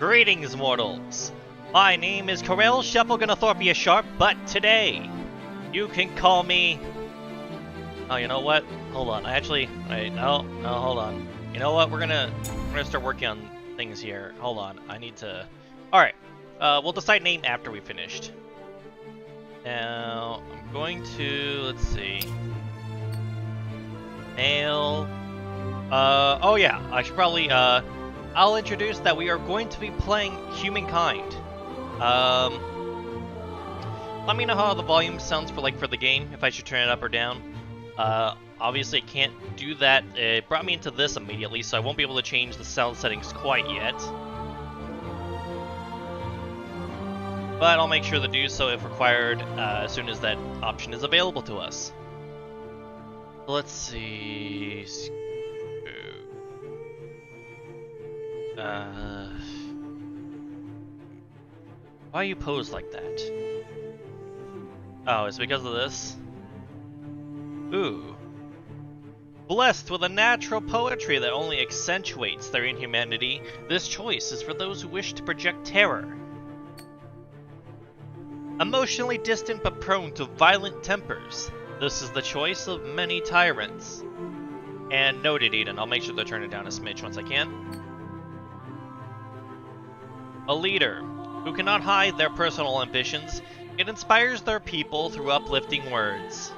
Greetings, mortals! My name is Corel Shuffleganathorpia Sharp, but today, you can call me... Oh, you know what? Hold on, no, hold on. You know what, we're gonna start working on things here. Hold on, I need to... Alright, we'll decide name after we finished. Now, I'm going to, let's see... Male... oh yeah, I should probably, I'll introduce that we are going to be playing Humankind. Let me know how the volume sounds for the game, if I should turn it up or down. Obviously I can't do that. It brought me into this immediately, so I won't be able to change the sound settings quite yet. But I'll make sure to do so if required, as soon as that option is available to us. Let's see... why you pose like that? Oh, it's because of this? Ooh. Blessed with a natural poetry that only accentuates their inhumanity, this choice is for those who wish to project terror. Emotionally distant but prone to violent tempers, this is the choice of many tyrants. And noted, Eden. I'll make sure to turn it down a smidge once I can. A leader who cannot hide their personal ambitions, it inspires their people through uplifting words.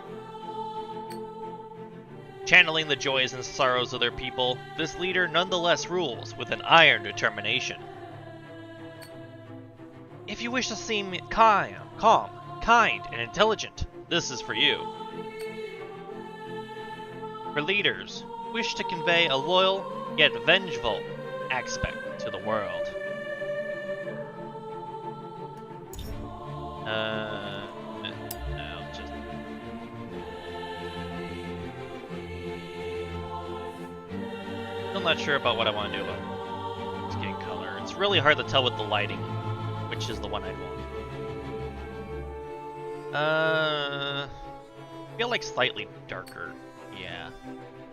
Channeling the joys and sorrows of their people, this leader nonetheless rules with an iron determination. If you wish to seem calm, kind, and intelligent, this is for you. For leaders who wish to convey a loyal yet vengeful aspect to the world. No, just... I'm not sure about what I want to do about skin color. It's really hard to tell with the lighting, which is the one I'd want. I feel like slightly darker. Yeah.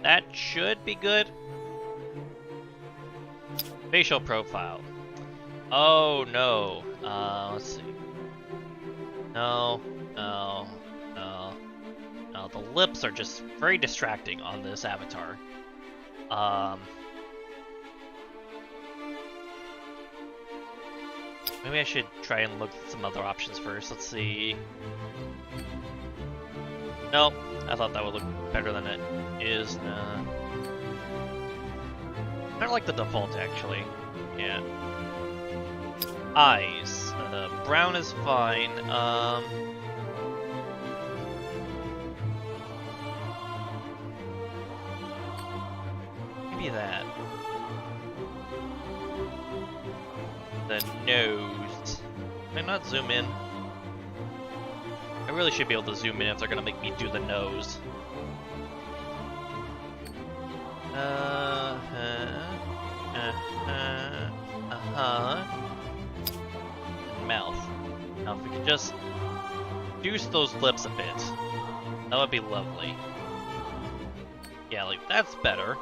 That should be good. Facial profile. Oh no. Let's see. No. The lips are just very distracting on this avatar. Maybe I should try and look at some other options first. Let's see. Nope, I thought that would look better than it is. I don't like the default, actually. Yeah. Eyes. Brown is fine. Maybe that. The nose. Can I not zoom in? I really should be able to zoom in if they're gonna make me do the nose. And mouth. Now if we could just juice those lips a bit, that would be lovely. Yeah, like that's better.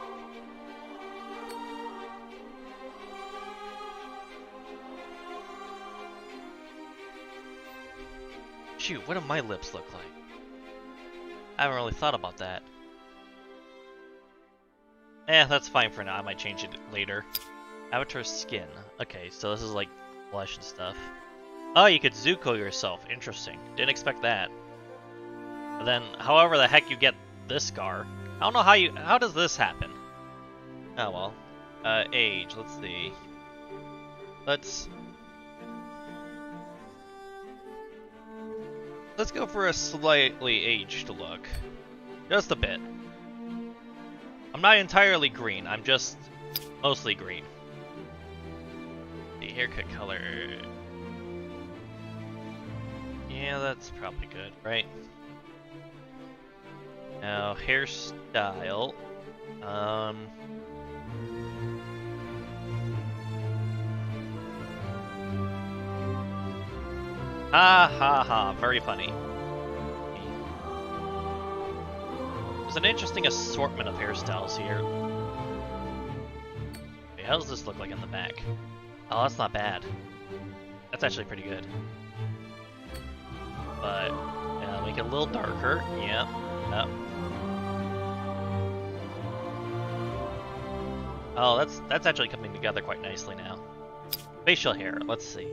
Shoot, what do my lips look like? I haven't really thought about that. That's fine for now. I might change it later. Avatar skin. Okay, so this is like blush and stuff. Oh, you could Zuko yourself. Interesting. Didn't expect that. But then, however the heck you get this scar, I don't know how does this happen? Oh well. Age. Let's see. Let's go for a slightly aged look. Just a bit. I'm not entirely green, I'm just mostly green. The haircut color... Yeah, that's probably good, right? Now, hairstyle... Ha ha ha, very funny. There's an interesting assortment of hairstyles here. Okay, how does this look like in the back? Oh, that's not bad. That's actually pretty good. But yeah, make it a little darker. Yep. Yep. Oh, that's actually coming together quite nicely now. Facial hair. Let's see.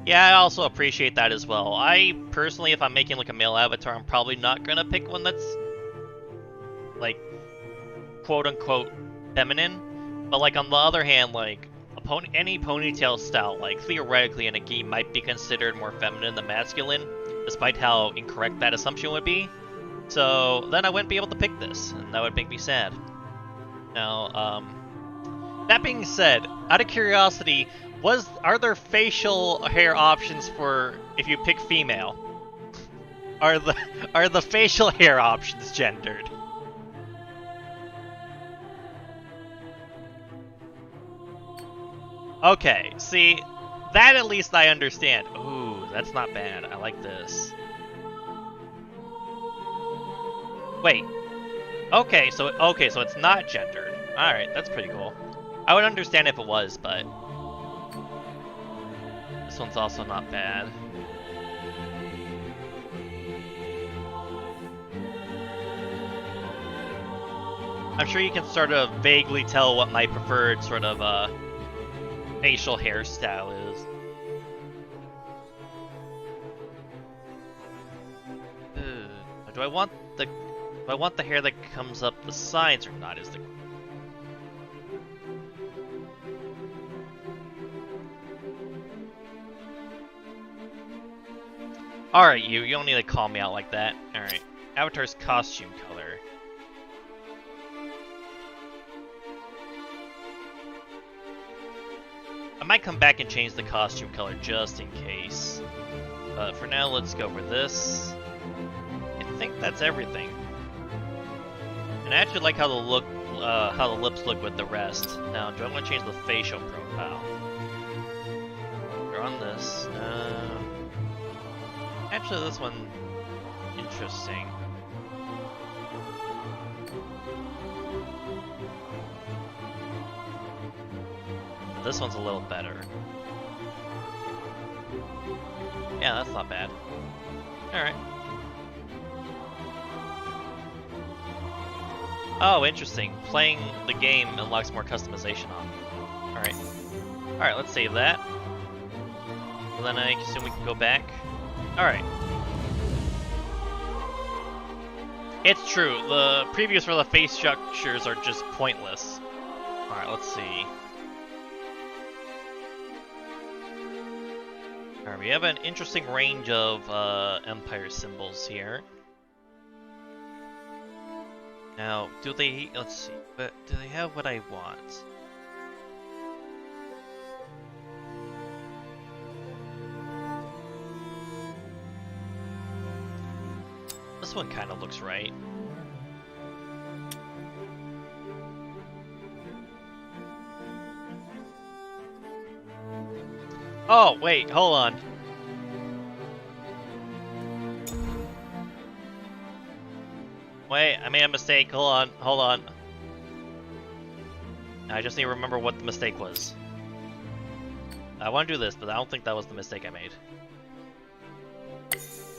Yeah, I also appreciate that as well. I personally, if I'm making like a male avatar, I'm probably not gonna pick one that's like quote unquote feminine. But like on the other hand, like any ponytail style, like theoretically in a gi might be considered more feminine than masculine, despite how incorrect that assumption would be. So then I wouldn't be able to pick this, and that would make me sad. Now, that being said, out of curiosity, are there facial hair options for if you pick female? Are the facial hair options gendered? Okay, see, that at least I understand. Ooh, that's not bad. I like this. Wait. Okay, so it's not gendered. All right, that's pretty cool. I would understand if it was, but this one's also not bad. I'm sure you can sort of vaguely tell what my preferred sort of facial hairstyle is. Do I want the hair that comes up the sides or not? Is the Alright, you don't need to call me out like that. Alright. Avatar's costume color. I might come back and change the costume color just in case. But for now, let's go for this. I think that's everything. And I actually like how the lips look with the rest. Now, do I want to change the facial profile? We're on this. Actually, this one, interesting. This one's a little better. Yeah, that's not bad. Alright. Oh, interesting. Playing the game unlocks more customization on. Alright. Alright, let's save that. And then I assume we can go back. Alright. It's true, the previews for the face structures are just pointless. Alright, let's see. Alright, we have an interesting range of Empire symbols here. Now, let's see, but do they have what I want? This one kind of looks right. Oh, wait, hold on. Wait, I made a mistake. Hold on. I just need to remember what the mistake was. I want to do this, but I don't think that was the mistake I made.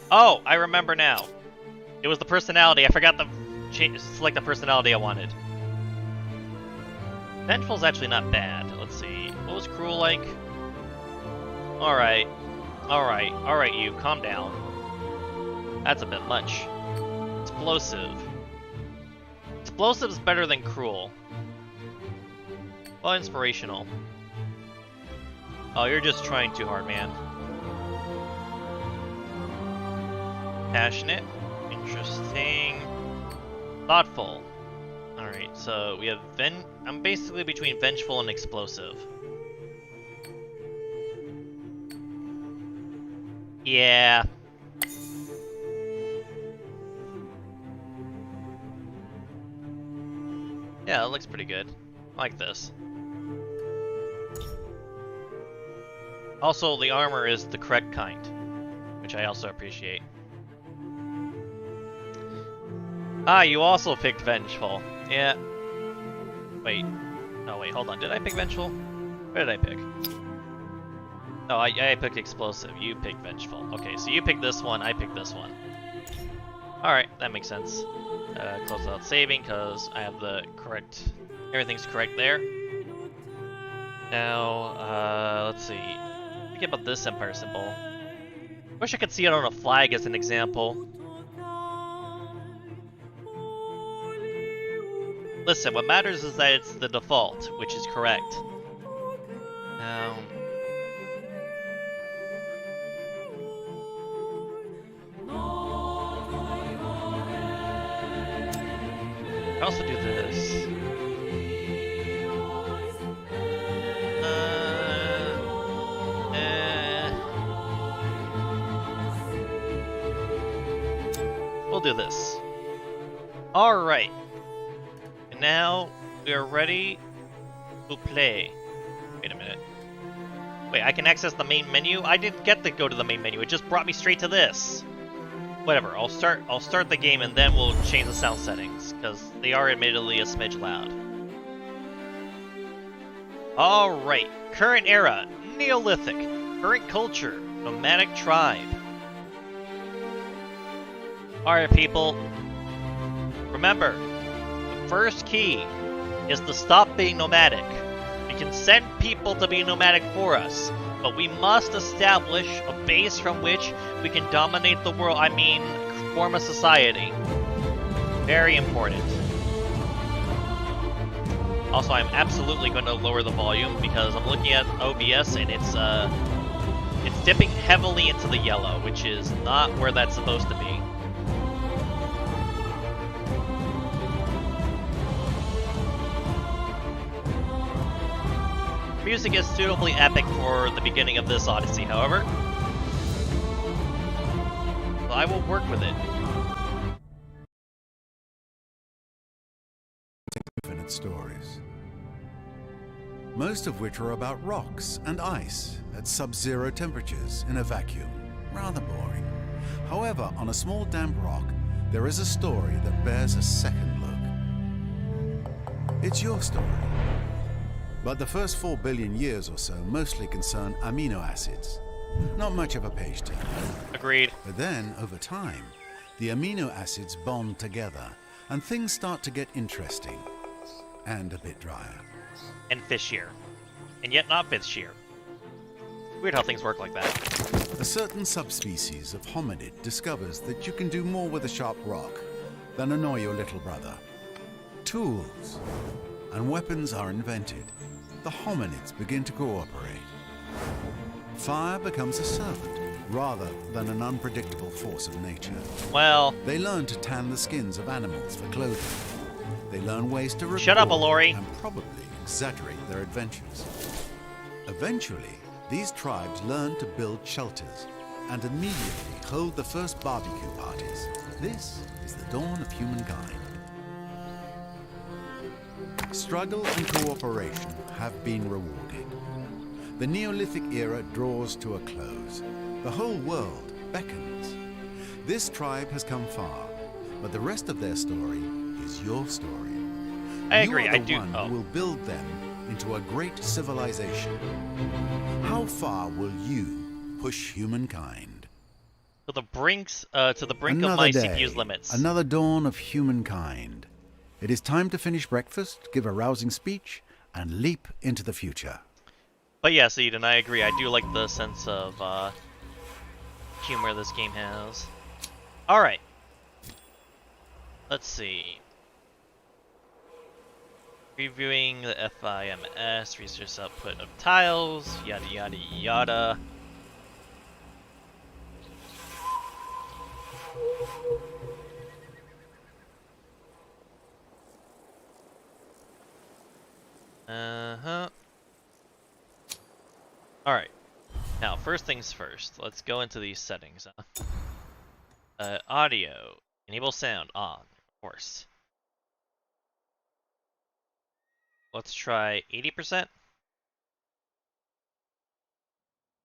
Oh, I remember now. It was the personality. I forgot to select the personality I wanted. Vengeful's actually not bad. Let's see. What was Cruel like? Alright, you, calm down. That's a bit much. Explosive. Explosive's better than Cruel. Well, inspirational. Oh, you're just trying too hard, man. Passionate. Interesting. Thoughtful. Alright, so we have I'm basically between Vengeful and Explosive. Yeah. Yeah, it looks pretty good. I like this. Also, the armor is the correct kind, which I also appreciate. Ah, you also picked Vengeful. Yeah. Wait. Oh, wait, hold on. Did I pick Vengeful? What did I pick? Oh, I picked Explosive. You picked Vengeful. Okay, so you picked this one, I picked this one. Alright, that makes sense. Close out saving, because I have the correct... Everything's correct there. Now, let's see. Think about this Empire symbol. Wish I could see it on a flag as an example. Listen, what matters is that it's the default, which is correct. I also do this. We'll do this. Alright. And now we are ready to play. Wait a minute. Wait, I can access the main menu? I didn't get to go to the main menu. It just brought me straight to this. Whatever. I'll start the game and then we'll change the sound settings because they are admittedly a smidge loud. Alright. Current era, Neolithic. Current culture, nomadic tribe. Alright, people. Remember, the first key is to stop being nomadic. We can send people to be nomadic for us, but we must establish a base from which we can dominate the world. I mean, form a society. Very important. Also, I'm absolutely going to lower the volume because I'm looking at OBS and it's dipping heavily into the yellow, which is not where that's supposed to be. Music is suitably epic for the beginning of this Odyssey, however. So I will work with it. Infinite stories. Most of which are about rocks and ice at sub-zero temperatures in a vacuum. Rather boring. However, on a small damp rock, there is a story that bears a second look. It's your story. But the first 4 billion years or so mostly concern amino acids. Not much of a page turner. Agreed. But then, over time, the amino acids bond together, and things start to get interesting. And a bit drier. And fishier. And yet not fishier. Weird how things work like that. A certain subspecies of hominid discovers that you can do more with a sharp rock than annoy your little brother. Tools and weapons are invented. The hominids begin to cooperate. Fire becomes a servant rather than an unpredictable force of nature. Well, they learn to tan the skins of animals for clothing. They learn ways to record shut up, Alori, and probably exaggerate their adventures. Eventually, these tribes learn to build shelters and immediately hold the first barbecue parties. This is the dawn of humankind. Struggle and cooperation have been rewarded. The Neolithic era draws to a close. The whole world beckons. This tribe has come far, but the rest of their story is your story. I agree. You are the one who will build them into a great civilization. How far will you push humankind? To the brink of my CPU's limits. Another dawn of humankind. It is time to finish breakfast, give a rousing speech, and leap into the future. But yes, Eden, I agree. I do like the sense of humor this game has. Alright. Let's see. Reviewing the FIMS, resource output of tiles, yada yada yada. Alright. Now, first things first. Let's go into these settings. Audio. Enable sound on, of course. Let's try 80%.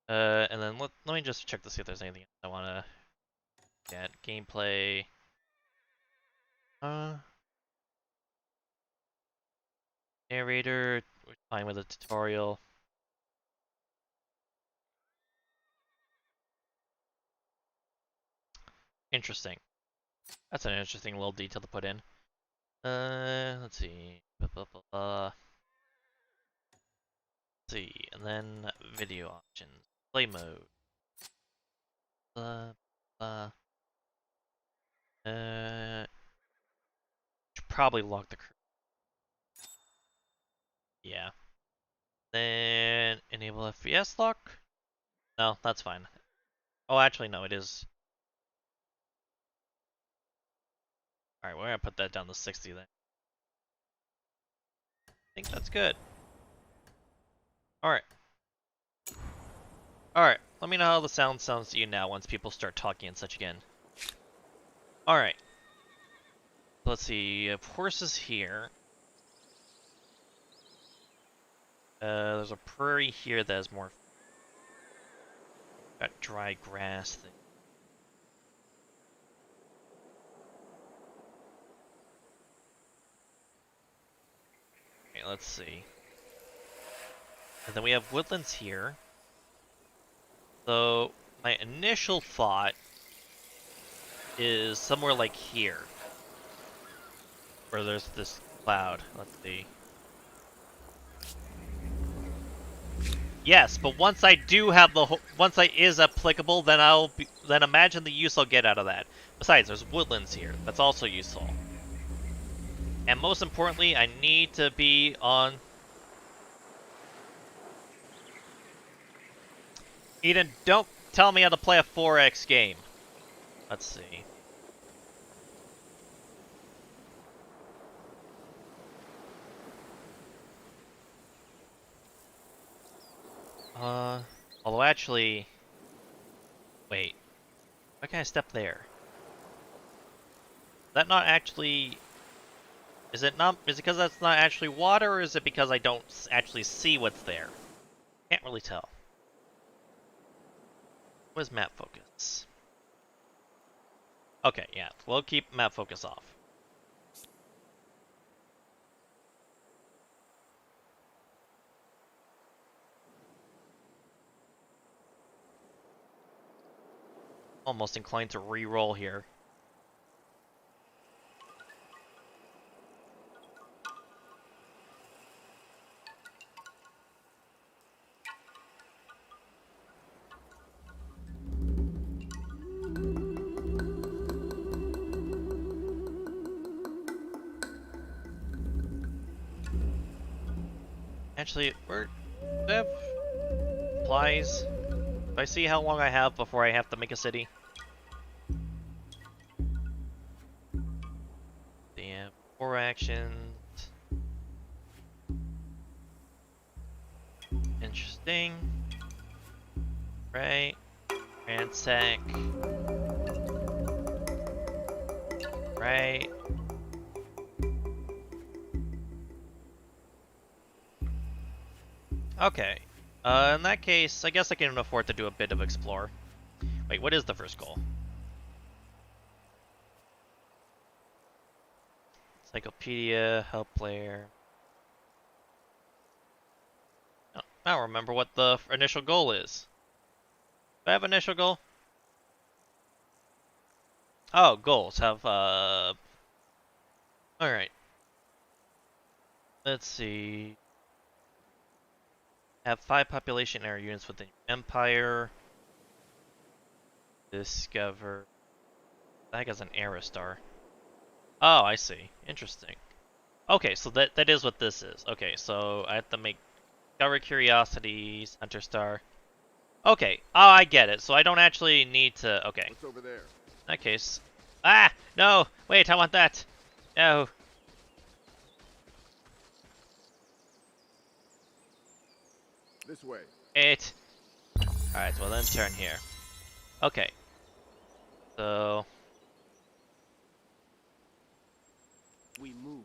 And then let me just check to see if there's anything I want to get. Gameplay. Narrator, we're fine with a tutorial. Interesting. That's an interesting little detail to put in. Let's see. Let's see, and then video options, play mode. Should probably lock the crew. Yeah. Then enable FPS lock. No, that's fine. Oh, actually, no, it is. All right, we're gonna put that down to 60 then. I think that's good. All right. All right. Let me know how the sound sounds to you now once people start talking and such again. All right. Let's see. Horses here. There's a prairie here that has more. Got dry grass thing. Okay, let's see. And then we have woodlands here. So my initial thought is somewhere like here, where there's this cloud. Let's see. Yes, but once I do have once I is applicable, then then imagine the use I'll get out of that. Besides, there's woodlands here. That's also useful. And most importantly, I need to be on. Eden, don't tell me how to play a 4X game. Let's see. Although actually, wait, why can't I step there? Is that not actually? Is it not? Is it because that's not actually water, or is it because I don't actually see what's there? Can't really tell. What is map focus? Okay, yeah, we'll keep map focus off. Almost inclined to re-roll here. Actually, we're supplies. Do I see how long I have before I have to make a city? Damn, 4 actions. Interesting. Right. Ransack. Right. Okay. In that case, I guess I can afford to do a bit of explore. Wait, what is the first goal? Encyclopedia, help player. Oh, I don't remember what the initial goal is. Do I have initial goal? Oh, goals have, alright. Let's see. Have 5 population area units within your empire. Discover. That guy's an Aerostar. Oh, I see. Interesting. Okay, so that is what this is. Okay, so I have to make discover curiosities, Hunter Star. Okay. Oh, I get it. So I don't actually need to. Okay. What's over there? In that case. Ah! No! Wait, I want that! No! This way. It. Alright, well then turn here. Okay. So. We move.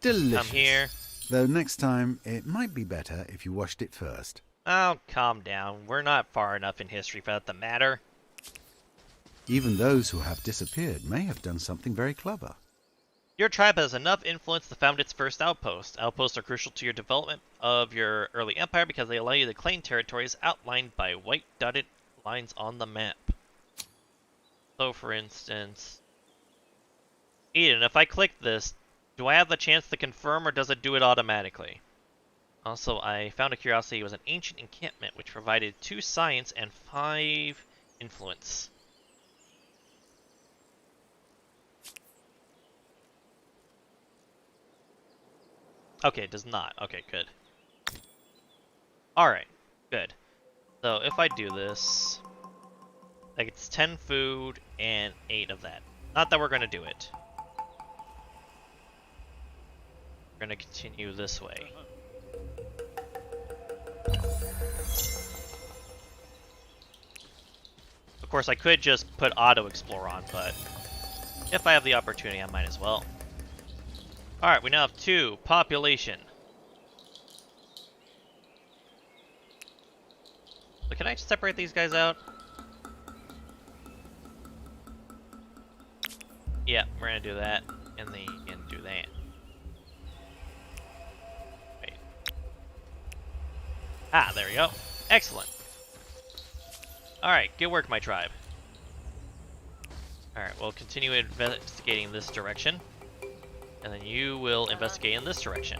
Delicious. I'm here. Though next time, it might be better if you washed it first. Oh, calm down. We're not far enough in history for that to matter. Even those who have disappeared may have done something very clever. Your tribe has enough influence to found its first outpost. Outposts are crucial to your development of your early empire because they allow you to claim territories outlined by white dotted lines on the map. So, for instance, Eden, if I click this, do I have the chance to confirm or does it do it automatically? Also, I found a curiosity. It was an ancient encampment which provided 2 science and 5 influence. Okay, it does not. Okay, good. Alright, good. So if I do this, like it's 10 food and 8 of that. Not that we're going to do it. We're going to continue this way. Of course, I could just put auto explore on, but if I have the opportunity, I might as well. Alright, we now have 2 population. But can I separate these guys out? Yeah, we're gonna do that, and then do that. Wait. Ah, there we go. Excellent. Alright, good work, my tribe. Alright, we'll continue investigating this direction. And then you will investigate in this direction.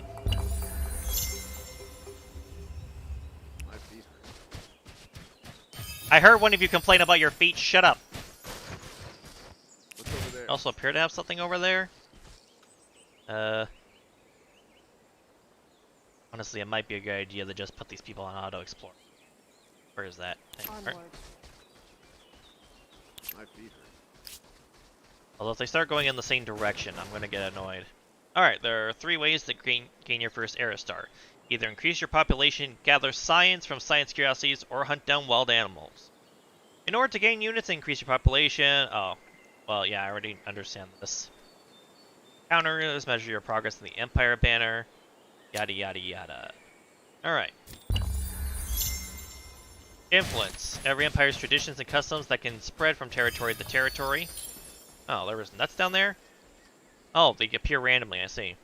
My feet hurt. I heard one of you complain about your feet. Shut up. What's over there? I also appear to have something over there. Honestly, it might be a good idea to just put these people on auto explore. Where is that thing? Onward. My feet hurt. Although if they start going in the same direction, I'm gonna get annoyed. Alright, there are 3 ways to gain your first Aerostar. Either increase your population, gather science from science curiosities, or hunt down wild animals. In order to gain units and increase your population... Oh, well, yeah, I already understand this. Counters, measure your progress in the Empire banner. Yada yada yada. Alright. Influence. Every empire's traditions and customs that can spread from territory to territory. Oh, there was nuts down there? Oh, they appear randomly, I see.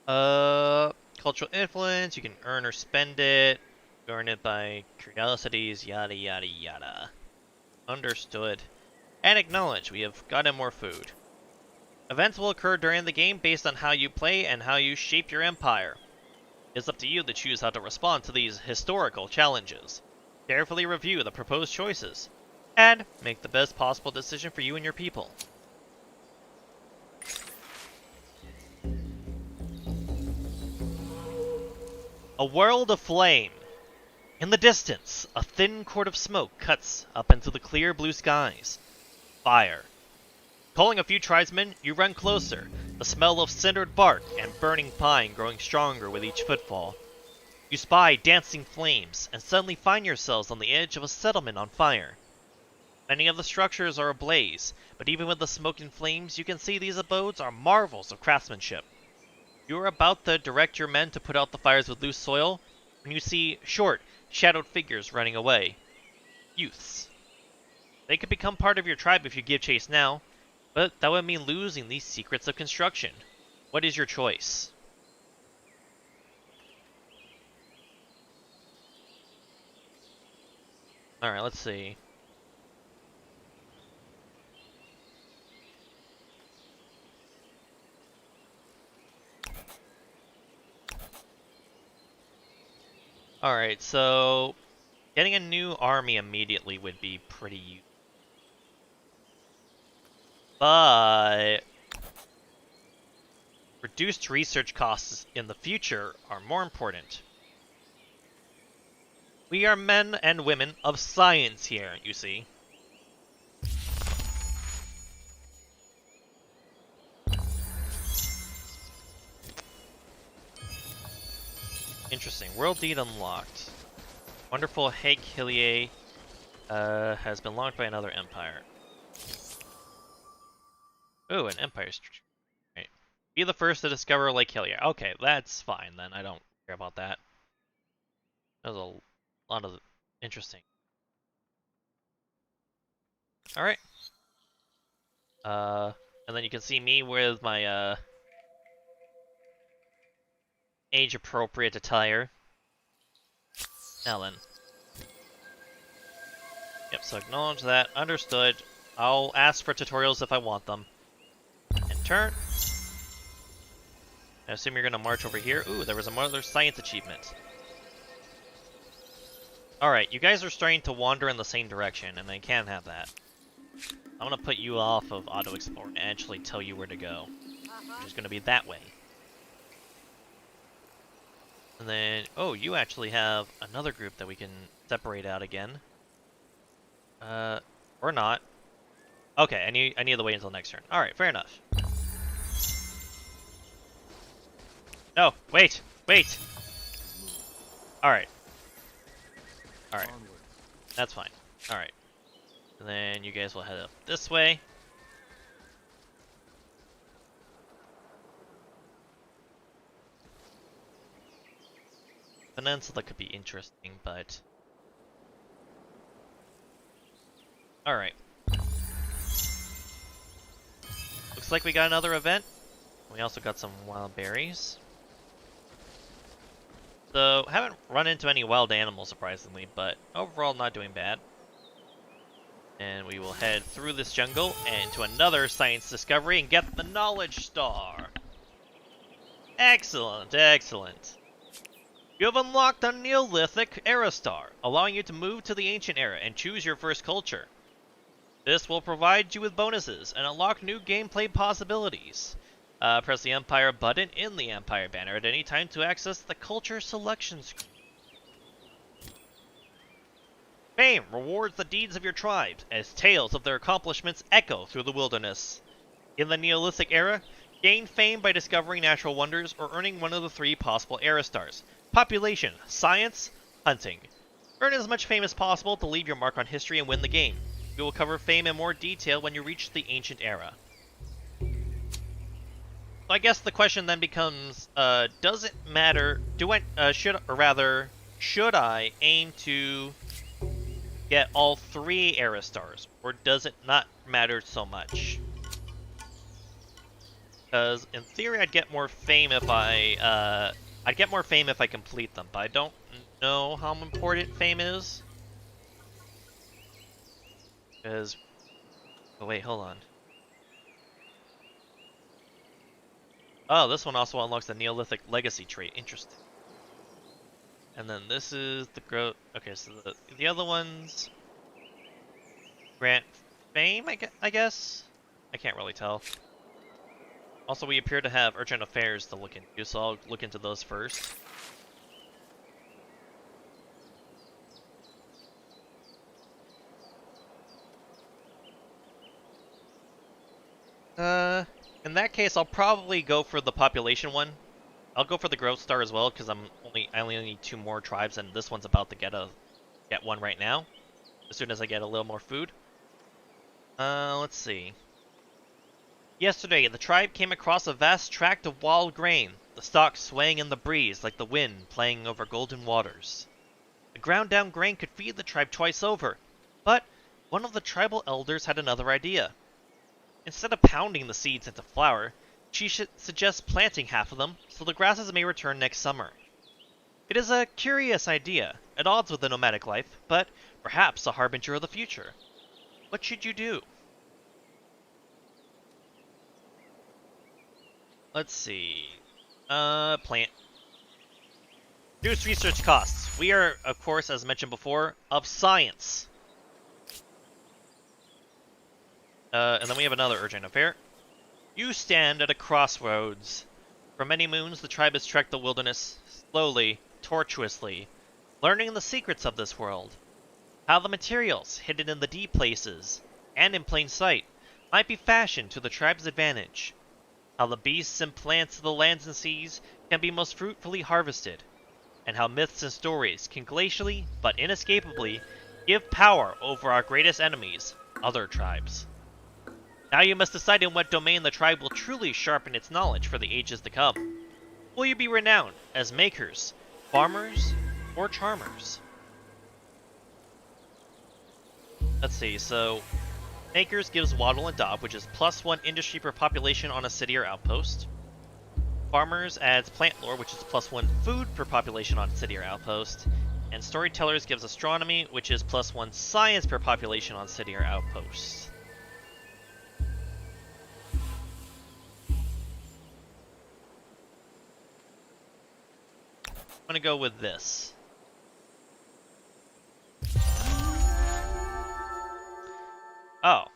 Cultural influence, you can earn or spend it. You earn it by curiosities, yada yada yada. Understood. And acknowledge, we have gotten more food. Events will occur during the game based on how you play and how you shape your empire. It's up to you to choose how to respond to these historical challenges. Carefully review the proposed choices, and make the best possible decision for you and your people. A world of flame. In the distance, a thin cord of smoke cuts up into the clear blue skies. Fire. Calling a few tribesmen, you run closer, the smell of cindered bark and burning pine growing stronger with each footfall. You spy dancing flames, and suddenly find yourselves on the edge of a settlement on fire. Many of the structures are ablaze, but even with the smoke and flames, you can see these abodes are marvels of craftsmanship. You are about to direct your men to put out the fires with loose soil, when you see short, shadowed figures running away. Youths. They could become part of your tribe if you give chase now, but that would mean losing these secrets of construction. What is your choice? Alright, let's see. Alright, so getting a new army immediately would be pretty useful. But reduced research costs in the future are more important. We are men and women of science here, you see. Interesting. World deed unlocked. Wonderful Hake Hillier has been locked by another empire. Ooh, an empire structure. Right. Be the first to discover Lake Hillier. Okay, that's fine then. I don't care about that. That was a lot of interesting. Alright. And then you can see me with my age-appropriate attire. Now then. Yep, so acknowledge that. Understood. I'll ask for tutorials if I want them. And turn. I assume you're gonna march over here. Ooh, there was another science achievement. Alright, you guys are starting to wander in the same direction, and I can't have that. I'm gonna put you off of auto-explore and actually tell you where to go. Which is gonna be that way. And then, oh, you actually have another group that we can separate out again. Or not. Okay, I need to wait until next turn. Alright, fair enough. No, wait! Alright. Alright. That's fine. Alright. And then you guys will head up this way. Peninsula could be interesting, but... Alright. Looks like we got another event. We also got some wild berries. So, haven't run into any wild animals, surprisingly, but overall not doing bad. And we will head through this jungle and to another science discovery and get the Knowledge Star. Excellent, excellent. You have unlocked the Neolithic Aerostar, allowing you to move to the Ancient Era and choose your first culture. This will provide you with bonuses and unlock new gameplay possibilities. Press the Empire button in the Empire banner at any time to access the culture selection screen. Fame rewards the deeds of your tribes as tales of their accomplishments echo through the wilderness. In the Neolithic era, gain fame by discovering natural wonders or earning one of the 3 possible Aerostars: population, science, hunting. Earn as much fame as possible to leave your mark on history and win the game. We will cover fame in more detail when you reach the Ancient Era. So I guess the question then becomes, does it matter, should I aim to get all 3 Aerostars, or does it not matter so much? Because in theory I'd get more fame if I complete them, but I don't know how important fame is. Because, oh wait, hold on. Oh, this one also unlocks the Neolithic Legacy trait. Interesting. And then this is the growth. Okay, so the other ones grant fame, I guess? I can't really tell. Also, we appear to have urgent affairs to look into, so I'll look into those first. In that case, I'll probably go for the population one. I'll go for the growth star as well, because I only need 2 more tribes, and this one's about to get one right now. As soon as I get a little more food. Let's see. Yesterday, the tribe came across a vast tract of wild grain, the stalks swaying in the breeze like the wind playing over golden waters. The ground-down grain could feed the tribe twice over, but one of the tribal elders had another idea. Instead of pounding the seeds into flour, she suggests planting half of them so the grasses may return next summer. It is a curious idea, at odds with the nomadic life, but perhaps a harbinger of the future. What should you do? Let's see. Plant. Reduce research costs. We are, of course, as mentioned before, of science. And then we have another urgent affair. You stand at a crossroads. For many moons, the tribe has trekked the wilderness, slowly, tortuously, learning the secrets of this world. How the materials, hidden in the deep places, and in plain sight, might be fashioned to the tribe's advantage. How the beasts and plants of the lands and seas can be most fruitfully harvested. And how myths and stories can glacially, but inescapably, give power over our greatest enemies, other tribes. Now you must decide in what domain the tribe will truly sharpen its knowledge for the ages to come. Will you be renowned as makers, farmers, or charmers? Let's see, so Makers gives Waddle and Daub, which is +1 industry per population on a city or outpost. Farmers adds Plant Lore, which is +1 food per population on city or outpost. And Storytellers gives Astronomy, which is +1 science per population on city or outpost. I'm gonna go with this. Oh.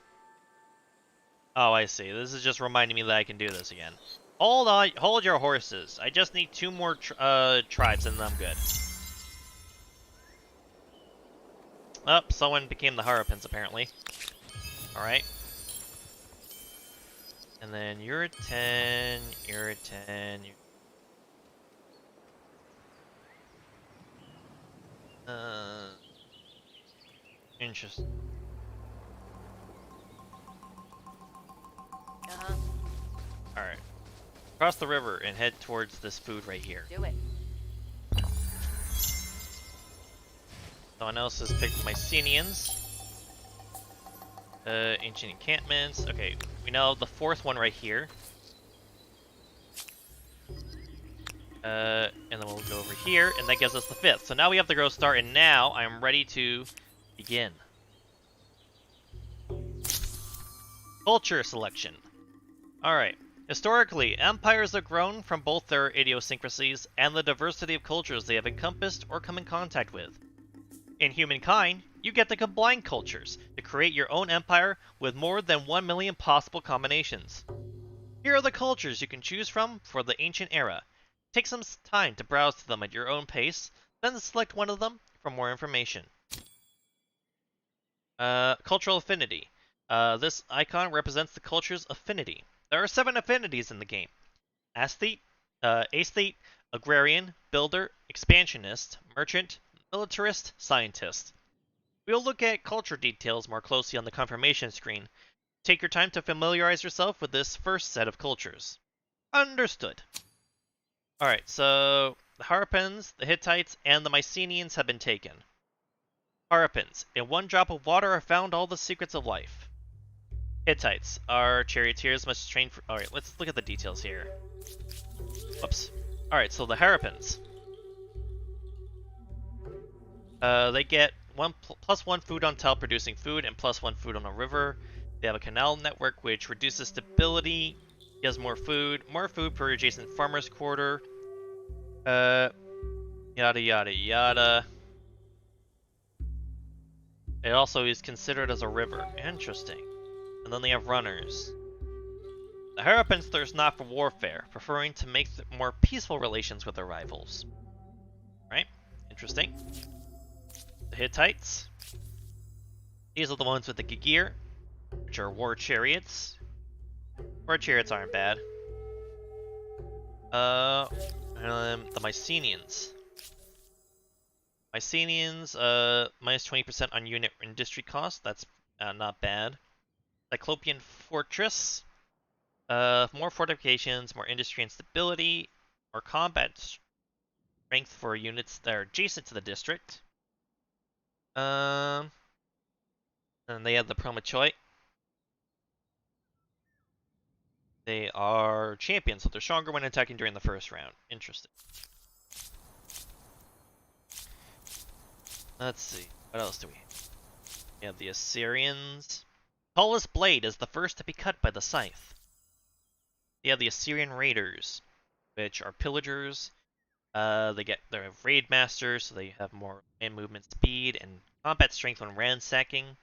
Oh, I see. This is just reminding me that I can do this again. Hold on, hold your horses. I just need 2 more tribes and I'm good. Oh, someone became the Harapins apparently. Alright. And then you're a 10, you're a 10, interesting. Alright. Cross the river and head towards this food right here. Do it. Someone else has picked Mycenaeans. Ancient encampments. Okay, we know the 4th one right here. And then we'll go over here, and that gives us the 5th. So now we have the growth star, and now I'm ready to begin. Culture selection. Alright. Historically, empires have grown from both their idiosyncrasies and the diversity of cultures they have encompassed or come in contact with. In Humankind, you get to combine cultures to create your own empire with more than 1 million possible combinations. Here are the cultures you can choose from for the ancient era. Take some time to browse to them at your own pace, then select one of them for more information. Cultural affinity. This icon represents the culture's affinity. There are 7 affinities in the game. Aesthete, Agrarian, Builder, Expansionist, Merchant, Militarist, Scientist. We'll look at culture details more closely on the confirmation screen. Take your time to familiarize yourself with this first set of cultures. Understood. Alright, so the Harapins, the Hittites, and the Mycenaeans have been taken. Harapins. In 1 drop of water are found all the secrets of life. Hittites. Our charioteers must train for... Alright, let's look at the details here. Whoops. Alright, so the Harapins. They get +1 food on tile producing food and +1 food on a river. They have a canal network which reduces stability, gives more food per adjacent farmer's quarter. Yada yada yada. It also is considered as a river. Interesting. And then they have runners. The Harapins thirst not for warfare, preferring to make more peaceful relations with their rivals. Right? Interesting. The Hittites. These are the ones with the gear, which are war chariots. War chariots aren't bad. The Mycenaeans. Mycenaeans, minus 20% on unit industry cost. That's not bad. Cyclopean Fortress. More fortifications, more industry and stability, more combat strength for units that are adjacent to the district. And they have the Promechoit. They are champions, so they're stronger when attacking during the first round. Interesting. Let's see. What else do we have? We have the Assyrians. Tallest blade is the first to be cut by the scythe. They have the Assyrian Raiders, which are pillagers. They're raid masters, so they have more land movement speed and combat strength when ransacking.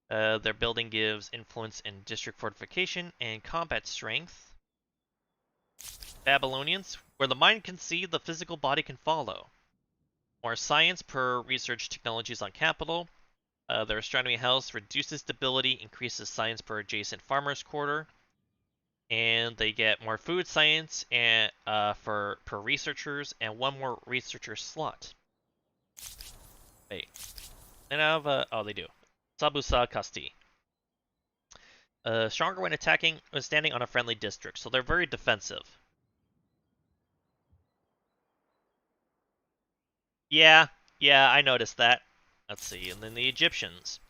Their building gives influence in district fortification and combat strength. Babylonians, where the mind can see, the physical body can follow. More science per research technologies on capital. Their astronomy house reduces stability, increases science per adjacent farmer's quarter. And they get more food science and per researchers and 1 more researcher slot. Wait. They have oh, they do. Sabusa Kasti. Stronger when attacking when standing on a friendly district, so they're very defensive. Yeah, I noticed that. Let's see, and then the Egyptians.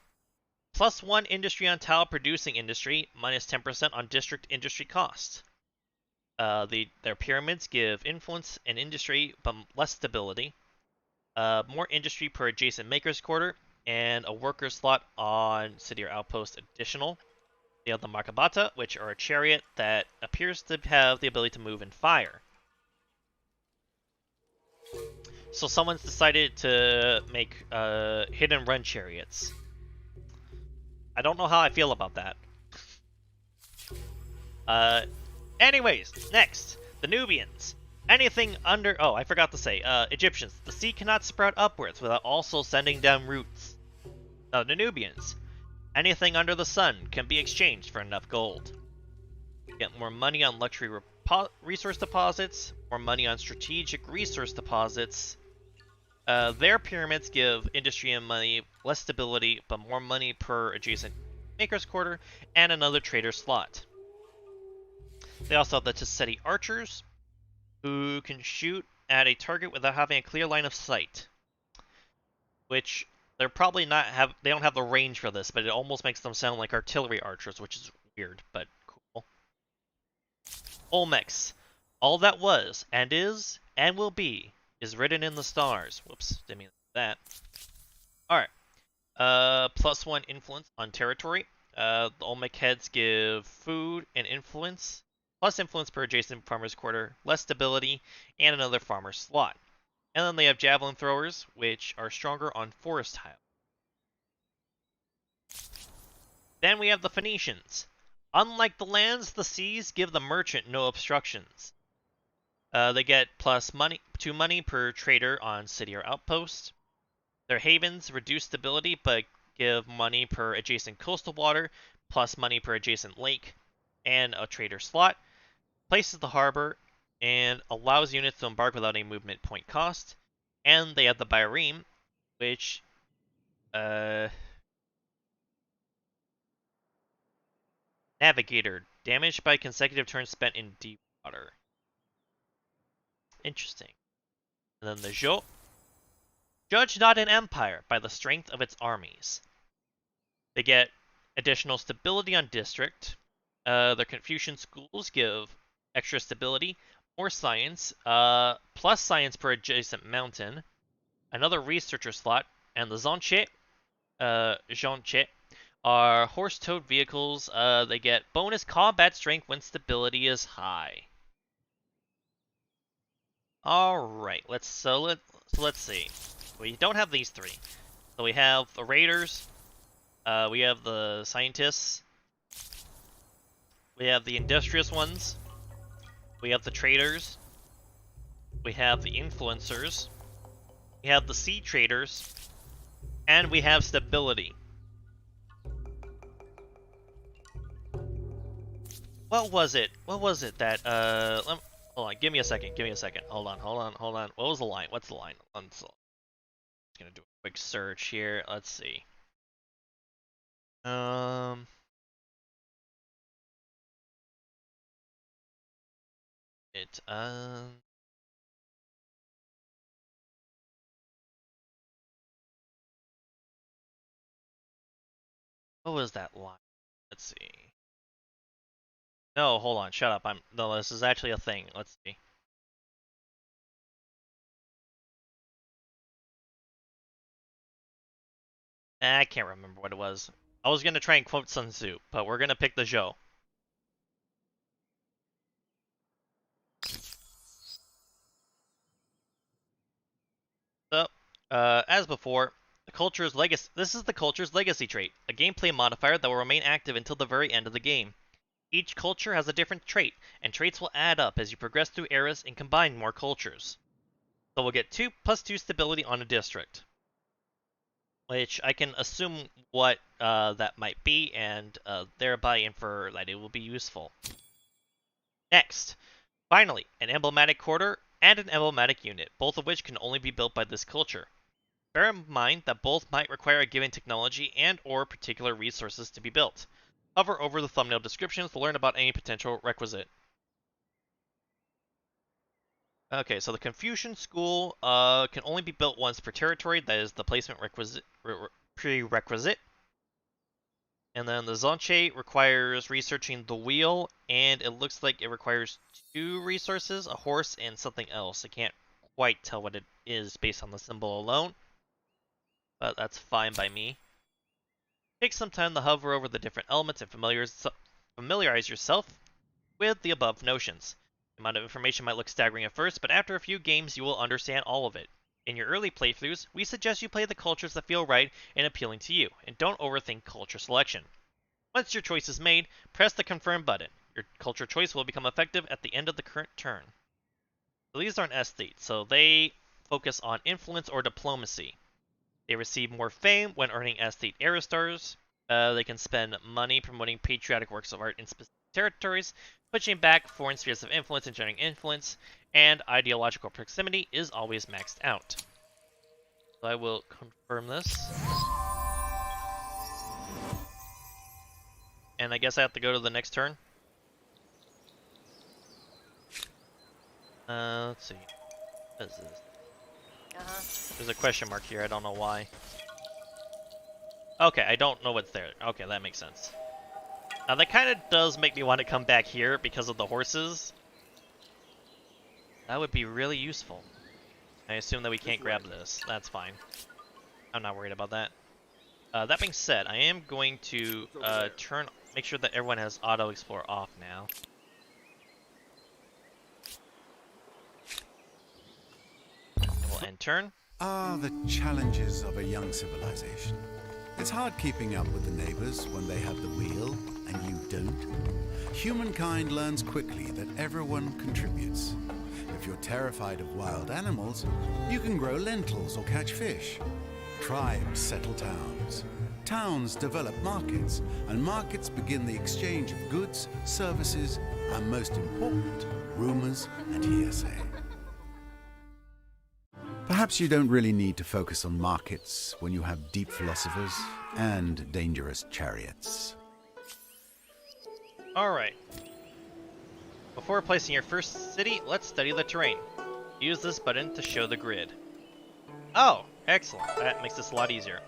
+1 industry on tile producing industry, -10% on district industry cost. Their pyramids give influence in industry, but less stability. More industry per adjacent maker's quarter, and a worker slot on city or outpost additional. They have the Makabata, which are a chariot that appears to have the ability to move and fire. So someone's decided to make hit and run chariots. I don't know how I feel about that. Anyways, next, the Nubians. Anything under... Oh, I forgot to say. Egyptians. The sea cannot sprout upwards without also sending down roots. The Nubians. Anything under the sun can be exchanged for enough gold. Get more money on luxury resource deposits, more money on strategic resource deposits. Their pyramids give industry and money, less stability, but more money per adjacent maker's quarter, and another trader slot. They also have the Tesseti archers, who can shoot at a target without having a clear line of sight. Which they're probably not have. They don't have the range for this, but it almost makes them sound like artillery archers, which is weird, but cool. Olmecs. All that was, and is, and will be, is written in the stars. Whoops, didn't mean that. Alright. +1 influence on territory. The Olmec heads give food and influence, plus influence per adjacent farmer's quarter, less stability, and another farmer slot. And then they have javelin throwers, which are stronger on forest tile. Then we have the Phoenicians. Unlike the lands, the seas give the merchant no obstructions. They get +2 money per trader on city or outpost. Their havens reduce stability, but give money per adjacent coastal water, plus money per adjacent lake, and a trader slot. Places the harbor, and allows units to embark without any movement point cost. And they have the Byreme, which... Navigator. Damaged by consecutive turns spent in deep water. Interesting. And then the Jo. Judge not an empire by the strength of its armies. They get additional stability on district. Their Confucian schools give extra stability, more science, plus science per adjacent mountain, another researcher slot, and the Zhongche are horse-towed vehicles. They get bonus combat strength when stability is high. Alright, let's see. We don't have these three. So we have the raiders, we have the scientists, we have the industrious ones, we have the traders, we have the influencers, we have the sea traders, and we have stability. What was it? What was it that, hold on, give me a second. Hold on. What was the line? What's the line? I'm just gonna do a quick search here. Let's see. What was that line? Let's see. No, hold on, shut up. No, this is actually a thing. Let's see. I can't remember what it was. I was gonna try and quote Sun Tzu, but we're gonna pick the Zhou. So, as before, the culture's legacy. This is the culture's legacy trait, a gameplay modifier that will remain active until the very end of the game. Each culture has a different trait, and traits will add up as you progress through eras and combine more cultures. So we'll get 2+2 stability on a district, which I can assume what that might be, and thereby infer that it will be useful. Next, finally, an emblematic quarter and an emblematic unit, both of which can only be built by this culture. Bear in mind that both might require a given technology and or particular resources to be built. Hover over the thumbnail descriptions to learn about any potential requisite. Okay, so the Confucian school can only be built once per territory. That is the placement prerequisite. And then the Zonche requires researching the wheel, and it looks like it requires 2 resources, a horse and something else. I can't quite tell what it is based on the symbol alone, but that's fine by me. Take some time to hover over the different elements and familiarize yourself with the above notions. The amount of information might look staggering at first, but after a few games you will understand all of it. In your early playthroughs, we suggest you play the cultures that feel right and appealing to you, and don't overthink culture selection. Once your choice is made, press the confirm button. Your culture choice will become effective at the end of the current turn. So these aren't aesthetes, so they focus on influence or diplomacy. They receive more fame when earning aesthete Aerostars. They can spend money promoting patriotic works of art in specific territories, pushing back foreign spheres of influence and generating influence, and ideological proximity is always maxed out. So I will confirm this. And I guess I have to go to the next turn. Let's see. What is this? There's a question mark here, I don't know why. Okay, I don't know what's there. Okay, that makes sense. Now that kind of does make me want to come back here because of the horses. That would be really useful. I assume that we can't grab this. That's fine. I'm not worried about that. That being said, I am going to make sure that everyone has auto explore off now. We'll end turn. Ah, the challenges of a young civilization. It's hard keeping up with the neighbors when they have the wheel and you don't. Humankind learns quickly that everyone contributes. If you're terrified of wild animals, you can grow lentils or catch fish. Tribes settle towns. Towns develop markets, and markets begin the exchange of goods, services, and most important, rumors and hearsay. Perhaps you don't really need to focus on markets when you have deep philosophers and dangerous chariots. Alright. Before placing your first city, let's study the terrain. Use this button to show the grid. Oh, excellent. That makes this a lot easier.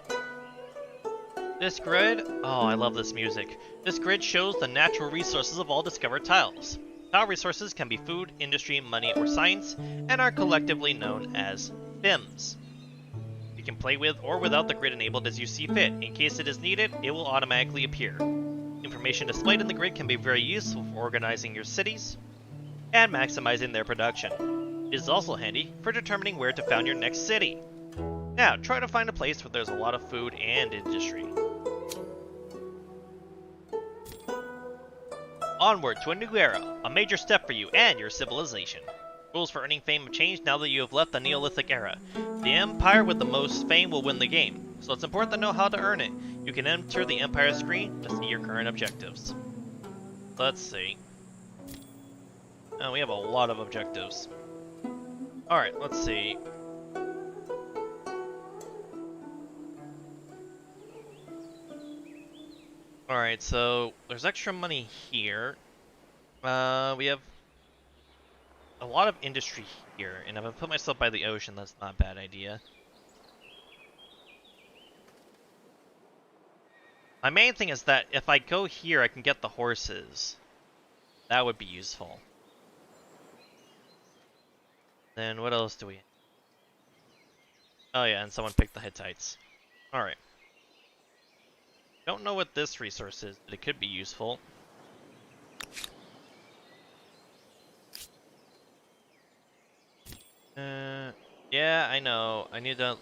This grid, oh, I love this music. This grid shows the natural resources of all discovered tiles. Tile resources can be food, industry, money, or science, and are collectively known as FIMs. You can play with or without the grid enabled as you see fit. In case it is needed, it will automatically appear. Information displayed in the grid can be very useful for organizing your cities and maximizing their production. It is also handy for determining where to found your next city. Now, try to find a place where there's a lot of food and industry. Onward to a new era, a major step for you and your civilization. Rules for earning fame have changed now that you have left the Neolithic era. The empire with the most fame will win the game, so it's important to know how to earn it. You can enter the empire screen to see your current objectives. Let's see. Oh, we have a lot of objectives. Alright, let's see. Alright, so there's extra money here. We have a lot of industry here, and if I put myself by the ocean, that's not a bad idea. My main thing is that if I go here, I can get the horses. That would be useful. Then what else do we have? Oh yeah, and someone picked the Hittites. Alright. Don't know what this resource is, but it could be useful. Yeah, I know. I need to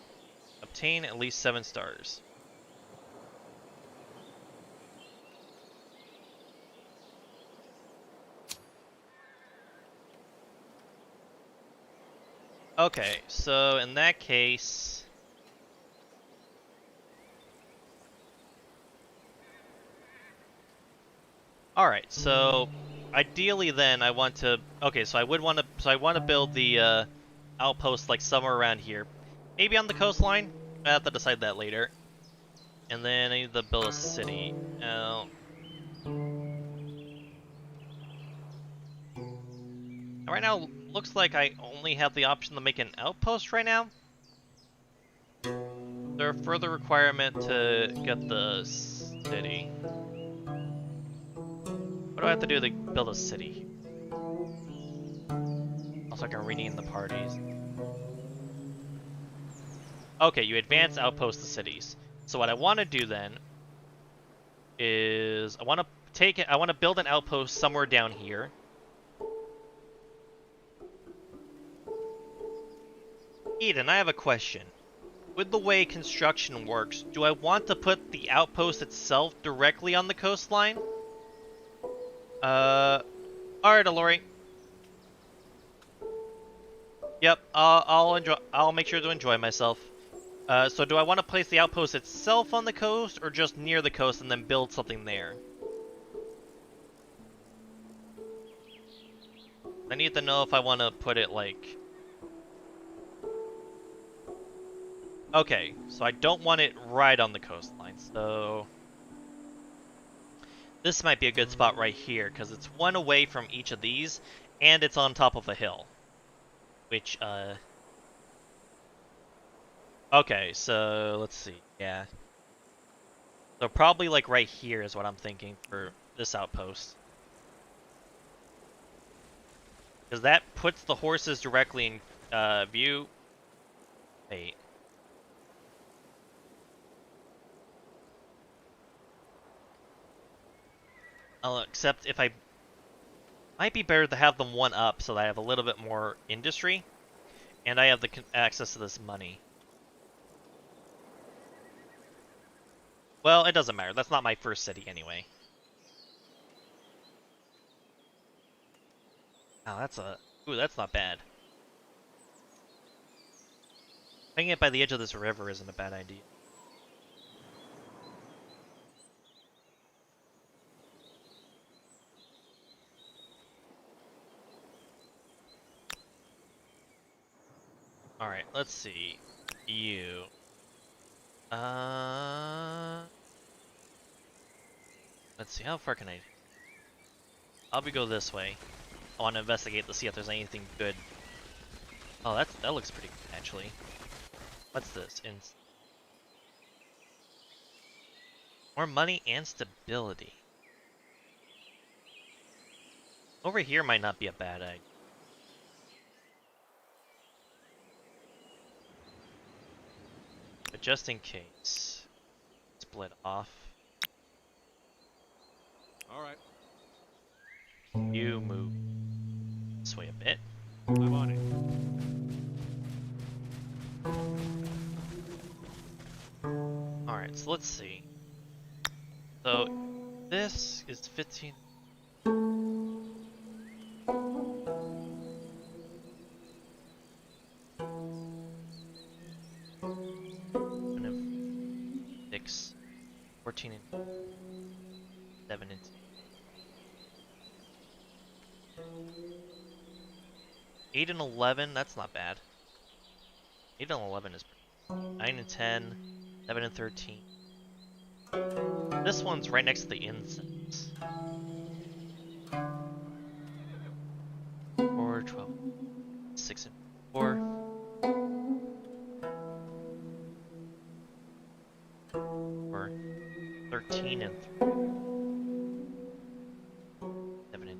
obtain at least 7 stars. Okay, so in that case... Alright, so ideally then I want to... Okay, so I want to build the outpost like somewhere around here. Maybe on the coastline? I have to decide that later. And then I need to build a city. Right now, looks like I only have the option to make an outpost right now. Is there a further requirement to get the city. What do I have to do to build a city? Also, I can rename the parties. Okay, you advance outpost to cities. So what I want to do then is I want to build an outpost somewhere down here. Eden, I have a question. With the way construction works, do I want to put the outpost itself directly on the coastline? Alright, Alori. Yep, I'll make sure to enjoy myself. So do I want to place the outpost itself on the coast, or just near the coast and then build something there? I need to know if I want to put it like... Okay, so I don't want it right on the coastline, so... This might be a good spot right here, because it's one away from each of these, and it's on top of a hill. Which, Okay, so let's see, yeah. So probably like right here is what I'm thinking for this outpost. Because that puts the horses directly in view. Wait. Except if I... Might be better to have them one up so that I have a little bit more industry. And I have the access to this money. Well, it doesn't matter. That's not my first city anyway. Oh, that's a... Ooh, that's not bad. Putting it by the edge of this river isn't a bad idea. Alright, let's see. You. Let's see, how far can I... I'll go this way. I want to investigate to see if there's anything good. Oh, that looks pretty good, actually. What's this? More money and stability. Over here might not be a bad idea. But just in case. Split off. Alright, You move this way a bit. I'm on it. Alright, so let's see. So, this is 15... And then 6, 14 and 7 and 8 and 11, that's not bad. 8 and 11 is pretty good. 9 and 10, 7 and 13. This one's right next to the incense. 4, 12, 6 and 4. 4, 13 and 3. 7 and...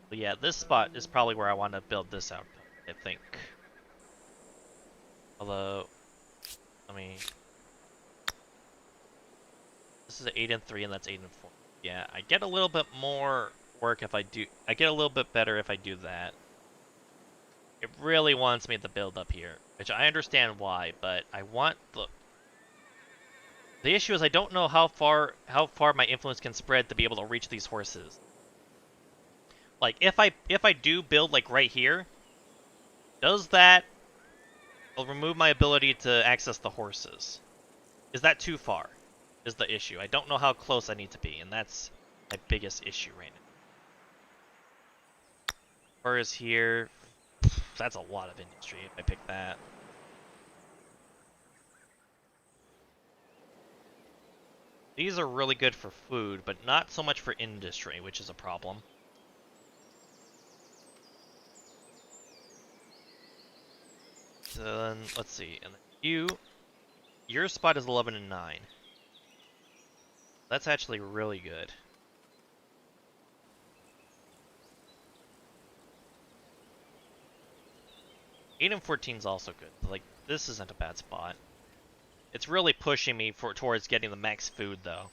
But yeah, this spot is probably where I want to build this out, I think. Although, I mean... This is an 8 and 3 and that's 8 and 4. Yeah, I get a little bit more work if I do... I get a little bit better if I do that. It really wants me to build up here, which I understand why, but I want the... The issue is I don't know how far my influence can spread to be able to reach these horses. Like, if I do build, like, right here, does that... will remove my ability to access the horses? Is that too far? Is the issue. I don't know how close I need to be, and that's my biggest issue right now. Whereas here, that's a lot of industry if I pick that. These are really good for food, but not so much for industry, which is a problem. So then, let's see, and then you Your spot is 11 and 9. That's actually really good. Eight and 14 is also good. Like, this isn't a bad spot. It's really pushing me towards getting the max food, though.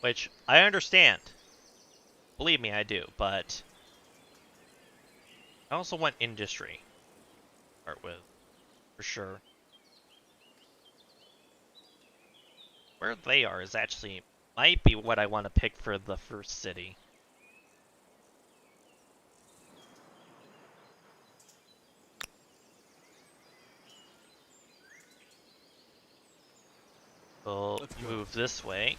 Which, I understand. Believe me, I do, but... I also want industry. Start with, for sure. Where they are is actually... might be what I want to pick for the first city. We'll move this way.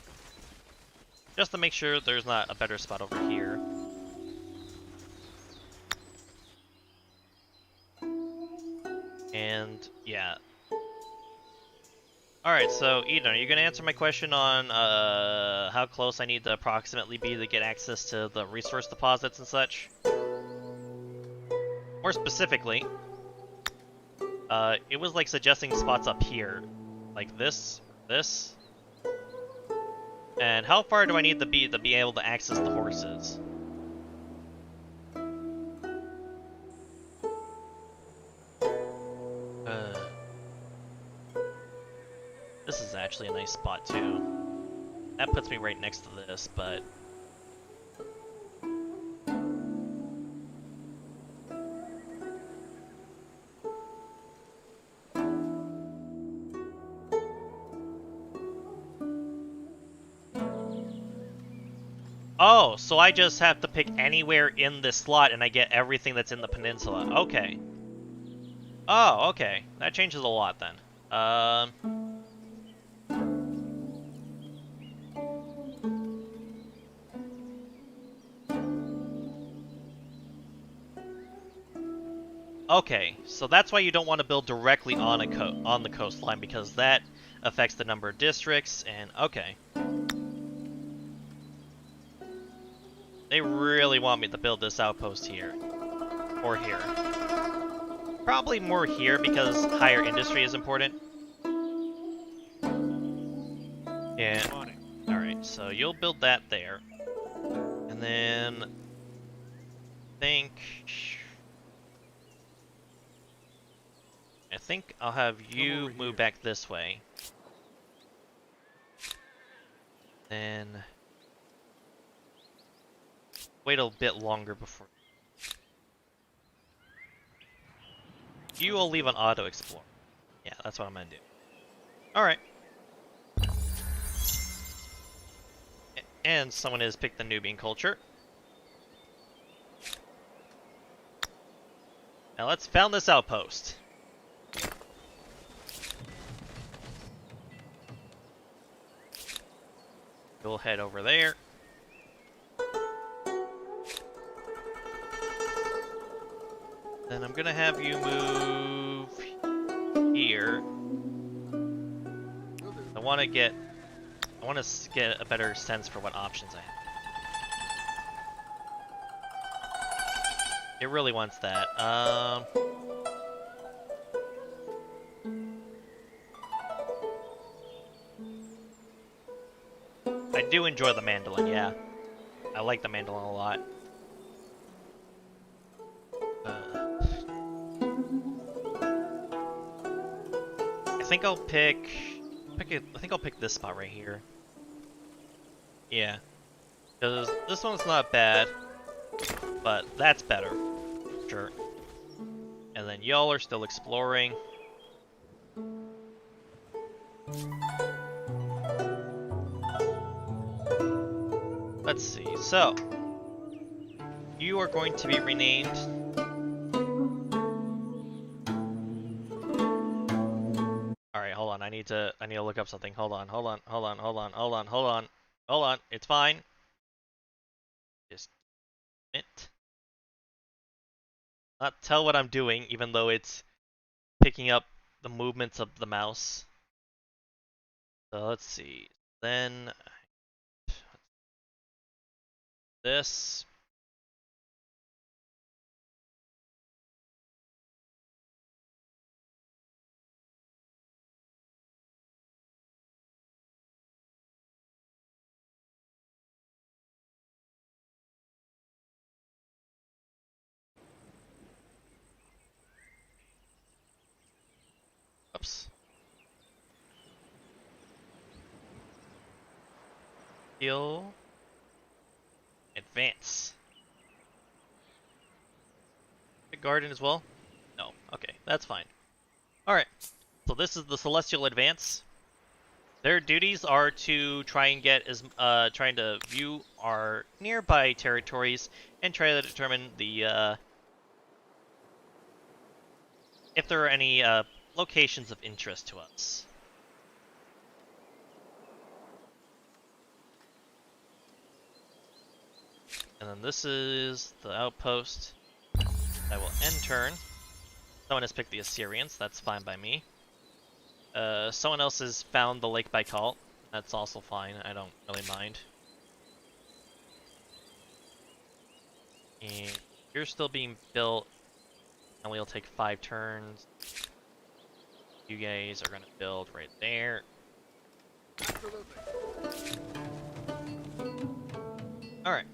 Just to make sure there's not a better spot over here. And, yeah. Alright, so, Eden, are you going to answer my question on how close I need to approximately be to get access to the resource deposits and such? More specifically, it was like suggesting spots up here. Like this. And how far do I need to be able to access the horses? This is actually a nice spot too. That puts me right next to this, but... Oh, so I just have to pick anywhere in this slot and I get everything that's in the peninsula. Okay. Oh, okay. That changes a lot then. Okay, so that's why you don't want to build directly on on the coastline, because that affects the number of districts, and okay. They really want me to build this outpost here. Or here. Probably more here because higher industry is important. Yeah. Alright, so you'll build that there. And then... I think I'll have you move back this way. Then... wait a bit longer before... You will leave an auto-explore. Yeah, that's what I'm gonna do. Alright. And someone has picked the Nubian culture. Now let's found this outpost. We'll head over there. Then I'm gonna have you move here. I want to get a better sense for what options I have. It really wants that. I do enjoy the mandolin, yeah. I like the mandolin a lot. I think I'll pick this spot right here. Yeah. Because this one's not bad, but that's better. Sure. And then y'all are still exploring. Let's see, so... you are going to be renamed... Alright, hold on, I need to look up something. Hold on. It's fine. Just... it. Not tell what I'm doing, even though it's picking up the movements of the mouse. So let's see. Then... this... Oops. Heal. Advance. The garden as well? No. Okay, that's fine. Alright. So this is the Celestial Advance. Their duties are to try and get trying to view our nearby territories and try to determine the if there are any locations of interest to us. And then this is the outpost. I will end turn. Someone has picked the Assyrians. That's fine by me. Someone else has found the Lake Baikal. That's also fine. I don't really mind. And you're still being built. And we'll take 5 turns. You guys are gonna build right there. Absolutely. Alright.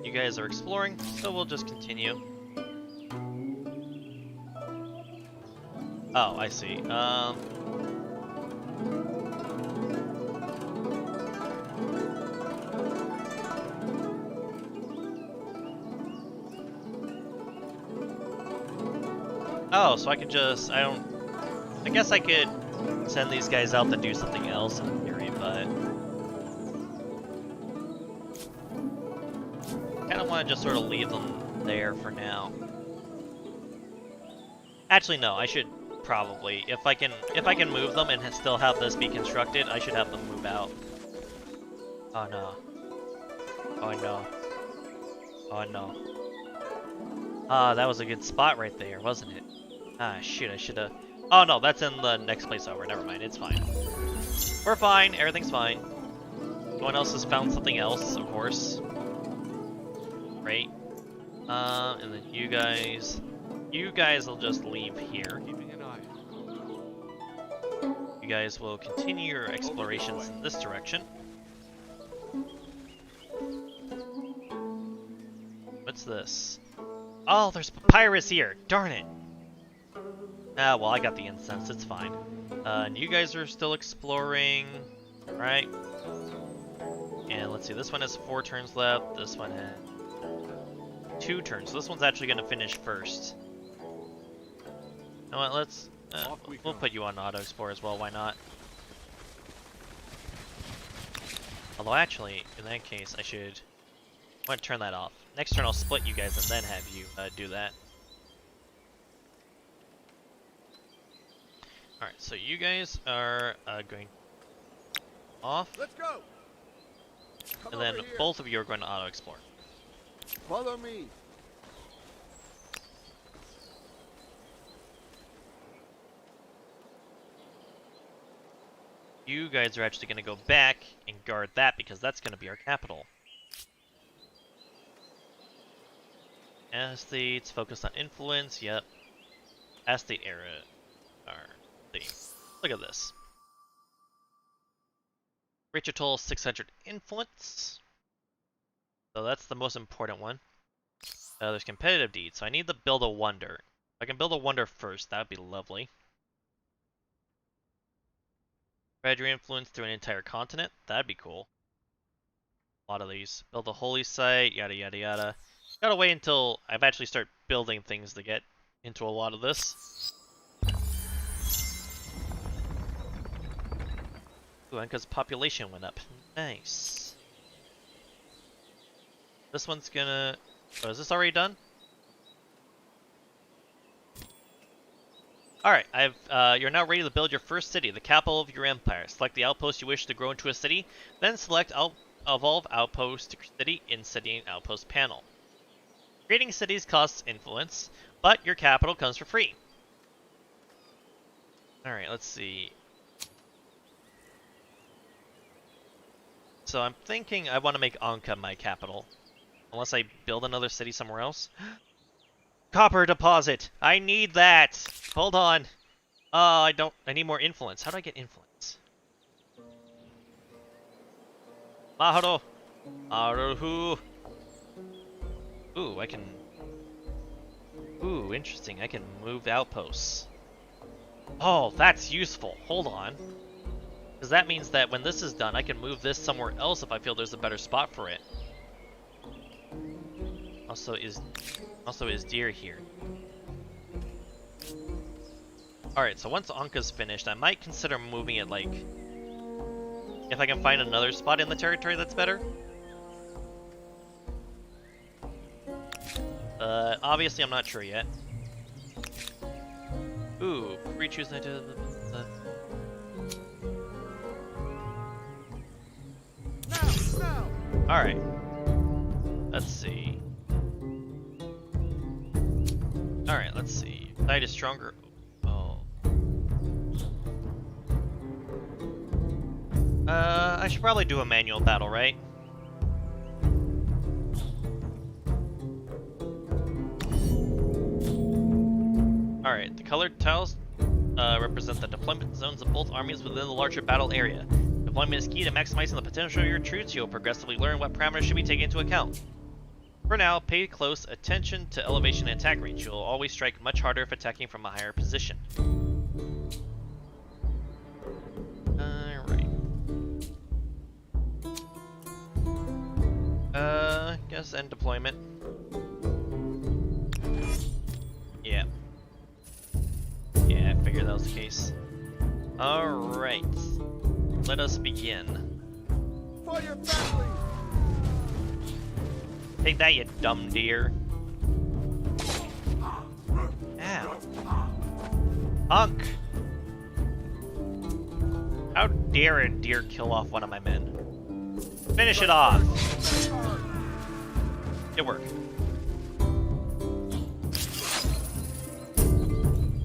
You guys are exploring, so we'll just continue. Oh, I see. Oh, so I could just, I guess I could send these guys out to do something else in theory, but I kind of want to just sort of leave them there for now. Actually, no, I should probably, if I can move them and still have this be constructed, I should have them move out. Oh no. Oh no. Oh no. Ah, that was a good spot right there, wasn't it? Ah, shoot, I should've... Oh no, that's in the next place over. Never mind, it's fine. We're fine, everything's fine. Someone else has found something else, of course. Great. And then you guys will just leave here. Keeping an eye. You guys will continue your explorations in this direction. What's this? Oh, there's papyrus here! Darn it! Ah, well, I got the incense, it's fine. And you guys are still exploring, right? And let's see, this one has 4 turns left, this one has 2 turns, so this one's actually going to finish first. You know what, let's... we'll put you on auto explore as well, why not? Although actually, in that case, I want to turn that off. Next turn I'll split you guys and then have you do that. Alright, so you guys are going off. Let's go. Come And then over here. both of you are going to auto explore. Follow me. You guys are actually going to go back and guard that because that's going to be our capital. Aesthetes, focus on influence, yep. Aesthete era. Look at this. Reach a total of 600 influence. So that's the most important one. There's competitive deeds, so I need to build a wonder. If I can build a wonder first, that would be lovely. Spread your influence through an entire continent, that'd be cool. A lot of these. Build a holy site, yada yada yada. Gotta wait until I've actually start building things to get into a lot of this. Ooh, and because population went up. Nice. This one's gonna... Oh, is this already done? Alright, you're now ready to build your first city, the capital of your empire. Select the outpost you wish to grow into a city, then select Evolve Outpost to City in City and Outpost panel. Creating cities costs influence, but your capital comes for free. Alright, let's see. So I'm thinking I want to make Anka my capital. Unless I build another city somewhere else. Copper deposit! I need that! Hold on. I need more influence. How do I get influence? Maharo! Aruhu! Ooh, I can... Ooh, interesting. I can move outposts. Oh, that's useful. Hold on. Because that means that when this is done, I can move this somewhere else if I feel there's a better spot for it. Also, is deer here? Alright, so once Anka's finished, I might consider moving it, like, if I can find another spot in the territory that's better. Obviously I'm not sure yet. Ooh, re-choose the... Now! Alright. Let's see. Alright, let's see. Tide is stronger. Oh. I should probably do a manual battle, right? Alright, the colored tiles represent the deployment zones of both armies within the larger battle area. Deployment is key to maximizing the potential of your troops. You'll progressively learn what parameters should be taken into account. For now, pay close attention to elevation and attack range. You'll always strike much harder if attacking from a higher position. Alright. Guess end deployment. Yeah. Yeah, I figured that was the case. Alright. Let us begin. For your family! Take that, you dumb deer. Ow. Unk! How dare a deer kill off one of my men? Finish it off! It worked.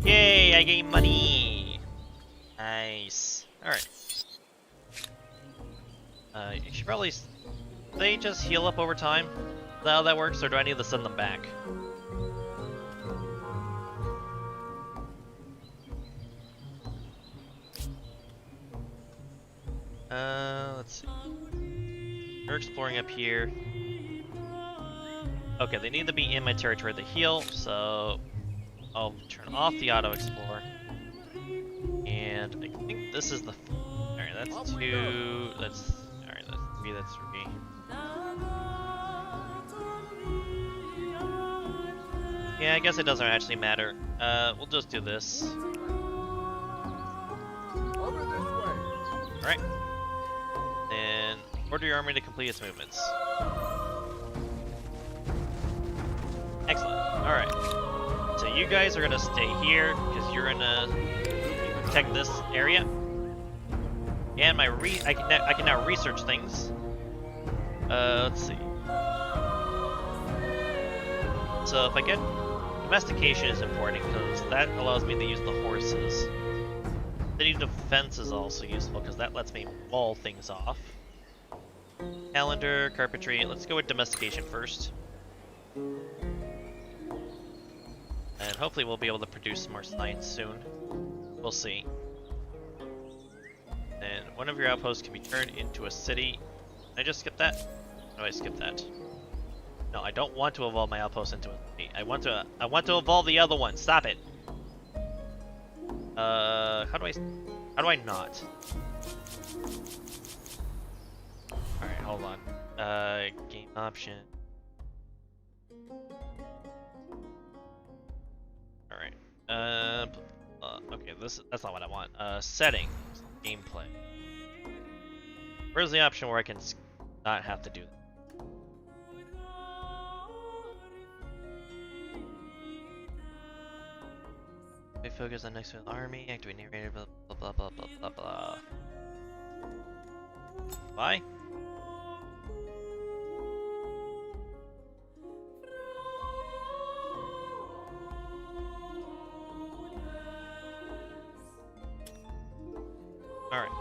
Yay, I gained money! Nice. Alright. You should probably... They just heal up over time? Is that how that works, or do I need to send them back? Let's see. We're exploring up here. Okay, they need to be in my territory to heal, so I'll turn off the auto-explore. And I think this is the... Alright, that's 2... That's... Alright, that's 3, that's 3. Yeah, I guess it doesn't actually matter. We'll just do this. Over this way! Alright. Then order your army to complete its movements. Excellent. Alright. So you guys are gonna stay here, because you're gonna protect this area. And my I can now research things. Let's see. So if I get domestication is important because that allows me to use the horses. City defense is also useful because that lets me wall things off. Calendar, carpentry. Let's go with domestication first. And hopefully we'll be able to produce some more science soon. We'll see. And one of your outposts can be turned into a city. Can I just skip that? No, I skipped that. No, I don't want to evolve my outpost into a city. I want to evolve the other one. Stop it. How do I not? Alright, hold on. Game option. Alright. Okay, that's not what I want. Settings. Gameplay. Where's the option where I can not have to do that? We focus on next to the army, activate narrator, blah blah blah blah blah blah. Why? Alright.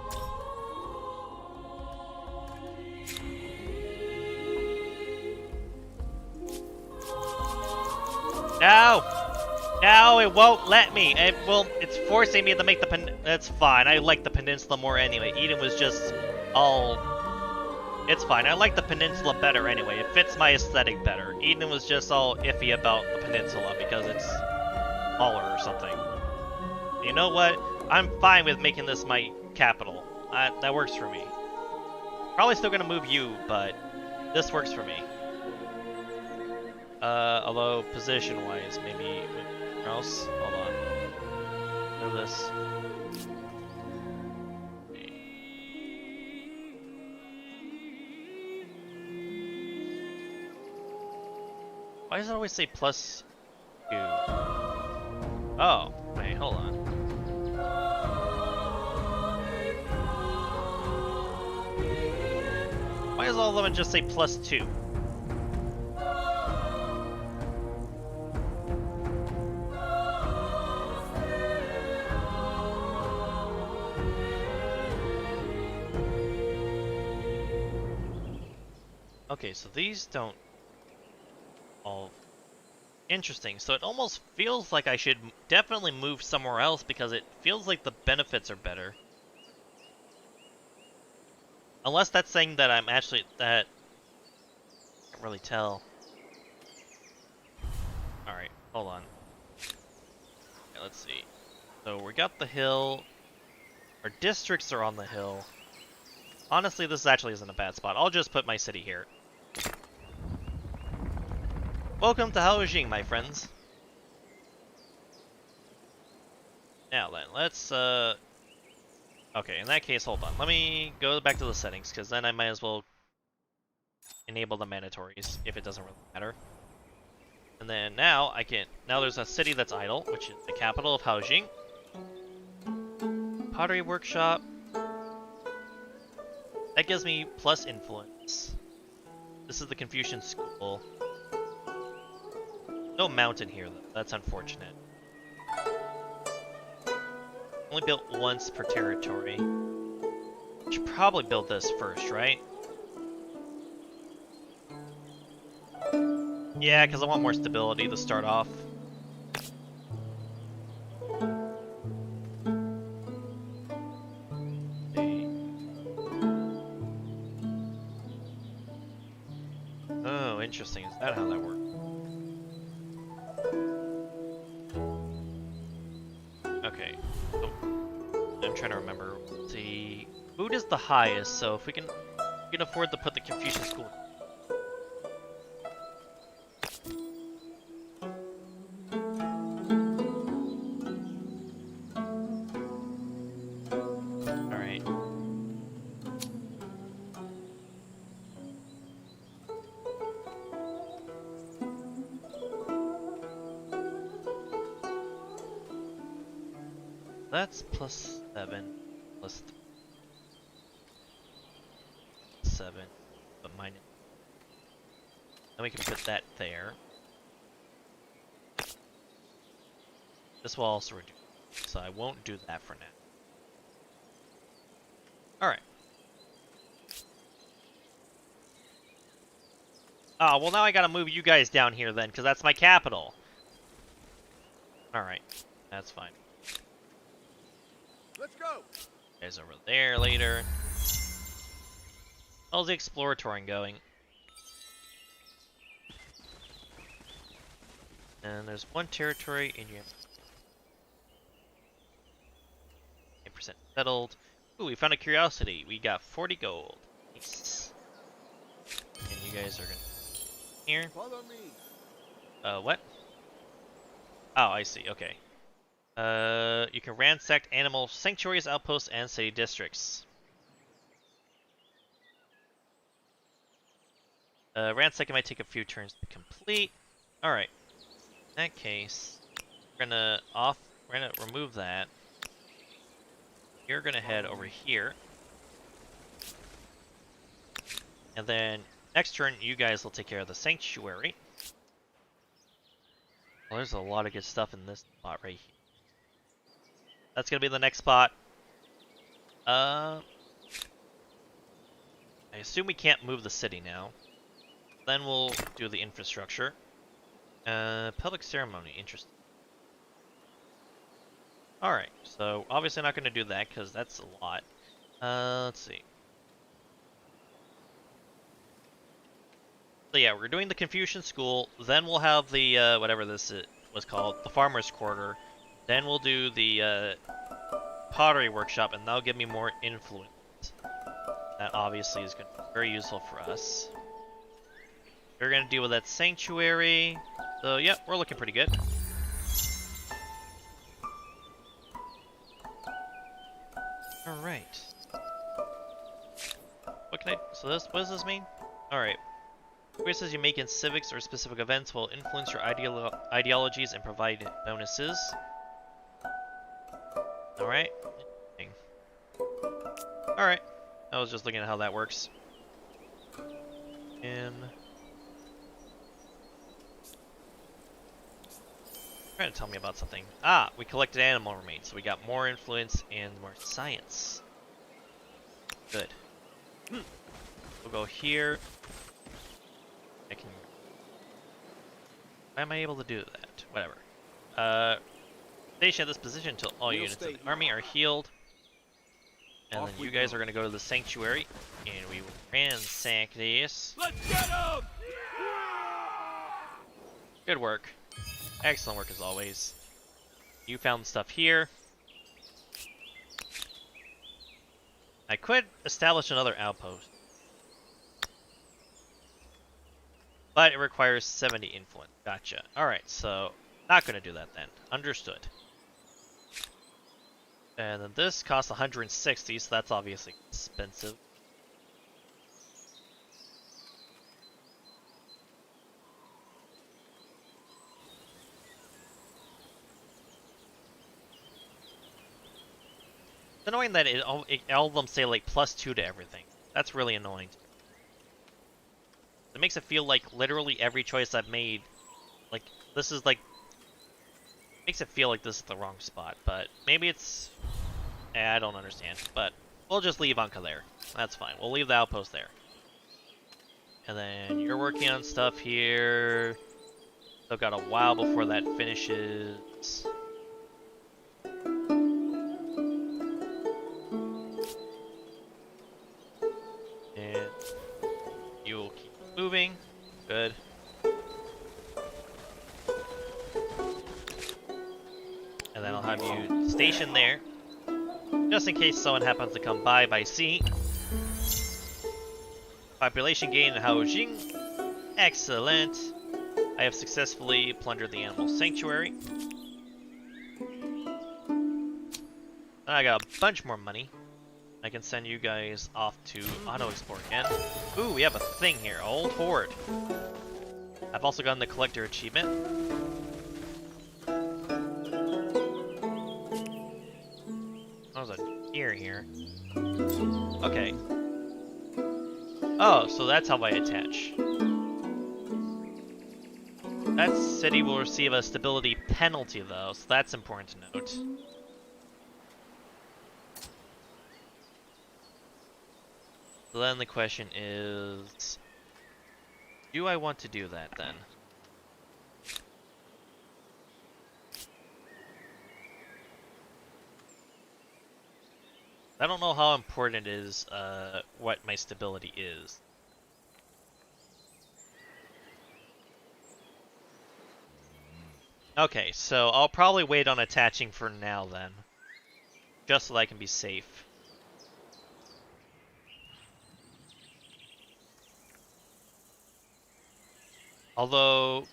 No! No, it won't let me. It's forcing me to make the that's fine. I like the peninsula more anyway. Eden was just all It's fine. I like the peninsula better anyway. It fits my aesthetic better. Eden was just all iffy about the peninsula because it's smaller or something. You know what? I'm fine with making this my capital. That works for me. Probably still gonna move you, but this works for me. Although position-wise, maybe somewhere else. Hold on. Move this. Why does it always say +2? Oh, wait, hold on. Why does all of them just say +2? Okay, so these don't all interesting. So it almost feels like I should definitely move somewhere else because it feels like the benefits are better. Unless that's saying that I'm actually that I can't really tell. Alright, hold on. Okay, let's see. So we got the hill. Our districts are on the hill. Honestly, this actually isn't a bad spot. I'll just put my city here. Welcome to Haojing, my friends. Now then, let's, okay, in that case, hold on. Let me go back to the settings, because then I might as well enable the mandatories, if it doesn't really matter. And then now, now there's a city that's idle, which is the capital of Haojing. Pottery workshop. That gives me plus influence. This is the Confucian school. No mountain here, though. That's unfortunate. Only built once per territory. Should probably build this first, right? Yeah, because I want more stability to start off. Okay. Oh, interesting. Is that how that works? Okay. Oh. I'm trying to remember. Let's see, food is the highest, so if we can afford to put the Confucian school. Alright. That's +7, +7, but minus. Then we can put that there. This will also reduce, so I won't do that for now. Alright. Oh, well now I gotta move you guys down here then, because that's my capital. Alright, that's fine. Let's go. Guys over there later. How's the exploratory going? And there's one territory in your 8% settled. Ooh, we found a curiosity. We got 40 gold. Nice. And you guys are gonna here. Follow me. What? Oh, I see. Okay. You can ransack animal sanctuaries, outposts, and city districts. Ransacking might take a few turns to complete. Alright. In that case, we're gonna remove that. You're gonna head over here. And then next turn, you guys will take care of the sanctuary. Well, there's a lot of good stuff in this spot right here. That's gonna be the next spot. I assume we can't move the city now. Then we'll do the infrastructure. Public ceremony, interesting. Alright, so obviously not gonna do that because that's a lot. Let's see. So yeah, we're doing the Confucian School, then we'll have the, whatever this was called, the Farmer's Quarter. Then we'll do the, Pottery Workshop, and that'll give me more influence. That obviously is going to be very useful for us. We're going to deal with that Sanctuary. So, yep, we're looking pretty good. Alright. What can I... So this... What does this mean? Alright. Choices you make in civics or specific events will influence your ideologies and provide bonuses. Alright. Alright. I was just looking at how that works. And... trying to tell me about something. Ah, we collected animal remains, so we got more influence and more science. Good. We'll go here. I can... Why am I able to do that? Whatever. Station at this position until all units of the army are healed. And then you guys are going to go to the sanctuary, and we will ransack this. Let's get him! Good work. Excellent work as always. You found stuff here. I could establish another outpost, but it requires 70 influence. Gotcha. Alright, so not going to do that then. Understood. And then this costs 160, so that's obviously expensive. It's annoying that all of them say like +2 to everything. That's really annoying. It makes it feel like literally every choice I've made, like this is like, makes it feel like this is the wrong spot. But maybe it's, I don't understand. But we'll just leave Anka there. That's fine. We'll leave the outpost there. And then you're working on stuff here. Still got a while before that finishes. Moving. Good. And then I'll have you stationed there, just in case someone happens to come by sea. Population gain in Haojing. Excellent. I have successfully plundered the animal sanctuary. I got a bunch more money. I can send you guys off to auto-explore again. Ooh, we have a thing here. Old Horde. I've also gotten the Collector achievement. There's a deer here. Okay. Oh, so that's how I attach. That city will receive a stability penalty, though, so that's important to note. So then the question is, do I want to do that then? I don't know how important it is, what my stability is. Okay, so I'll probably wait on attaching for now then, just so that I can be safe. Although,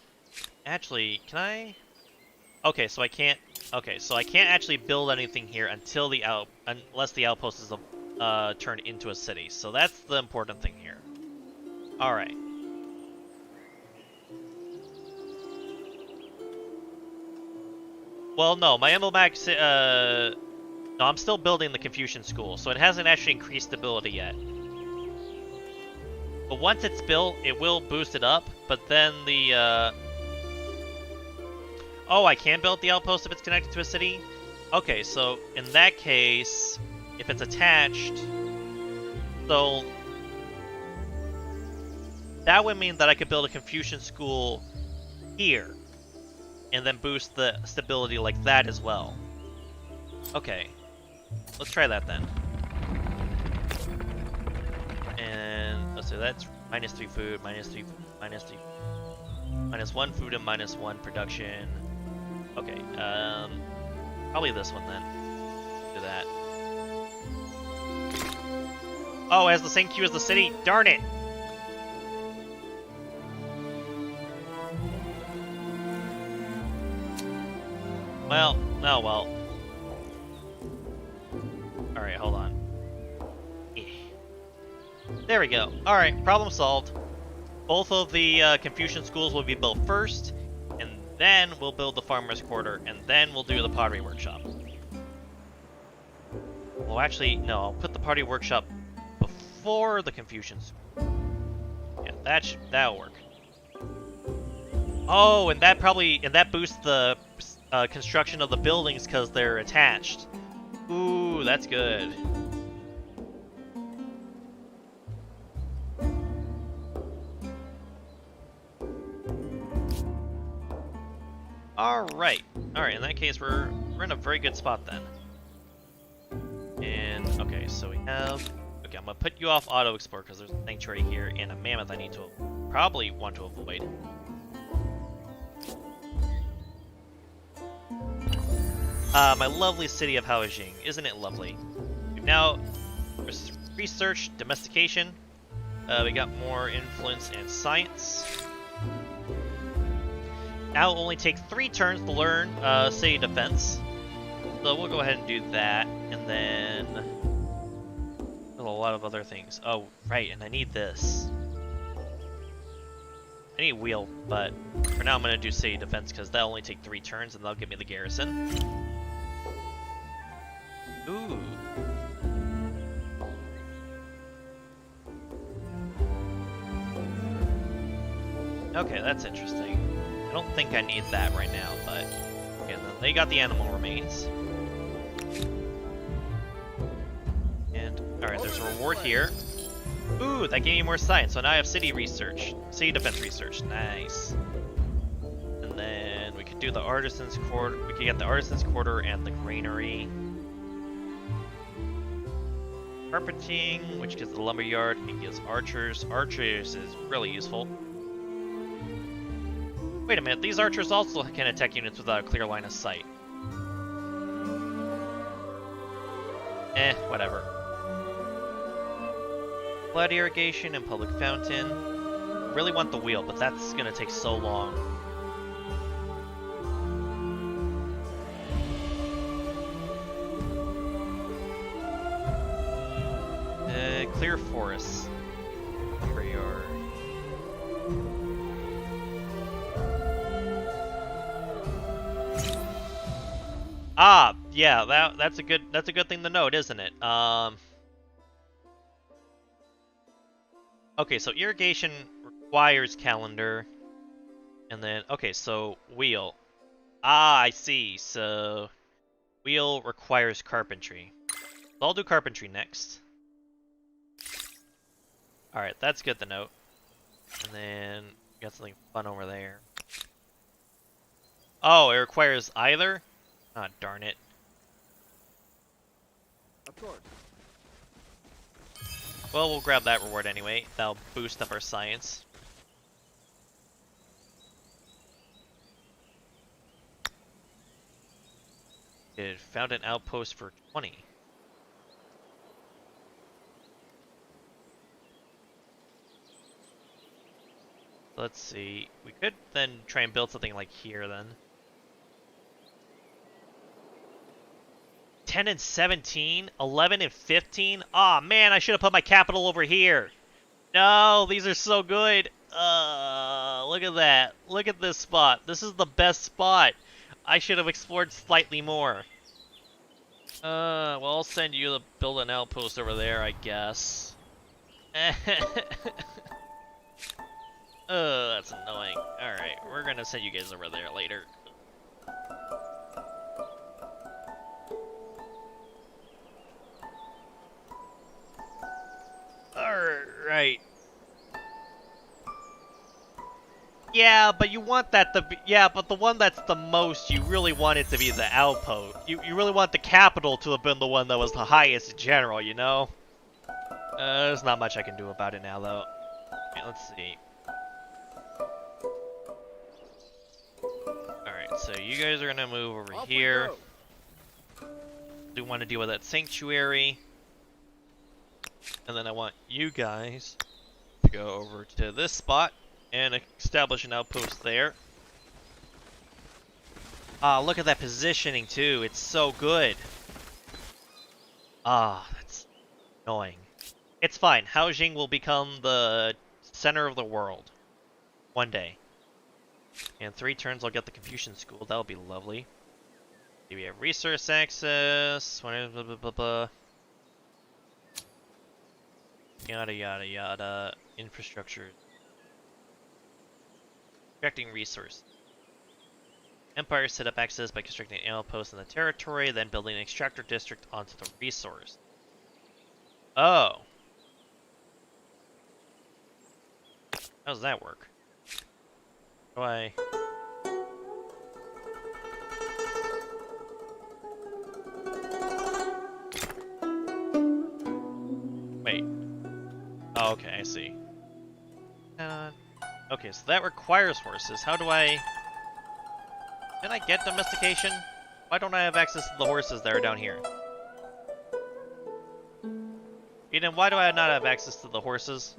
actually, can I? Okay, so I can't. Okay, so I can't actually build anything here until unless the outpost is turned into a city. So that's the important thing here. All right. Well, no, my emblematic. No, I'm still building the Confucian School, so it hasn't actually increased stability yet. But once it's built, it will boost it up, but then the, Oh, I can build the outpost if it's connected to a city? Okay, so in that case, if it's attached, so... that would mean that I could build a Confucian School here, and then boost the stability like that as well. Okay, let's try that then. And let's say that's -3 food, -3, -3, -1 food and -1 production. Okay, probably this one then. Do that. Oh, it has the same queue as the city? Darn it! Well, oh well. Alright, hold on. There we go. Alright, problem solved. Both of the Confucian schools will be built first, and then we'll build the farmer's quarter, and then we'll do the pottery workshop. Well, actually, no, I'll put the pottery workshop before the Confucian school. Yeah, that'll work. Oh, and that boosts the construction of the buildings because they're attached. Ooh, that's good. Alright, in that case we're in a very good spot then. And, okay, so we have... Okay, I'm gonna put you off auto explore because there's a sanctuary here and a mammoth I need to probably want to avoid. My lovely city of Haojing, isn't it lovely? We've now researched domestication. We got more influence in science. Now it'll only take 3 turns to learn city defense. So we'll go ahead and do that, and then there's a lot of other things. Oh, right, and I need this. I need wheel, but for now I'm gonna do city defense because that'll only take 3 turns, and that'll give me the garrison. Ooh. Okay, that's interesting. I don't think I need that right now, but okay, then they got the animal remains. And alright, there's a reward here. Ooh, that gave me more science, so now I have city research. City defense research. Nice. And then we could do the artisan's quarter. We could get the artisan's quarter and the granary. Carpeting, which gives the lumberyard and gives archers. Archers is really useful. Wait a minute, these archers also can attack units without a clear line of sight. Whatever. Flood irrigation and public fountain. Really want the wheel, but that's gonna take so long. Clear forests. Lumberyard. Ah, yeah, that's a good thing to note, isn't it? Okay, so irrigation requires calendar, and then okay, so wheel. Ah, I see. So wheel requires carpentry. So I'll do carpentry next. All right, that's good to note. And then we got something fun over there. Oh, it requires either. Ah, darn it. Of course. Well, we'll grab that reward anyway. That'll boost up our science. It found an outpost for 20. Let's see. We could then try and build something like here then. 10 and 17, 11 and 15. Aw, man, I should have put my capital over here. No, these are so good. Look at that. Look at this spot. This is the best spot. I should have explored slightly more. Well, I'll send you to build an outpost over there, I guess. That's annoying. Alright, we're gonna send you guys over there later. Alright. Yeah, but you want that to be... Yeah, but the one that's the most, you really want it to be the outpost. You really want the capital to have been the one that was the highest in general, you know? There's not much I can do about it now, though. Okay, let's see. Alright, so you guys are gonna move over Off we here. go. Do want to deal with that sanctuary. And then I want you guys to go over to this spot and establish an outpost there. Ah, look at that positioning too. It's so good. Ah, that's annoying. It's fine. Haojing will become the center of the world one day. In 3 turns, I'll get the Confucian school. That'll be lovely. We have resource access. Blah, blah, blah, blah. Yada yada yada. Infrastructure. Extracting resource. Empire set up access by constructing an outpost in the territory, then building an extractor district onto the resource. Oh. How does that work? How do I... Wait. Oh, okay, I see. Okay, so that requires horses. How do I... Can I get domestication? Why don't I have access to the horses that are down here? Eden, why do I not have access to the horses?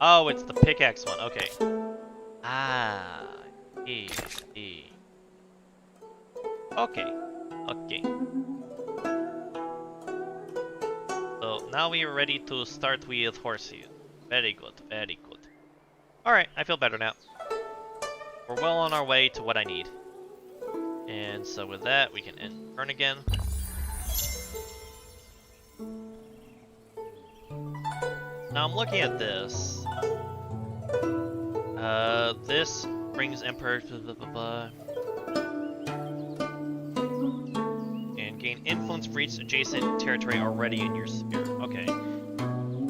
Oh, it's the pickaxe one. Okay. Ah. Okay. Okay. So now we are ready to start with horses. Very good. Very good. Alright, I feel better now. We're well on our way to what I need. And so with that, we can end turn again. Now I'm looking at this. This brings Emperor and gain influence for each adjacent territory already in your sphere. Okay.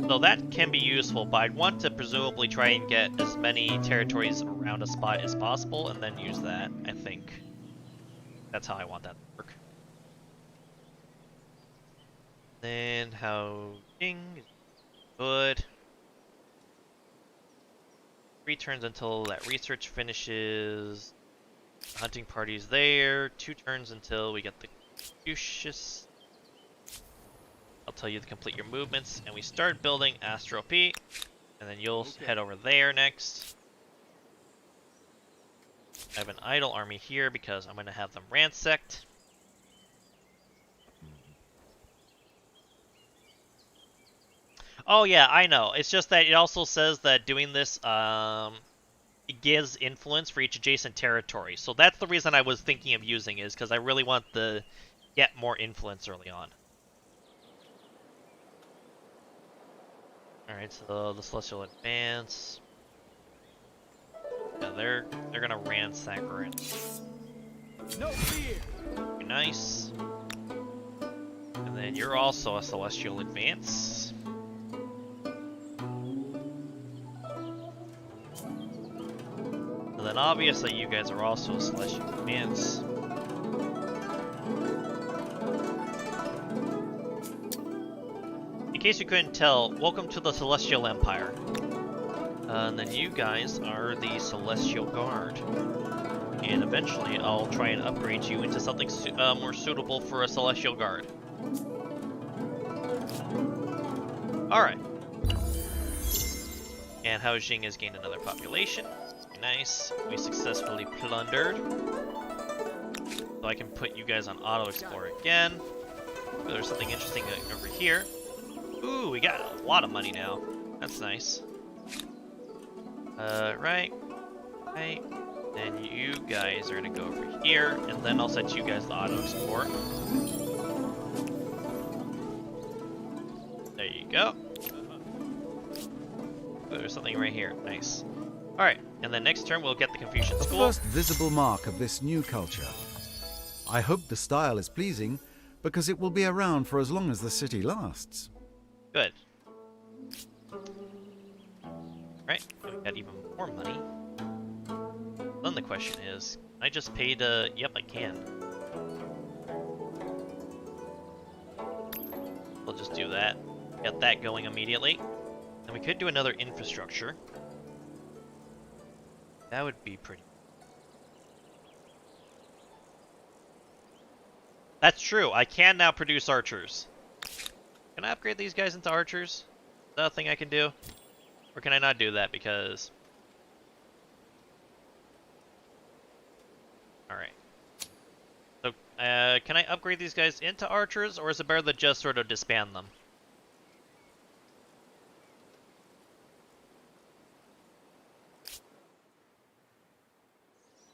So that can be useful, but I'd want to presumably try and get as many territories around a spot as possible, and then use that, I think. That's how I want that to work. Then Haojing is good. 3 turns until that research finishes. Hunting party's there. 2 turns until we get the Confucius. I'll tell you to complete your movements, and we start building Astro P, and then you'll head over there next. I have an idle army here because I'm going to have them ransacked. Oh yeah, I know. It's just that it also says that doing this, it gives influence for each adjacent territory. So that's the reason I was thinking of using it, is because I really want to get more influence early on. Alright, so the Celestial advance. Yeah, they're gonna ransack her in. No fear. Very nice. And then you're also a Celestial advance. And then obviously you guys are also a Celestial advance. In case you couldn't tell, welcome to the Celestial Empire. And then you guys are the Celestial Guard. And eventually I'll try and upgrade you into something more suitable for a Celestial Guard. Alright. And Haojing has gained another population. Very nice. We successfully plundered. So I can put you guys on Auto Explore again. Oh, there's something interesting over here. Ooh, we got a lot of money now. That's nice. Right. Then you guys are gonna go over here, and then I'll set you guys to Auto Explore. There you go. Ooh, there's something right here. Nice. Alright, and then next turn we'll get the Confucian The School. first visible mark of this new culture. I hope the style is pleasing, because it will be around for as long as the city lasts. Good. Right, we got even more money. Then the question is, can I just pay to... Yep, I can. We'll just do that. Get that going immediately. And we could do another infrastructure. That would be pretty. That's true. I can now produce archers. Can I upgrade these guys into archers? Is that a thing I can do? Or can I not do that because... Alright. So, can I upgrade these guys into archers, or is it better to just sort of disband them?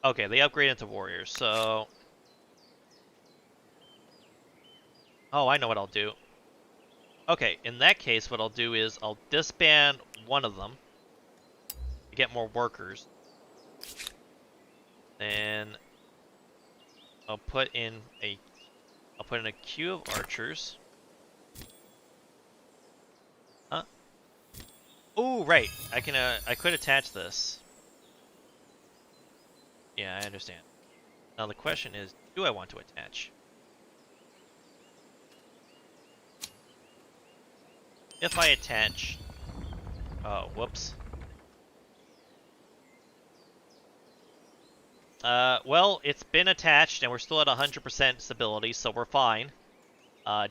Okay, they upgrade into warriors, so... Oh, I know what I'll do. Okay, in that case, what I'll do is I'll disband one of them to get more workers. Then I'll put in a queue of archers. Huh? Oh, right. I could attach this. Yeah, I understand. Now the question is, do I want to attach? If I attach... Oh, whoops. Well, it's been attached, and we're still at 100% stability, so we're fine.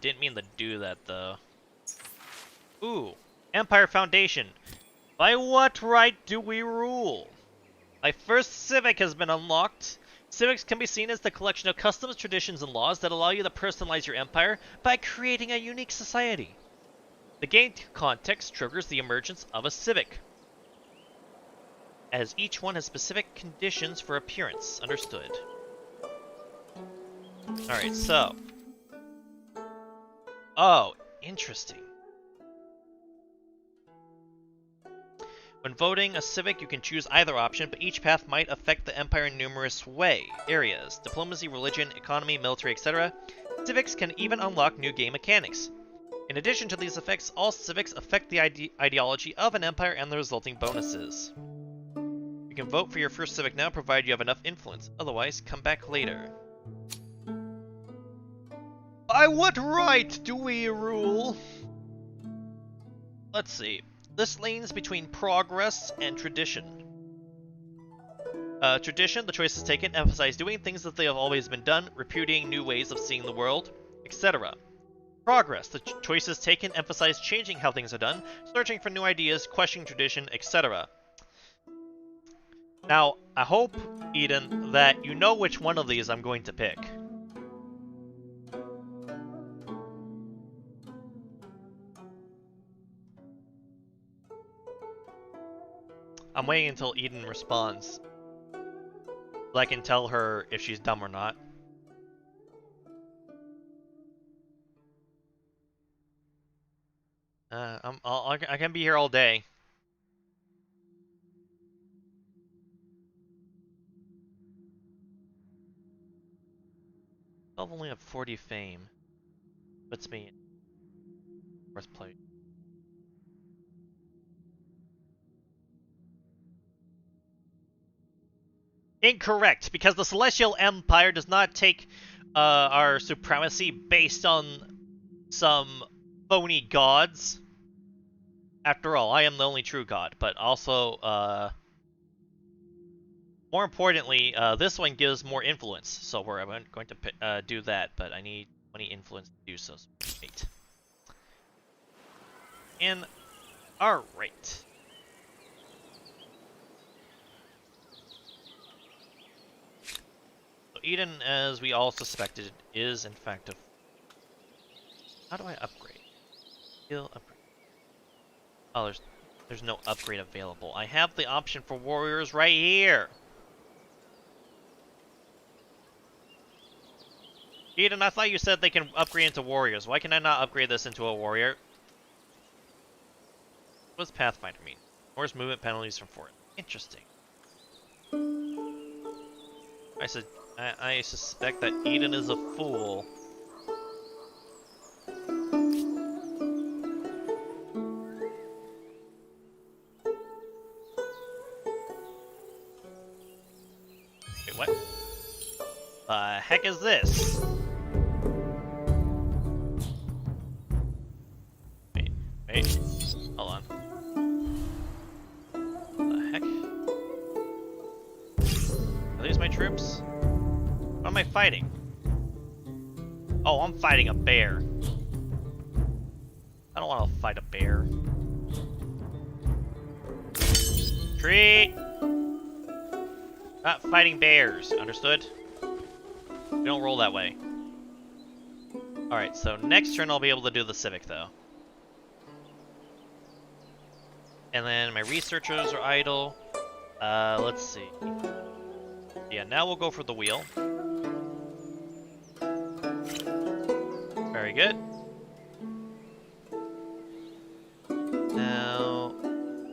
Didn't mean to do that, though. Ooh, Empire Foundation. By what right do we rule? My first civic has been unlocked. Civics can be seen as the collection of customs, traditions, and laws that allow you to personalize your empire by creating a unique society. The game context triggers the emergence of a civic, as each one has specific conditions for appearance. Understood. Alright, so... Oh, interesting. When voting a civic, you can choose either option, but each path might affect the empire in numerous areas. Diplomacy, religion, economy, military, etc. Civics can even unlock new game mechanics. In addition to these effects, all civics affect the ideology of an empire and the resulting bonuses. You can vote for your first civic now, provided you have enough influence. Otherwise, come back later. By what right do we rule? Let's see. This leans between progress and tradition. Tradition, the choices taken, emphasize doing things that they have always been done, repudiating new ways of seeing the world, etc. Progress, the choices taken, emphasize changing how things are done, searching for new ideas, questioning tradition, etc. Now, I hope, Eden, that you know which one of these I'm going to pick. I'm waiting until Eden responds, so I can tell her if she's dumb or not. I can be here all day. I've only have 40 fame. Puts me in fourth place. Incorrect, because the Celestial Empire does not take our supremacy based on some phony gods. After all, I am the only true god, but also, more importantly, this one gives more influence, so we're going to do that, but I need 20 influence to do so. Wait. And, alright. So Eden, as we all suspected, is in fact a... How do I upgrade? Skill upgrade. Oh, there's no upgrade available. I have the option for warriors right here. Eden, I thought you said they can upgrade into warriors. Why can I not upgrade this into a warrior? What does Pathfinder mean? Horse movement penalties from forest. Interesting. I suspect that Eden is a fool. Wait, what? The heck is this? Wait, hold on. troops? What am I fighting? Oh, I'm fighting a bear. I don't want to fight a bear. Retreat! Not fighting bears, understood? We don't roll that way. Alright, so next turn I'll be able to do the civic, though. And then my researchers are idle. Let's see. Yeah, now we'll go for the wheel. Very good. Now,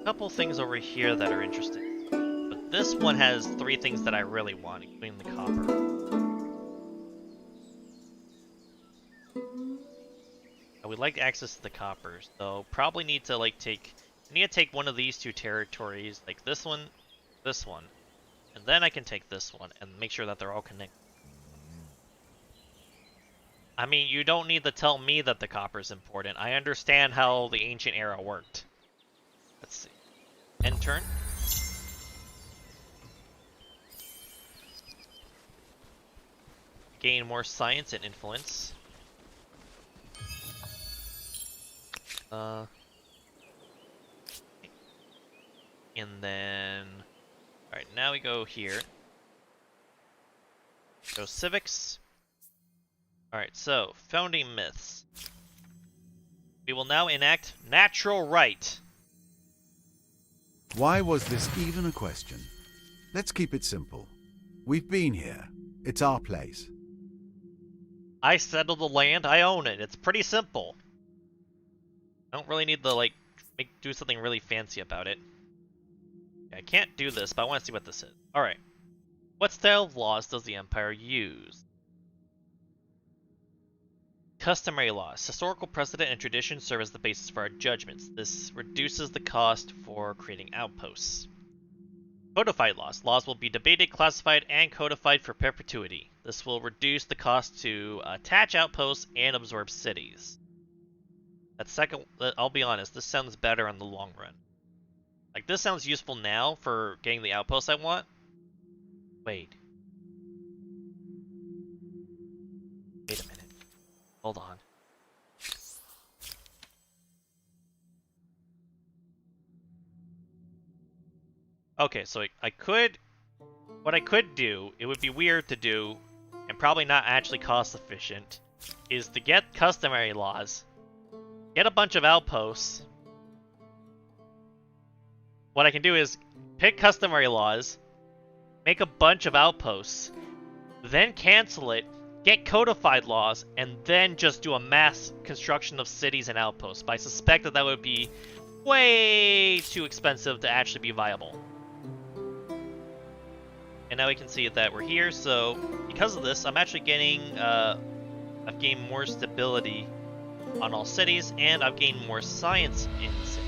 a couple things over here that are interesting. But this one has 3 things that I really want, including the copper. We'd like access to the copper, so probably need to like take... I need to take one of these 2 territories, like this one, and then I can take this one and make sure that they're all connected. I mean, you don't need to tell me that the copper is important. I understand how the ancient era worked. Let's see. End turn. Gain more science and influence. And then... Alright, now we go here. Go civics. Alright, so, founding myths. We will now enact natural right. Why was this even a question? Let's keep it simple. We've been here. It's our place. I settle the land, I own it. It's pretty simple. I don't really need to, like, do something really fancy about it. I can't do this, but I want to see what this is. Alright. What style of laws does the Empire use? Customary laws. Historical precedent and tradition serve as the basis for our judgments. This reduces the cost for creating outposts. Codified laws. Laws will be debated, classified, and codified for perpetuity. This will reduce the cost to attach outposts and absorb cities. That second, I'll be honest, this sounds better in the long run. Like, this sounds useful now for getting the outposts I want. Wait. Wait a minute. Hold on. Okay, so I could... What I could do, it would be weird to do, and probably not actually cost efficient, is to get customary laws, get a bunch of outposts. What I can do is pick customary laws, make a bunch of outposts, then cancel it, get codified laws, and then just do a mass construction of cities and outposts. But I suspect that that would be way too expensive to actually be viable. And now we can see that we're here, so because of this, I'm actually getting, I've gained more stability on all cities, and I've gained more science in cities.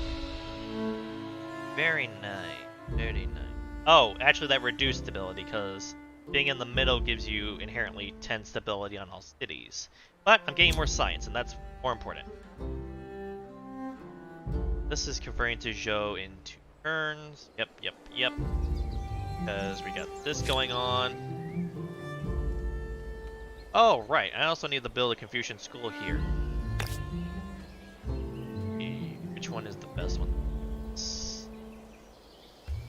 Very nice, very nice. Oh, actually that reduced stability, because being in the middle gives you inherently 10 stability on all cities. But I'm getting more science, and that's more important. This is converting to Zhou in 2 turns. Yep. Because we got this going on. Oh, right. I also need to build a Confucian school here. Which one is the best one?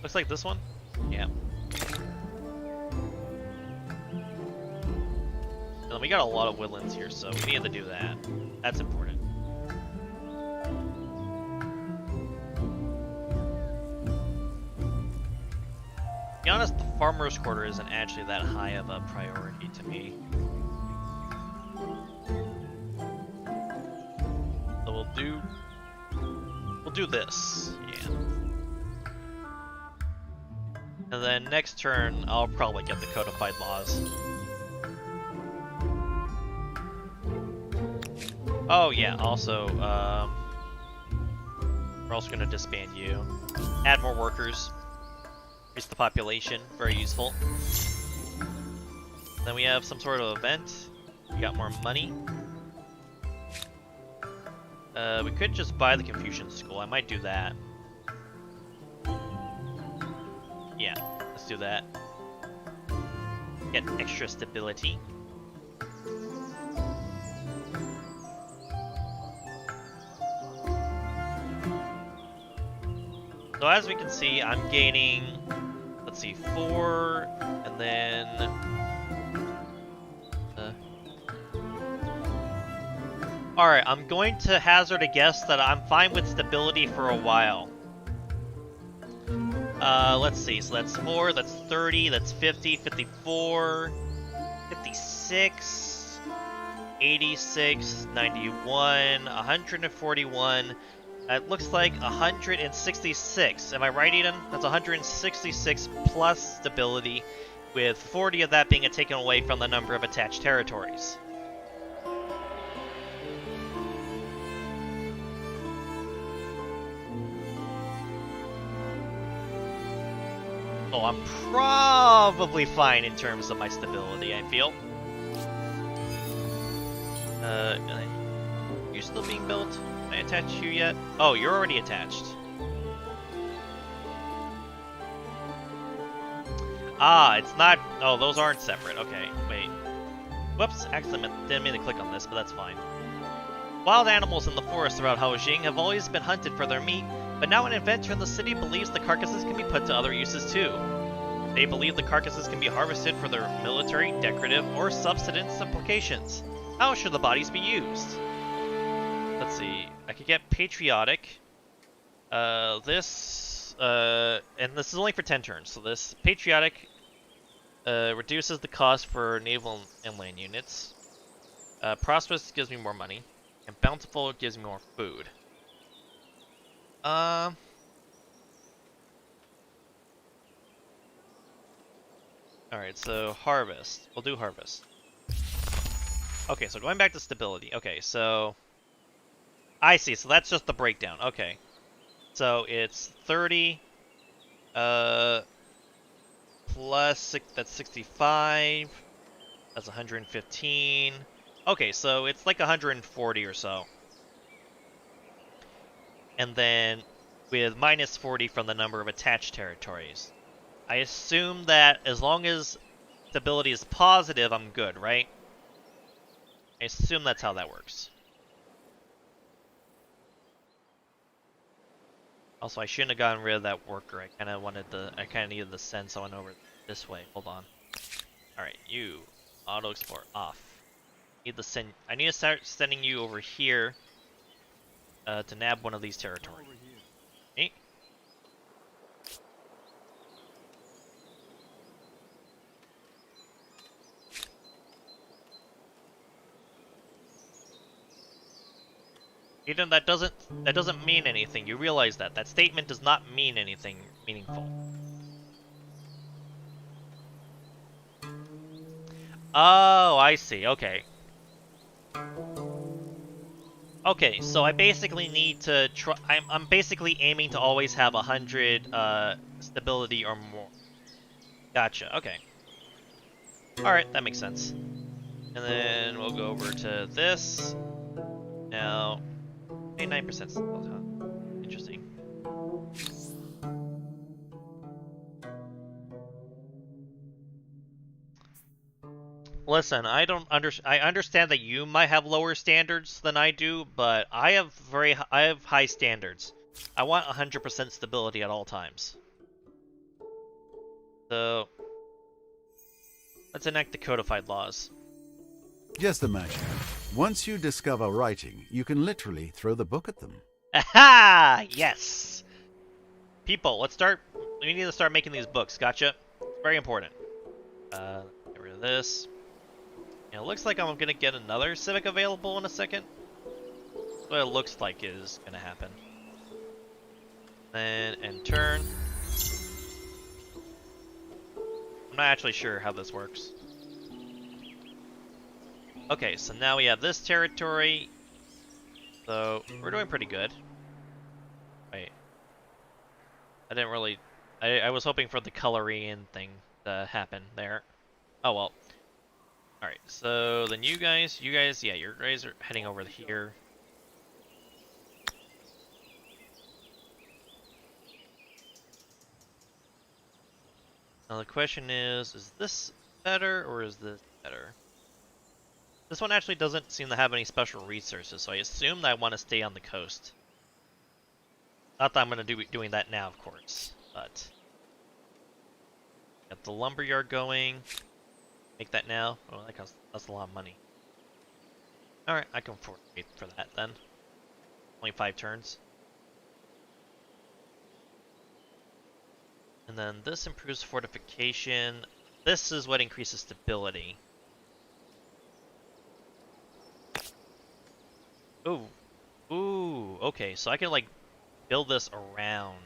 Looks like this one? Yeah. And we got a lot of woodlands here, so we need to do that. That's important. To be honest, the farmer's quarter isn't actually that high of a priority to me. So we'll do this, yeah. And then next turn, I'll probably get the codified laws. Oh yeah, also, we're also gonna disband you. Add more workers. Increase the population, very useful. Then we have some sort of event. We got more money. We could just buy the Confucian school. I might do that. Yeah, let's do that. get extra stability. So as we can see, I'm gaining, let's see, 4, and then... Alright, I'm going to hazard a guess that I'm fine with stability for a while. Let's see, so that's 4, that's 30, that's 50, 54, 56, 86, 91, 141... It looks like 166. Am I right, Eden? That's 166 plus stability, with 40 of that being taken away from the number of attached territories. Oh, I'm probably fine in terms of my stability, I feel. You're still being built? Can I attach you yet? Oh, you're already attached. Ah, it's not... Oh, those aren't separate. Okay, wait. Whoops, accidentally didn't mean to click on this, but that's fine. Wild animals in the forest throughout Haojing have always been hunted for their meat, but now an inventor in the city believes the carcasses can be put to other uses too. They believe the carcasses can be harvested for their military, decorative, or subsistence applications. How should the bodies be used? Let's see. I could get patriotic. And this is only for 10 turns. So this patriotic reduces the cost for naval and land units. Prosperous gives me more money, and bountiful gives me more food. Alright, so harvest. We'll do harvest. Okay, so going back to stability. Okay, so... I see, so that's just the breakdown. Okay. So it's 30, plus, that's 65, that's 115. Okay, so it's like 140 or so. And then with minus 40 from the number of attached territories. I assume that as long as stability is positive, I'm good, right? I assume that's how that works. Also, I shouldn't have gotten rid of that worker. I kind of needed the send someone over this way. Hold on. Alright, you. Auto explore off. I need to start sending you over here to nab one of these territories. Okay. Eden, that doesn't mean anything. You realize that. That statement does not mean anything meaningful. Oh, I see. Okay. Okay, so I basically need to try... I'm basically aiming to always have 100 stability or more. Gotcha, okay. Alright, that makes sense. And then we'll go over to this. Now... 89% still, huh? Interesting. Listen, I understand that you might have lower standards than I do, but I have high standards. I want 100% stability at all times. So let's enact the codified laws. Just imagine, once you discover writing, you can literally throw the book at them. Aha! Yes! People, we need to start making these books, gotcha? Very important. Get rid of this. And it looks like I'm gonna get another civic available in a second. That's what it looks like is gonna happen. Then, end turn. I'm not actually sure how this works. Okay, so now we have this territory. So, we're doing pretty good. Wait. I didn't really... I was hoping for the coloring thing to happen there. Oh well. Alright, so then you guys, yeah, your guys are heading over here. Now the question is this better, or is this better? This one actually doesn't seem to have any special resources, so I assume that I want to stay on the coast. Not that I'm going to be doing that now, of course, but... Got the lumberyard going. Make that now. Oh, that's a lot of money. Alright, I can afford to wait for that then. Only 5 turns. And then this improves fortification. This is what increases stability. Ooh. Ooh, okay, so I can like build this around.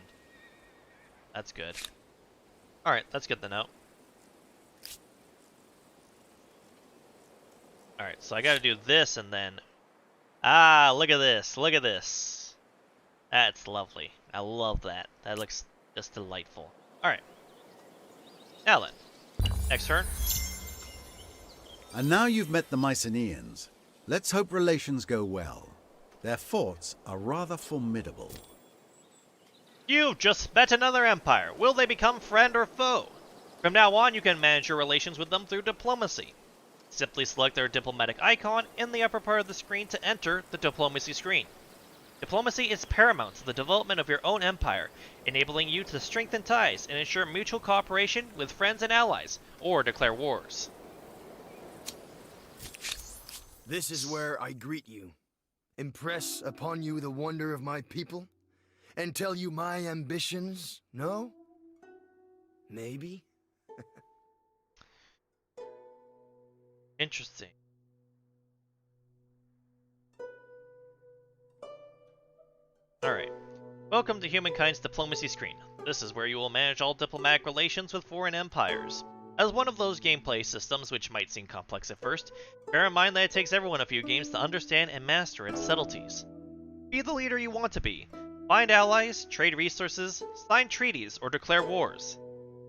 That's good. Alright, that's good to know. Alright, so I gotta do this and then... Ah, look at this, look at this. That's lovely. I love that. That looks just delightful. Alright. Now then. Next turn. And now you've met the Mycenaeans. Let's hope relations go well. Their forts are rather formidable. You've just met another empire. Will they become friend or foe? From now on, you can manage your relations with them through diplomacy. Simply select their diplomatic icon in the upper part of the screen to enter the diplomacy screen. Diplomacy is paramount to the development of your own empire, enabling you to strengthen ties and ensure mutual cooperation with friends and allies, or declare wars. This is where I greet you, impress upon you the wonder of my people, and tell you my ambitions, no? Maybe? Interesting. Alright. Welcome to Humankind's diplomacy screen. This is where you will manage all diplomatic relations with foreign empires. As one of those gameplay systems which might seem complex at first, bear in mind that it takes everyone a few games to understand and master its subtleties. Be the leader you want to be. Find allies, trade resources, sign treaties, or declare wars.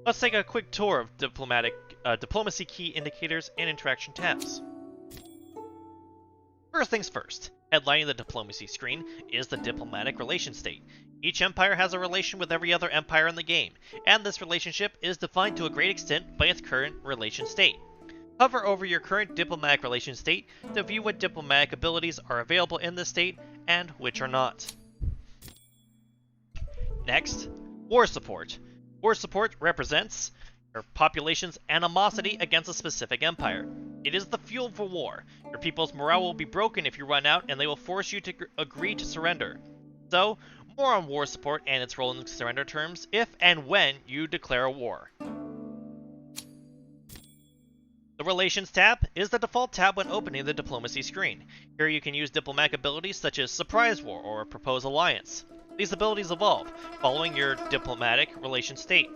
Let's take a quick tour of diplomacy key indicators and interaction tabs. First things first, headlining the diplomacy screen is the diplomatic relation state. Each empire has a relation with every other empire in the game, and this relationship is defined to a great extent by its current relation state. Hover over your current diplomatic relation state to view what diplomatic abilities are available in this state and which are not. Next, war support. War support represents your population's animosity against a specific empire. It is the fuel for war. Your people's morale will be broken if you run out, and they will force you to agree to surrender. So, more on war support and its role in surrender terms if and when you declare a war. The Relations tab is the default tab when opening the diplomacy screen. Here you can use diplomatic abilities such as Surprise War or Propose Alliance. These abilities evolve, following your diplomatic relation state.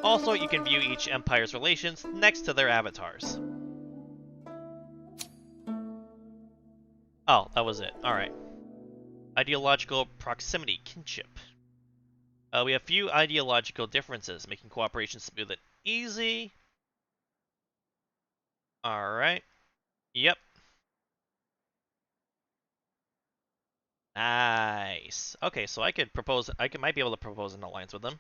Also, you can view each empire's relations next to their avatars. Oh, that was it. Alright. Ideological proximity kinship. We have few ideological differences, making cooperation smooth and easy. Alright. Yep. Nice. Okay, so I might be able to propose an alliance with them.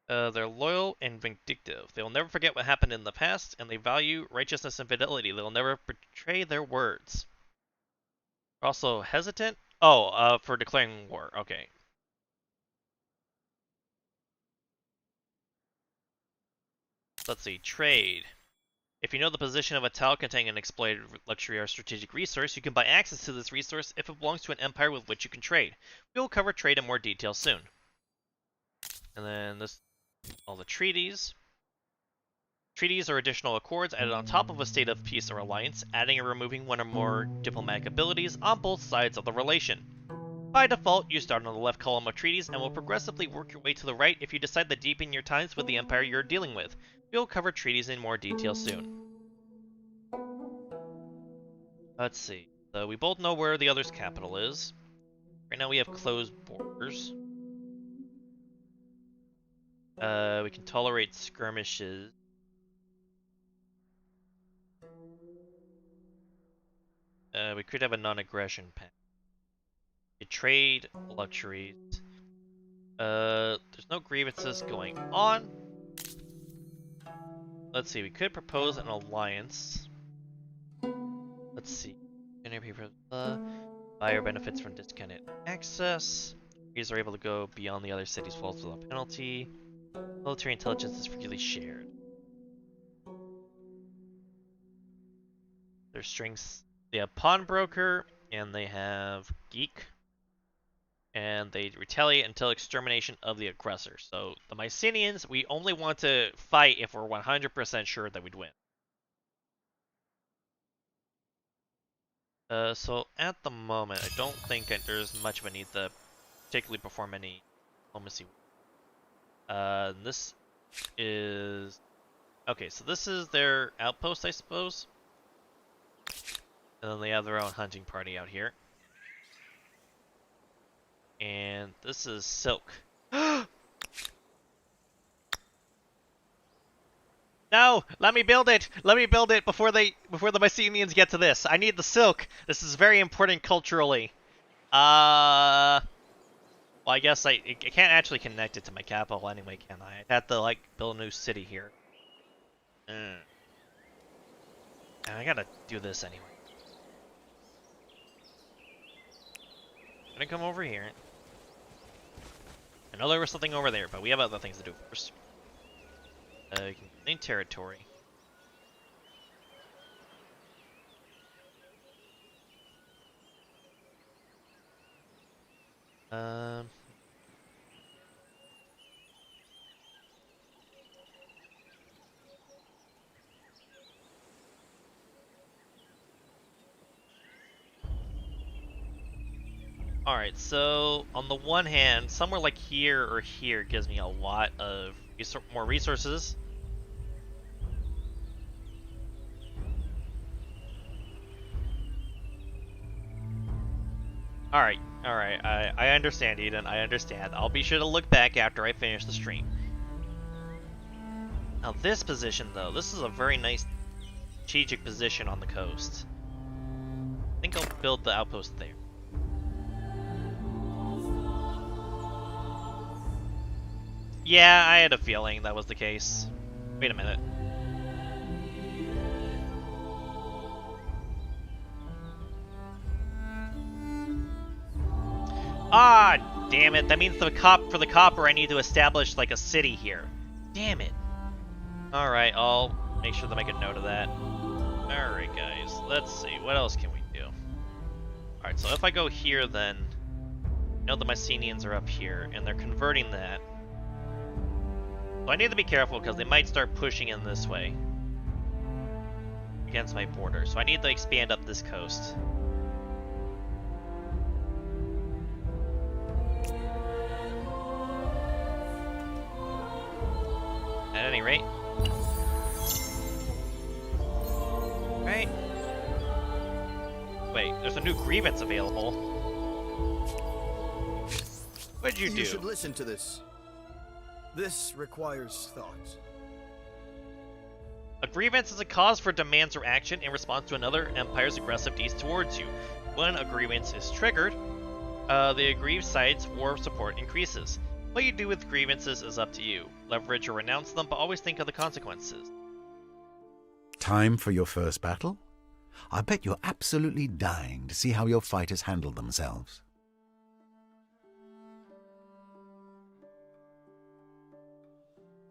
They're loyal and vindictive. They will never forget what happened in the past, and they value righteousness and fidelity. They will never betray their words. They're also hesitant. Oh, for declaring war. Okay. Let's see. Trade. If you know the position of a tile containing an exploited luxury or strategic resource, you can buy access to this resource if it belongs to an empire with which you can trade. We will cover trade in more detail soon. And then this, all the treaties. Treaties are additional accords added on top of a state of peace or alliance, adding or removing one or more diplomatic abilities on both sides of the relation. By default, you start on the left column of treaties and will progressively work your way to the right if you decide to deepen your ties with the empire you're dealing with. We'll cover treaties in more detail soon. Let's see. So we both know where the other's capital is. Right now we have closed borders. We can tolerate skirmishes. We could have a non-aggression pact. We could trade luxuries. There's no grievances going on. let's see. We could propose an alliance. Let's see. Buyer benefits from discounted access. Users are able to go beyond the other city's walls without penalty. Military intelligence is freely shared. Their strengths. They have pawnbroker and they have geek. And they retaliate until extermination of the aggressor. So the Mycenaeans, we only want to fight if we're 100% sure that we'd win. So at the moment, I don't think there's much of a need to particularly perform any diplomacy. This is... Okay, so this is their outpost, I suppose. And then they have their own hunting party out here. And this is silk. No! Let me build it! Let me build it before the Mycenaeans get to this. I need the silk. This is very important culturally. Well, I guess I can't actually connect it to my capital anyway, can I? I'd have to, like, build a new city here. And I gotta do this anyway. I'm gonna come over here. I know there was something over there, but we have other things to do first. You can claim territory. Alright, so on the one hand, somewhere like here or here gives me a lot of more resources. Alright, I understand, Eden, I understand. I'll be sure to look back after I finish the stream. Now this position, though, this is a very nice strategic position on the coast. I think I'll build the outpost there. Yeah, I had a feeling that was the case. Wait a minute. Ah, damn it. That means for the copper I need to establish like a city here. Damn it. Alright, I'll make sure to make a note of that. Alright guys, let's see. What else can we do? Alright, so if I go here then, you know the Mycenaeans are up here, and they're converting that. So I need to be careful because they might start pushing in this way against my border. So I need to expand up this coast. At any rate. Right. Wait, there's a new grievance available. What'd you do? You should listen to this. This requires thought. A grievance is a cause for demands or action in response to another empire's aggressive deeds towards you. When a grievance is triggered, the aggrieved side's war support increases. What you do with grievances is up to you. Leverage or renounce them, but always think of the consequences. Time for your first battle? I bet you're absolutely dying to see how your fighters handle themselves.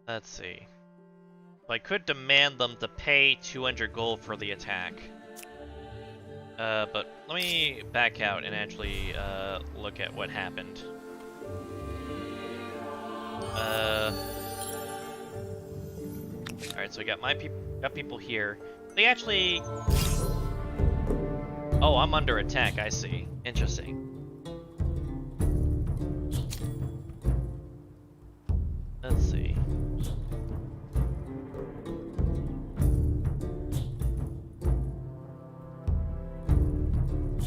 Let's see. So I could demand them to pay 200 gold for the attack. But let me back out and actually look at what happened. Alright, so we got people here. They actually... Oh, I'm under attack, I see. Interesting. Let's see.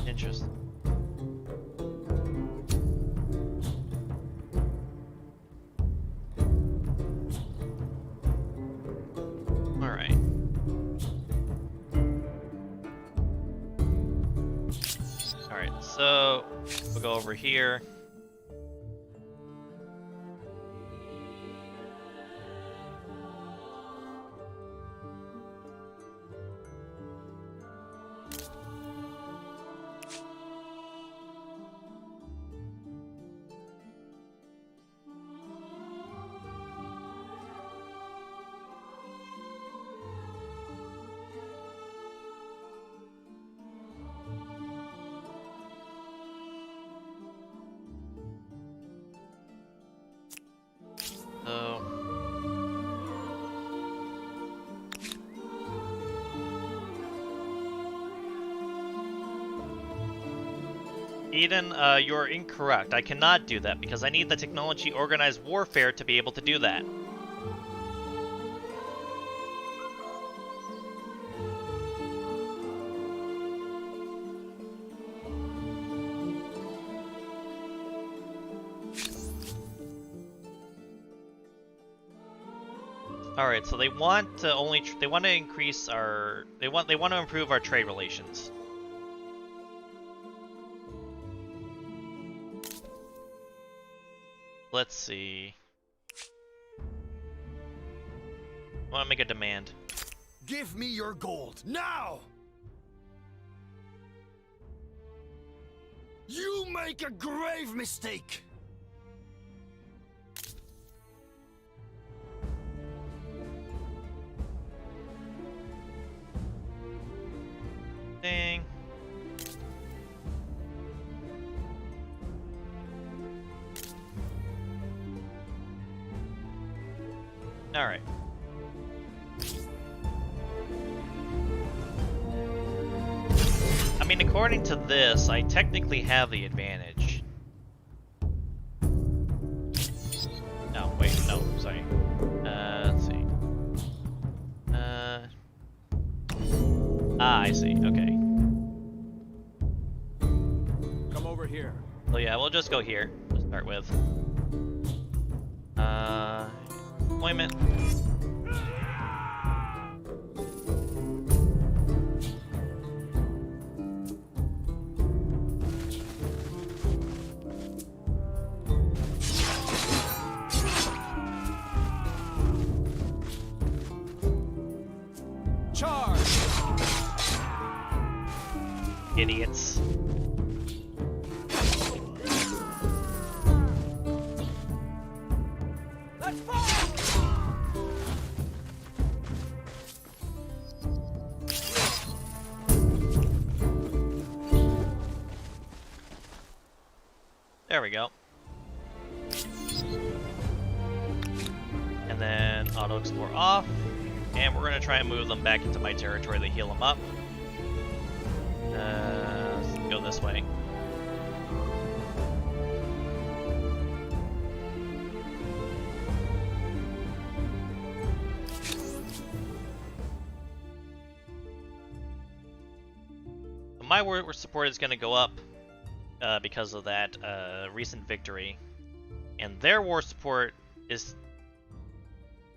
Interesting. Alright. Alright, so we'll go over here. Eden, you're incorrect. I cannot do that because I need the technology organized warfare to be able to do that. Alright, so they want to increase our they want to improve our trade relations. Let's see. I want to make a demand. Give me your gold, now! You make a grave mistake! Dang. Alright. I mean, according to this, I technically have the advantage. No, wait, no, sorry. Let's see. I see, okay. Come over here. So yeah, we'll just go here to start with. Employment. Charge! Idiots. Let's fall! There we go. And then auto explore off. And we're gonna try and move them back into my territory to heal them up. Let's go this way. My war support is gonna go up because of that recent victory, and their war support is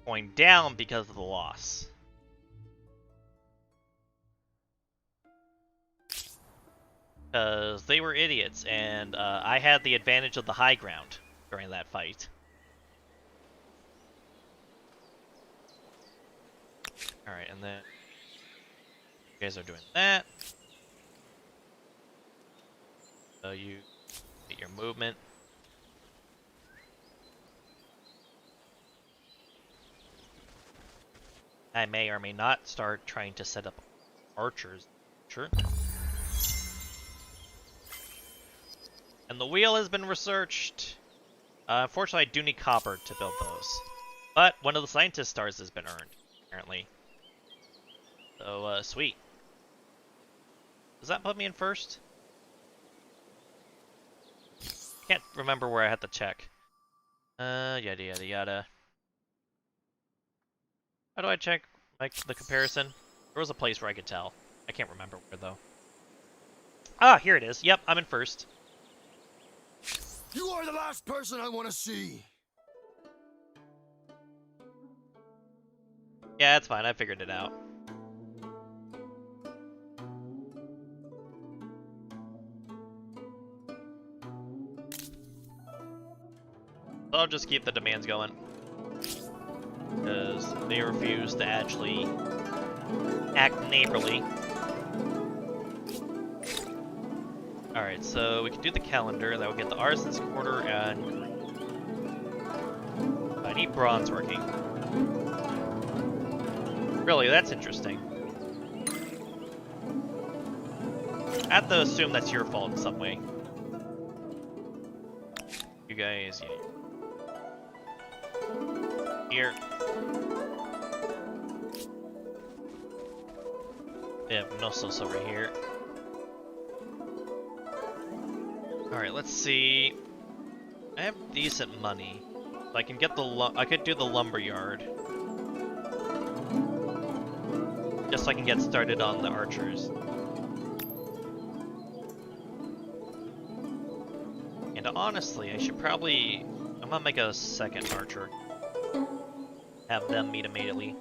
going down because of the loss. Because they were idiots, and I had the advantage of the high ground during that fight. Alright, and then you guys are doing that. So you get your movement. I may or may not start trying to set up archers. Sure. And the wheel has been researched. Unfortunately, I do need copper to build those. But one of the scientist stars has been earned, apparently. So, sweet. Does that put me in first? Can't remember where I had to check. Yada yada yada. How do I check the comparison? There was a place where I could tell. I can't remember where though. Ah, here it is. Yep, I'm in first. You are the last person I want to see. Yeah, it's fine. I figured it out. I'll just keep the demands going. Because they refuse to actually act neighborly. Alright, so we can do the calendar. That will get the artisan's quarter and... I need bronze working. Really, that's interesting. I have to assume that's your fault in some way. You guys, yeah. Here. They have Knossos over here. Alright, let's see. I have decent money. So I can get I could do the lumber yard. Just so I can get started on the archers. And honestly, I should probably... I'm gonna make a second archer. Have them meet immediately.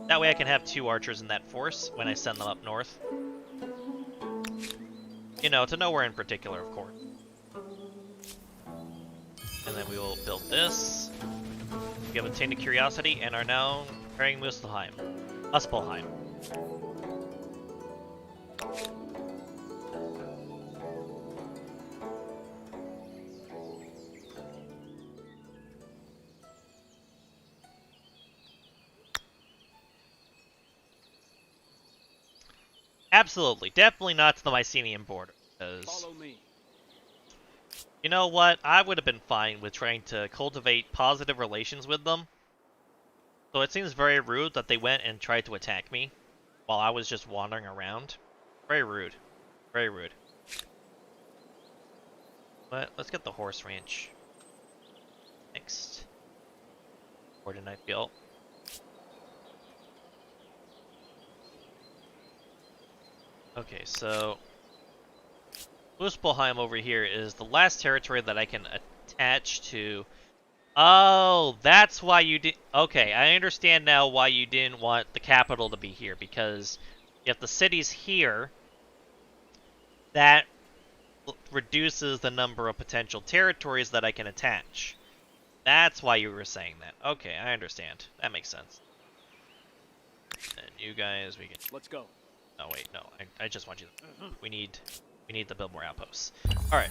That way I can have 2 archers in that force when I send them up north. You know, to nowhere in particular, of course. And then we will build this. We have obtained a curiosity and are now preparing Muspelheim. Absolutely, definitely not to the Mycenaean border. Because Follow me. you know what? I would have been fine with trying to cultivate positive relations with them. So it seems very rude that they went and tried to attack me while I was just wandering around. Very rude. Very rude. But let's get the horse ranch next. Or did I feel? Okay, so Muspelheim over here is the last territory that I can attach to. Oh, that's why you did. Okay, I understand now why you didn't want the capital to be here, because if the city's here, that reduces the number of potential territories that I can attach. That's why you were saying that. Okay, I understand. That makes sense. And you guys, we can. Let's go. Oh wait, no. I just want you to... We need to build more outposts. Alright.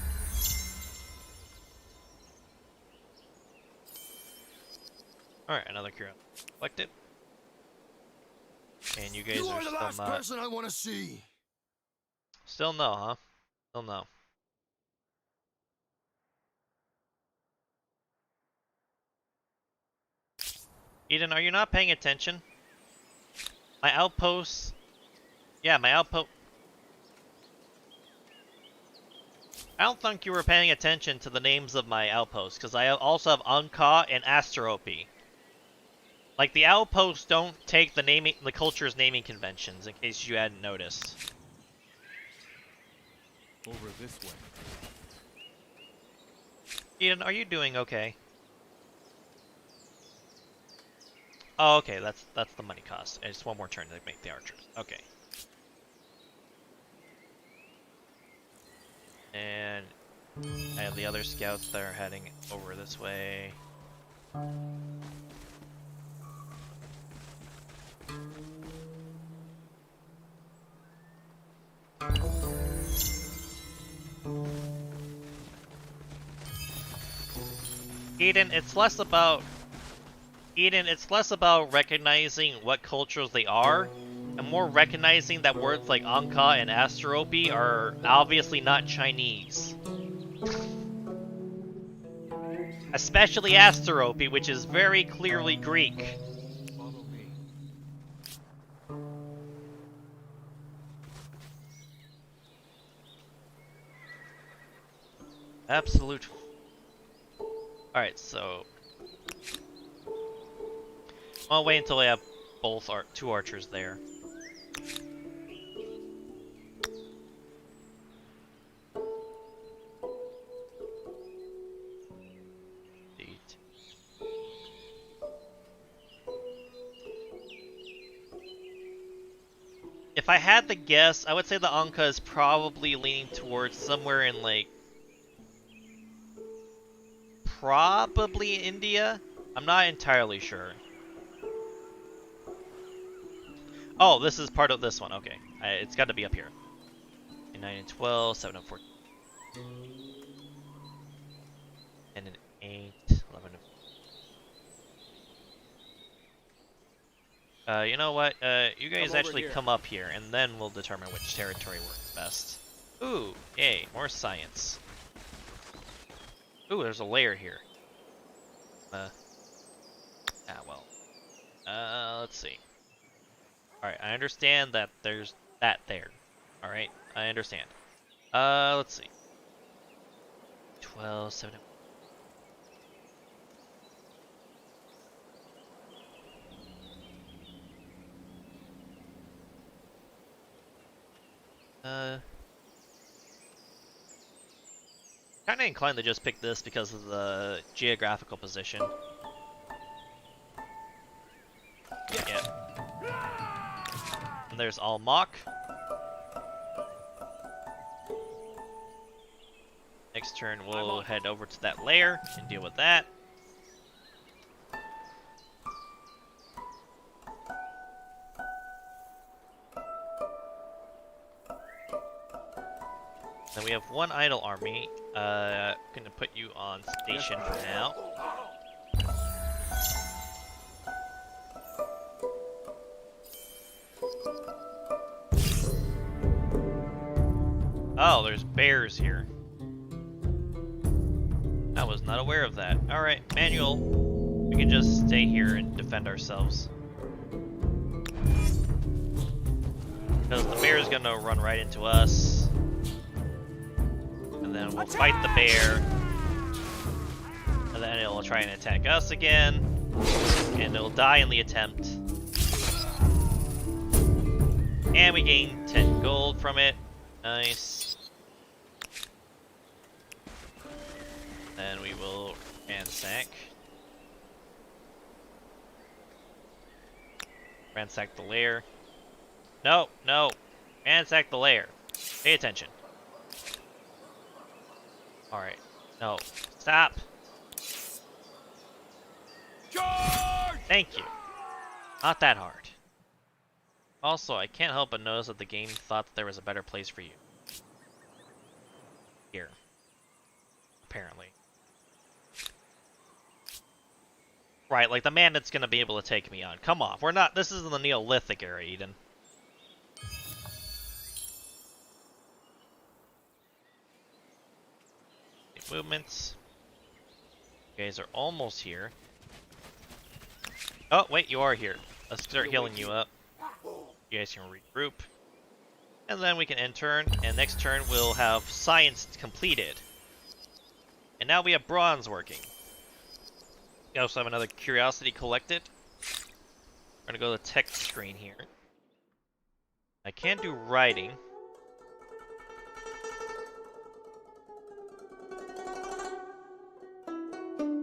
Alright, another cure collected. And you guys You are are the still last not... person I want to see. Still no, huh? Still no. Eden, are you not paying attention? My outposts... Yeah, my outpost... I don't think you were paying attention to the names of my outposts, because I also have Unka and Asterope. Like, the outposts don't take the culture's naming conventions, in case you hadn't noticed. Over this way. Eden, are you doing okay? Oh, okay, that's the money cost. It's one more turn to make the archers. Okay. And I have the other scouts that are heading over this way. Eden, it's less about recognizing what cultures they are, and more recognizing that words like Anka and Asterope are obviously not Chinese. Especially Asterope, which is very clearly Greek. Follow me. Absolute. Alright, so... I'll wait until I have both 2 archers there. If I had to guess, I would say the Anka is probably leaning towards somewhere in, like... Probably India? I'm not entirely sure. Oh, this is part of this one. Okay. It's got to be up here. 9 and 12, 7 and 14. 10 and 8, 11 and... you know what? You guys actually come up here, and then we'll determine which territory works best. Ooh, yay, more science. Ooh, there's a layer here. Well. Let's see. Alright, I understand that there's that there. Alright, I understand. Let's see. well, 7. Kinda inclined to just pick this because of the geographical position. Yeah. And there's all mock. Next turn we'll head over to that lair and deal with that. Then we have one idle army. Gonna put you on station for now. Oh, there's bears here. I was not aware of that. Alright, Manuel. We can just stay here and defend ourselves. Because the bear is gonna run right into us. And then we'll fight the bear. And then it'll try and attack us again. And it'll die in the attempt. And we gain 10 gold from it. Nice. Then we will ransack. Ransack the lair. No, no. Ransack the lair. Pay attention. Alright. No. Stop. Charge! Thank you. Not that hard. Also, I can't help but notice that the game thought that there was a better place for you. Here. Apparently. Right, like the man that's gonna be able to take me on. Come on, we're not. This isn't the Neolithic era, Eden. Movements. You guys are almost here. Oh, wait, you are here. Let's start healing you up. You guys can regroup. And then we can end turn, and next turn we'll have science completed. And now we have bronze working. We also have another curiosity collected. We're gonna go to the text screen here. I can't do writing.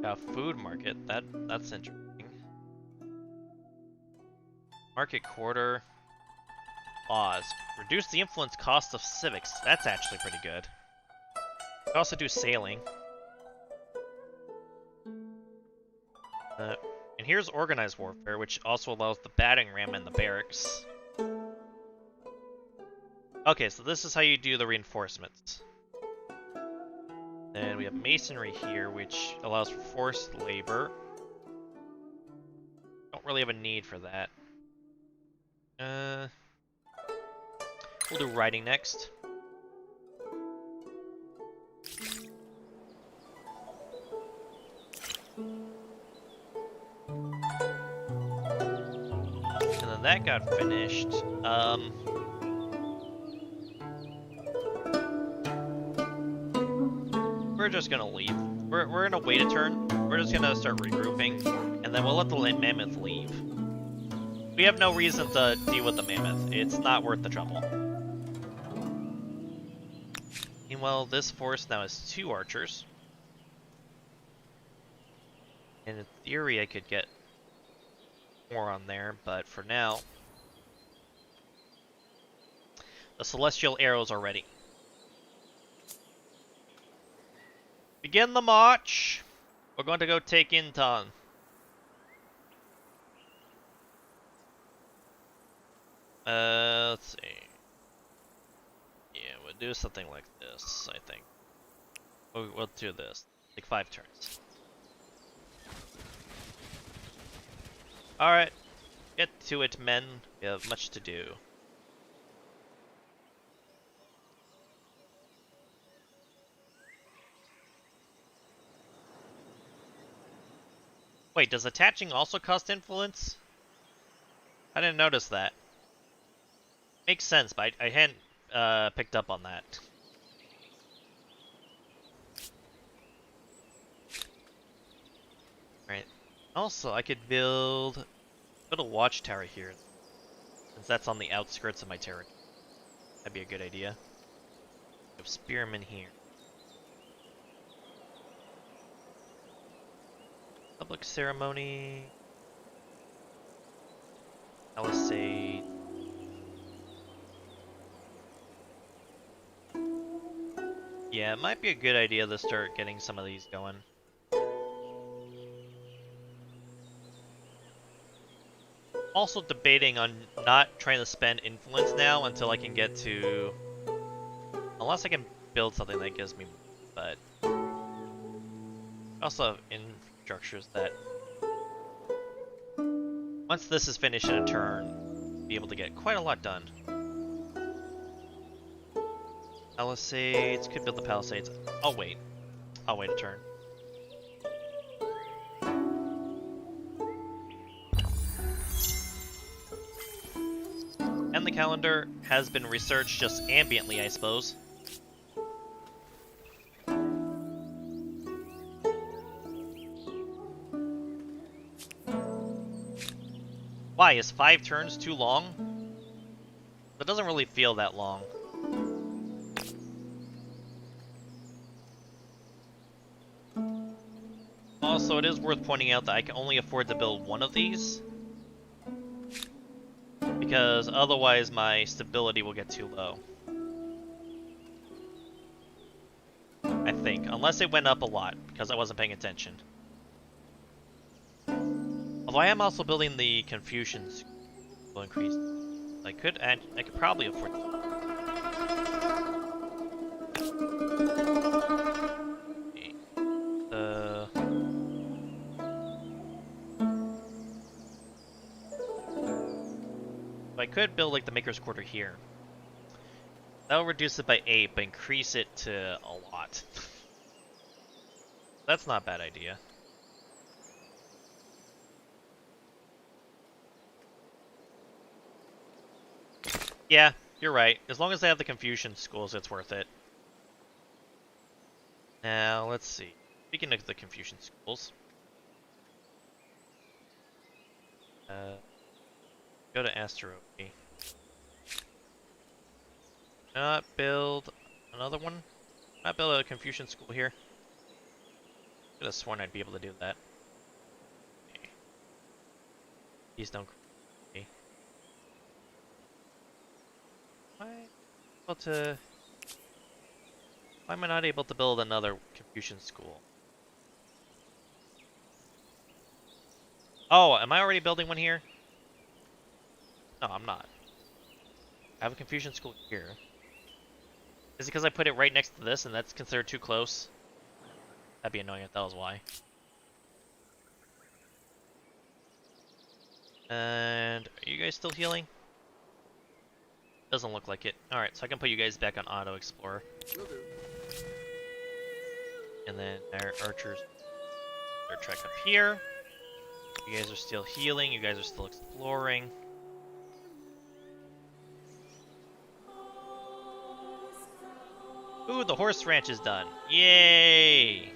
Got food market. That's interesting. Market quarter. Laws. Reduce the influence cost of civics. That's actually pretty good. We also do sailing. And here's organized warfare, which also allows the battering ram and the barracks. Okay, so this is how you do the reinforcements. Then we have masonry here, which allows for forced labor. Don't really have a need for that. We'll do writing next. And then that got finished. We're just gonna leave. We're gonna wait a turn. We're just gonna start regrouping, and then we'll let the mammoth leave. We have no reason to deal with the mammoth. It's not worth the trouble. Meanwhile, this force now has 2 archers. And in theory, I could get more on there, but for now, the celestial arrows are ready. Begin the march! We're going to go take Inton. Let's see. Yeah, we'll do something like this, I think. We'll do this. Take 5 turns. Alright. Get to it, men. We have much to do. Wait, does attaching also cost influence? I didn't notice that. Makes sense, but I hadn't picked up on that. Also, I could build a watchtower here, since that's on the outskirts of my territory. That'd be a good idea. We have spearmen here. Public ceremony. Palisade. Yeah, it might be a good idea to start getting some of these going. Also debating on not trying to spend influence now until I can get to... Unless I can build something that gives me... But... I also have infrastructures that... Once this is finished in a turn, be able to get quite a lot done. Palisades, could build the palisades. I'll wait a turn. And the calendar has been researched just ambiently, I suppose. Why, is 5 turns too long? That doesn't really feel that long. Also, it is worth pointing out that I can only afford to build one of these, because otherwise my stability will get too low. I think, unless it went up a lot, because I wasn't paying attention. Although I am also building the Confucians will increase. I could probably afford to. I could build like the Maker's Quarter here. That'll reduce it by 8, but increase it to a lot. That's not a bad idea. Yeah, you're right. As long as they have the Confucian schools, it's worth it. Now, let's see. Speaking of the Confucian schools, go to Asteroid. Not build another one? Not build a Confucian school here? Could have sworn I'd be able to do that. Okay. Please don't. Okay. Why am I not able to build another Confucian school? Oh, am I already building one here? No, I'm not. I have a Confucian school here. Is it because I put it right next to this and that's considered too close? That'd be annoying if that was why. And are you guys still healing? Doesn't look like it. Alright, so I can put you guys back on Auto Explorer. And then our archers are track up here. You guys are still healing, you guys are still exploring. Ooh, the horse ranch is done. Yay!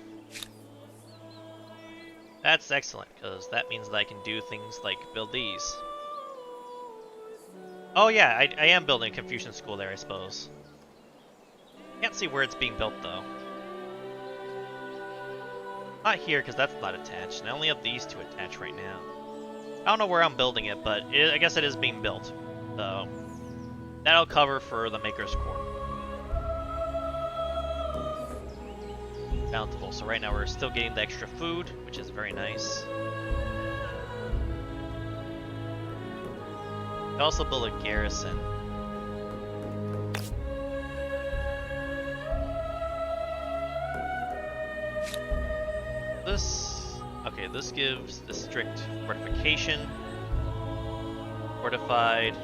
That's excellent, because that means that I can do things like build these. Oh yeah, I am building a Confucian school there, I suppose. Can't see where it's being built, though. Not here, because that's not attached, and I only have these two attached right now. I don't know where I'm building it, but I guess it is being built. So, that'll cover for the Maker's Quarter. Bountiful. So right now we're still getting the extra food, which is very nice. We also build a garrison. This gives district fortification, fortified.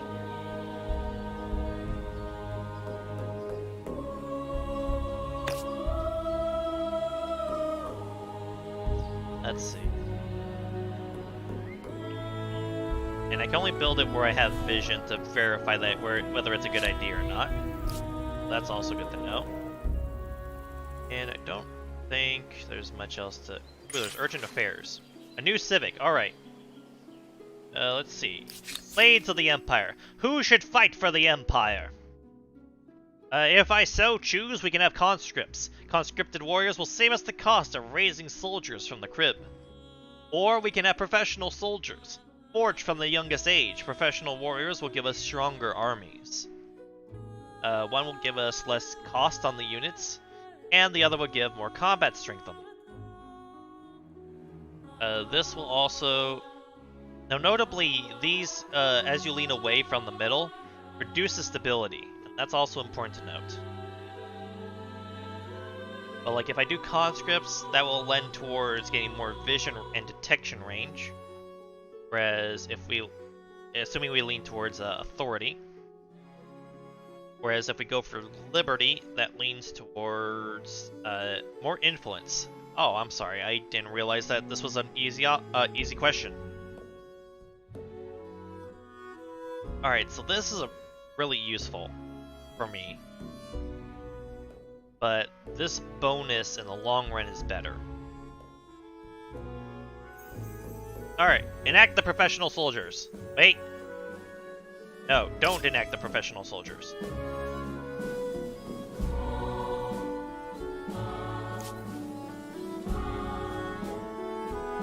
Let's see. And I can only build it where I have vision to verify that whether it's a good idea or not. That's also good to know. And I don't think there's much else to... Ooh, there's urgent affairs. A new civic, alright. Let's see. Blades of the Empire. Who should fight for the Empire? If I so choose, we can have conscripts. Conscripted warriors will save us the cost of raising soldiers from the crib. Or we can have professional soldiers. Forged from the youngest age, professional warriors will give us stronger armies. One will give us less cost on the units, and the other will give more combat strength on them. This will also... Now notably, these, as you lean away from the middle, reduces stability. That's also important to note. But like if I do conscripts, that will lend towards getting more vision and detection range. Whereas if we, assuming we lean towards authority. Whereas if we go for liberty, that leans towards more influence. Oh, I'm sorry, I didn't realize that this was an easy question. Alright, so this is really useful for me. But this bonus in the long run is better. Alright, enact the professional soldiers. Wait. No, don't enact the professional soldiers.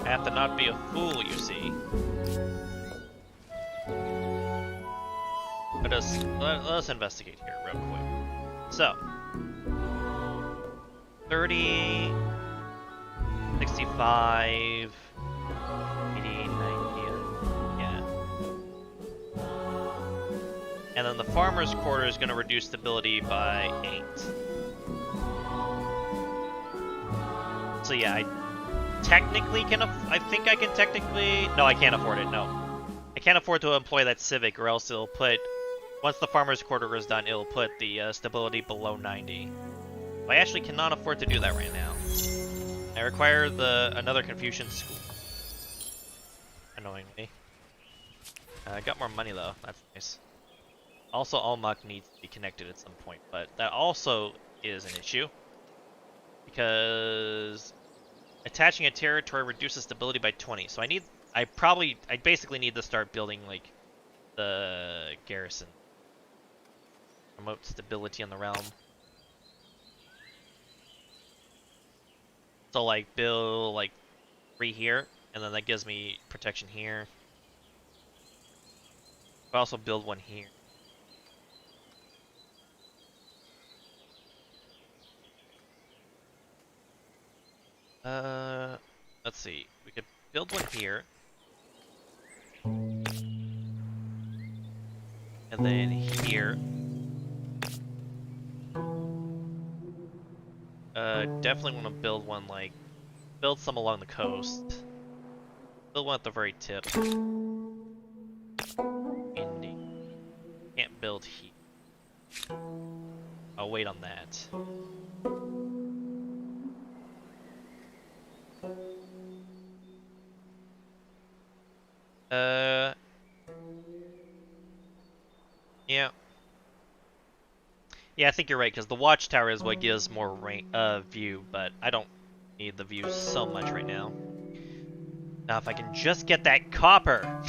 I have to not be a fool, you see. Let's investigate here real quick. So, 30, 65, 80, 90, yeah. And then the farmer's quarter is going to reduce stability by 8. So yeah, I technically can, I think I can technically, no, I can't afford it, no. I can't afford to employ that civic, or else it'll put, once the farmer's quarter is done, it'll put the stability below 90. I actually cannot afford to do that right now. I require another Confucian school. Annoyingly. I got more money though, that's nice. Also, Almach needs to be connected at some point, but that also is an issue. Because attaching a territory reduces stability by 20, so I basically need to start building, like, the garrison. Promote stability in the realm. So, like, build, like, 3 here, and then that gives me protection here. But also build 1 here. Let's see. We could build 1 here. And then here. Definitely want to build 1, like, build some along the coast. Build 1 at the very tip. Indeed. Can't build here. I'll wait on that. Yeah. Yeah, I think you're right, because the watchtower is what gives more view, but I don't need the view so much right now. Now, if I can just get that copper!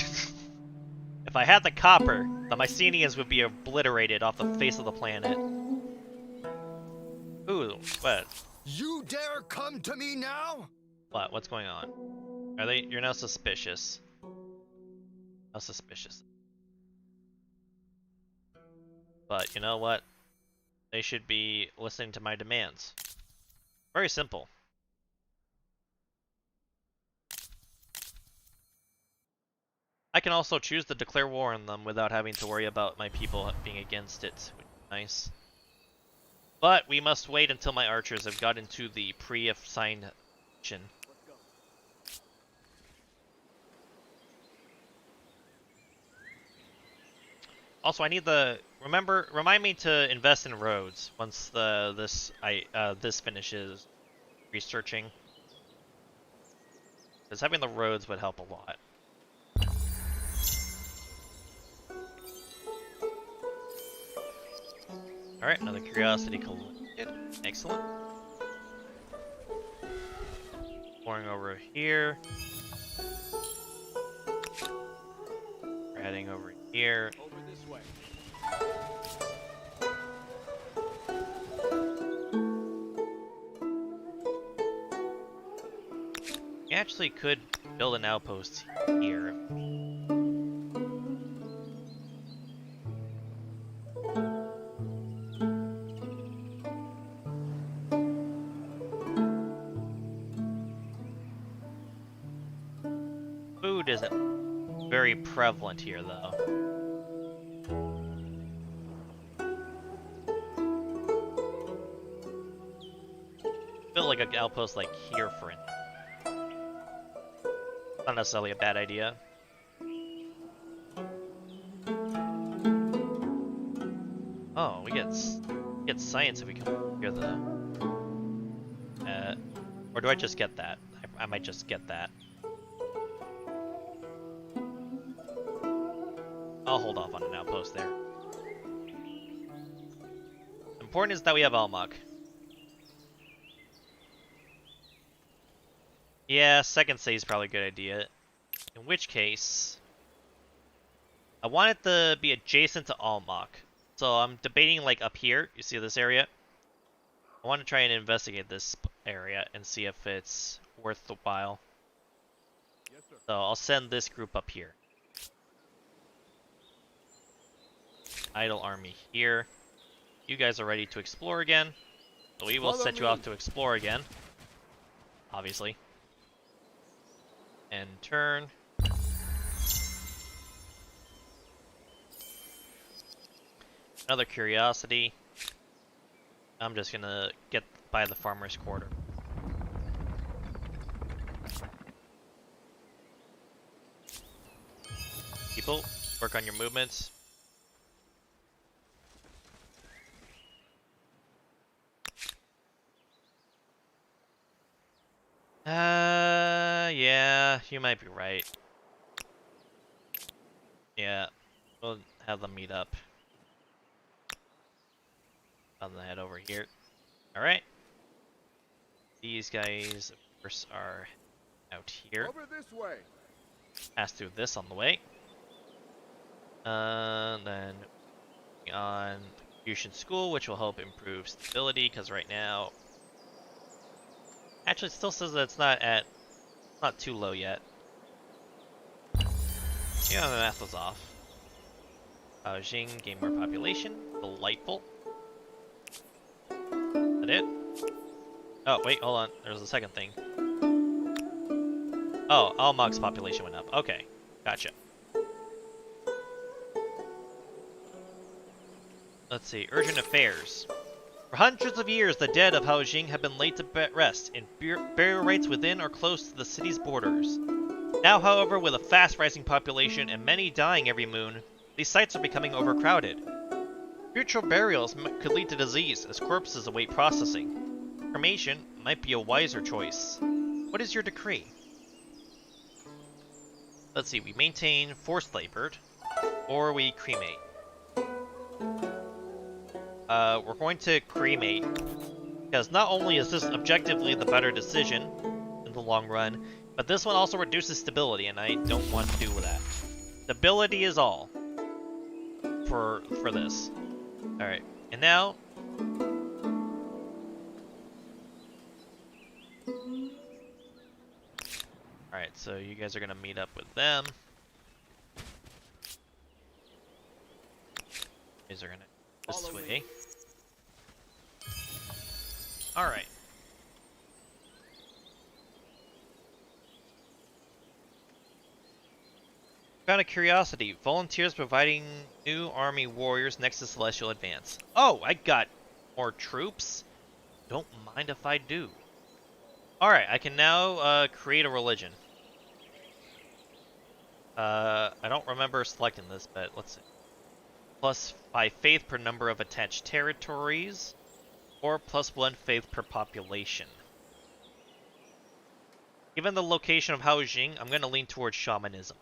If I had the copper, the Mycenaeans would be obliterated off the face of the planet. Ooh, what? You dare come to me now? What? What's going on? You're now suspicious. How suspicious. But you know what? They should be listening to my demands. Very simple. I can also choose to declare war on them without having to worry about my people being against it, which is nice. But we must wait until my archers have got into the pre-assigned mission. Also, I need remind me to invest in roads once this finishes researching. Because having the roads would help a lot. Alright, another curiosity collected. Excellent. Pouring over here. We're heading over here. Over this way. We actually could build an outpost here. Food isn't very prevalent here, though. Build like an outpost like here, for instance. Not necessarily a bad idea. Oh, we get science if we come here, though. Or do I just get that? I might just get that. I'll hold off on an outpost there. Important is that we have Almach. Yeah, second save is probably a good idea. In which case, I want it to be adjacent to Almach. So I'm debating like up here. You see this area? I want to try and investigate this area and see if it's worth the while. Yes, sir. So I'll send this group up here. Idle army here. You guys are ready to explore again. So we will Follow set you me. off to explore again. Obviously. And turn. Another curiosity. I'm just gonna get by the farmer's quarter. People, work on your movements. Yeah, you might be right. Yeah, we'll have them meet up. On the head over here. Alright. These guys, of course, are out here. Over this way. Pass through this on the way. Then on Fusion School, which will help improve stability, because right now, actually, it still says that it's not too low yet. Yeah, the math was off. Jing gain more population. Delightful. Is that it? Oh, wait, hold on. There's a second thing. Oh, Almach's population went up. Okay, gotcha. Let's see. Urgent affairs. For hundreds of years, the dead of Haojing have been laid to rest in burial rites within or close to the city's borders. Now, however, with a fast-rising population and many dying every moon, these sites are becoming overcrowded. Future burials could lead to disease as corpses await processing. Cremation might be a wiser choice. What is your decree? Let's see, we maintain forced labor, or we cremate. We're going to cremate, because not only is this objectively the better decision in the long run, but this one also reduces stability, and I don't want to do that. Stability is all for this. Alright, and now... Alright, so you guys are gonna meet up with them. You guys are gonna this Follow way. me. Alright. Found a curiosity. Volunteers providing new army warriors next to Celestial Advance. Oh, I got more troops? Don't mind if I do. Alright, I can now create a religion. I don't remember selecting this, but let's see. Plus 5 faith per number of attached territories, or plus 1 faith per population. Given the location of Haojing, I'm going to lean towards shamanism.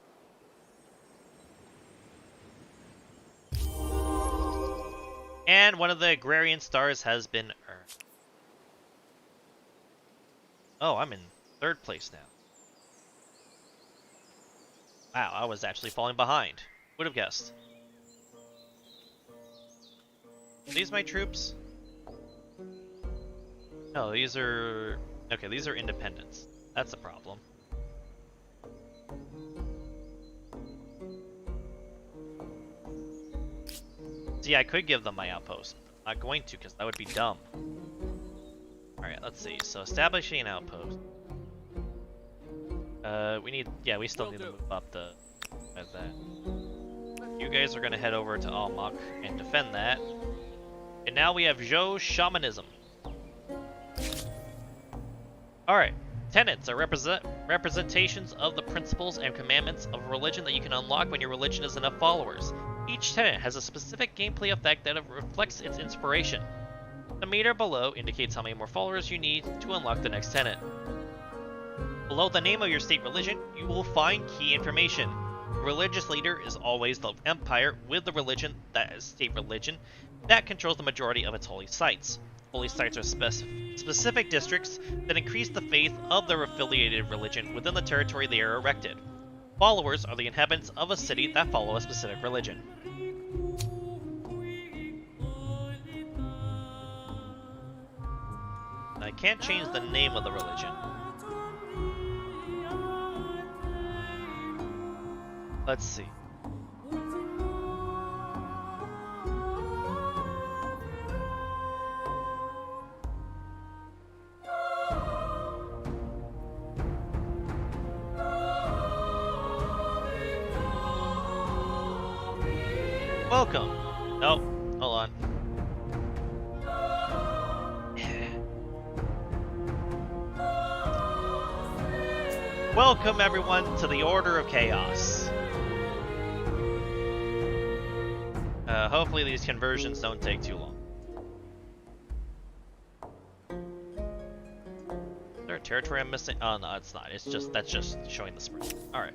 And one of the agrarian stars has been earned. Oh, I'm in 3rd place now. Wow, I was actually falling behind. Would have guessed. Are these my troops? No, these are... Okay, these are independents. That's a problem. See, I could give them my outpost. I'm not going to, because that would be dumb. Alright, let's see. So, establishing an outpost. We need... Yeah, we still need to move up the... that. You guys are going to head over to Almach and defend that. And now we have Zhou Shamanism. Alright. Tenets are representations of the principles and commandments of a religion that you can unlock when your religion has enough followers. Each tenet has a specific gameplay effect that reflects its inspiration. The meter below indicates how many more followers you need to unlock the next tenet. Below the name of your state religion, you will find key information. The religious leader is always the empire with the religion, that is state religion, that controls the majority of its holy sites. Holy sites are specific districts that increase the faith of their affiliated religion within the territory they are erected. Followers are the inhabitants of a city that follow a specific religion. I can't change the name of the religion. Let's see. Welcome. Nope. Hold on. Welcome everyone to the Order of Chaos. Hopefully these conversions don't take too long. Is there a territory I'm missing? Oh no, it's not. It's just that's just showing the spread. Alright.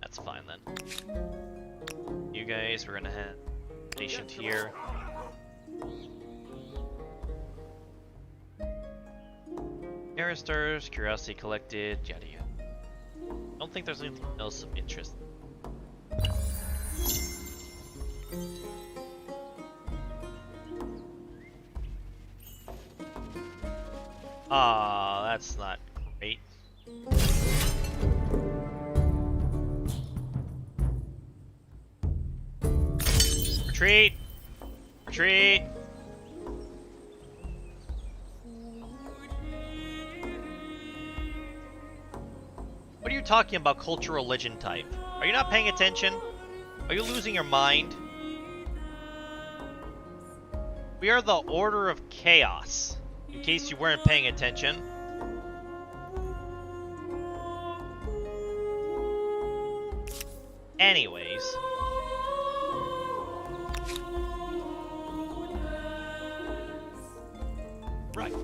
That's fine then. You guys, we're gonna have stationed here. Aerostars, curiosity collected, yada yada. Don't think there's anything else of interest. Ah, that's not great. Retreat! Retreat! What are you talking about, cultural religion type? Are you not paying attention? Are you losing your mind? We are the Order of Chaos, in case you weren't paying attention. Anyways. Right.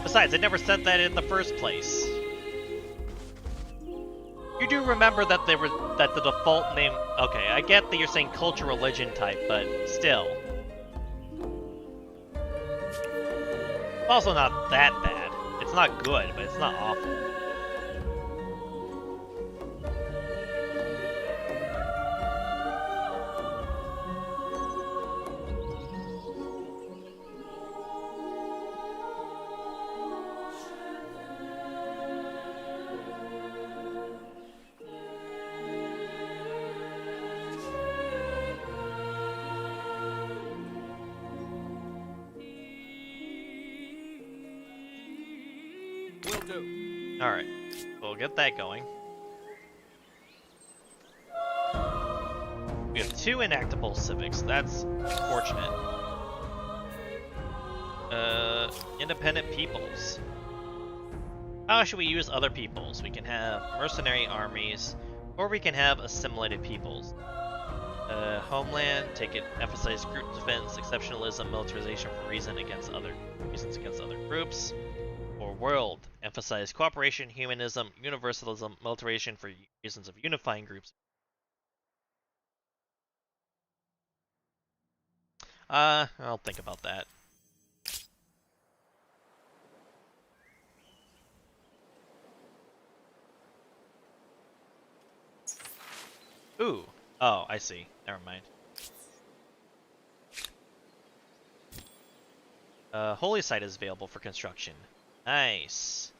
Besides, I never said that in the first place. You do remember that the default name. Okay, I get that you're saying culture religion type, but still. It's also not that bad. It's not good, but it's not awful. Alright, we'll get that going. We have 2 inactable civics, that's fortunate. Independent peoples. How should we use other peoples? We can have mercenary armies, or we can have assimilated peoples. Homeland, take it, emphasize group defense, exceptionalism, militarization for reasons against other groups. Or world, emphasize cooperation, humanism, universalism, militarization for reasons of unifying groups. I'll think about that. Ooh. Oh, I see. Never mind. Holy site is available for construction. Nice.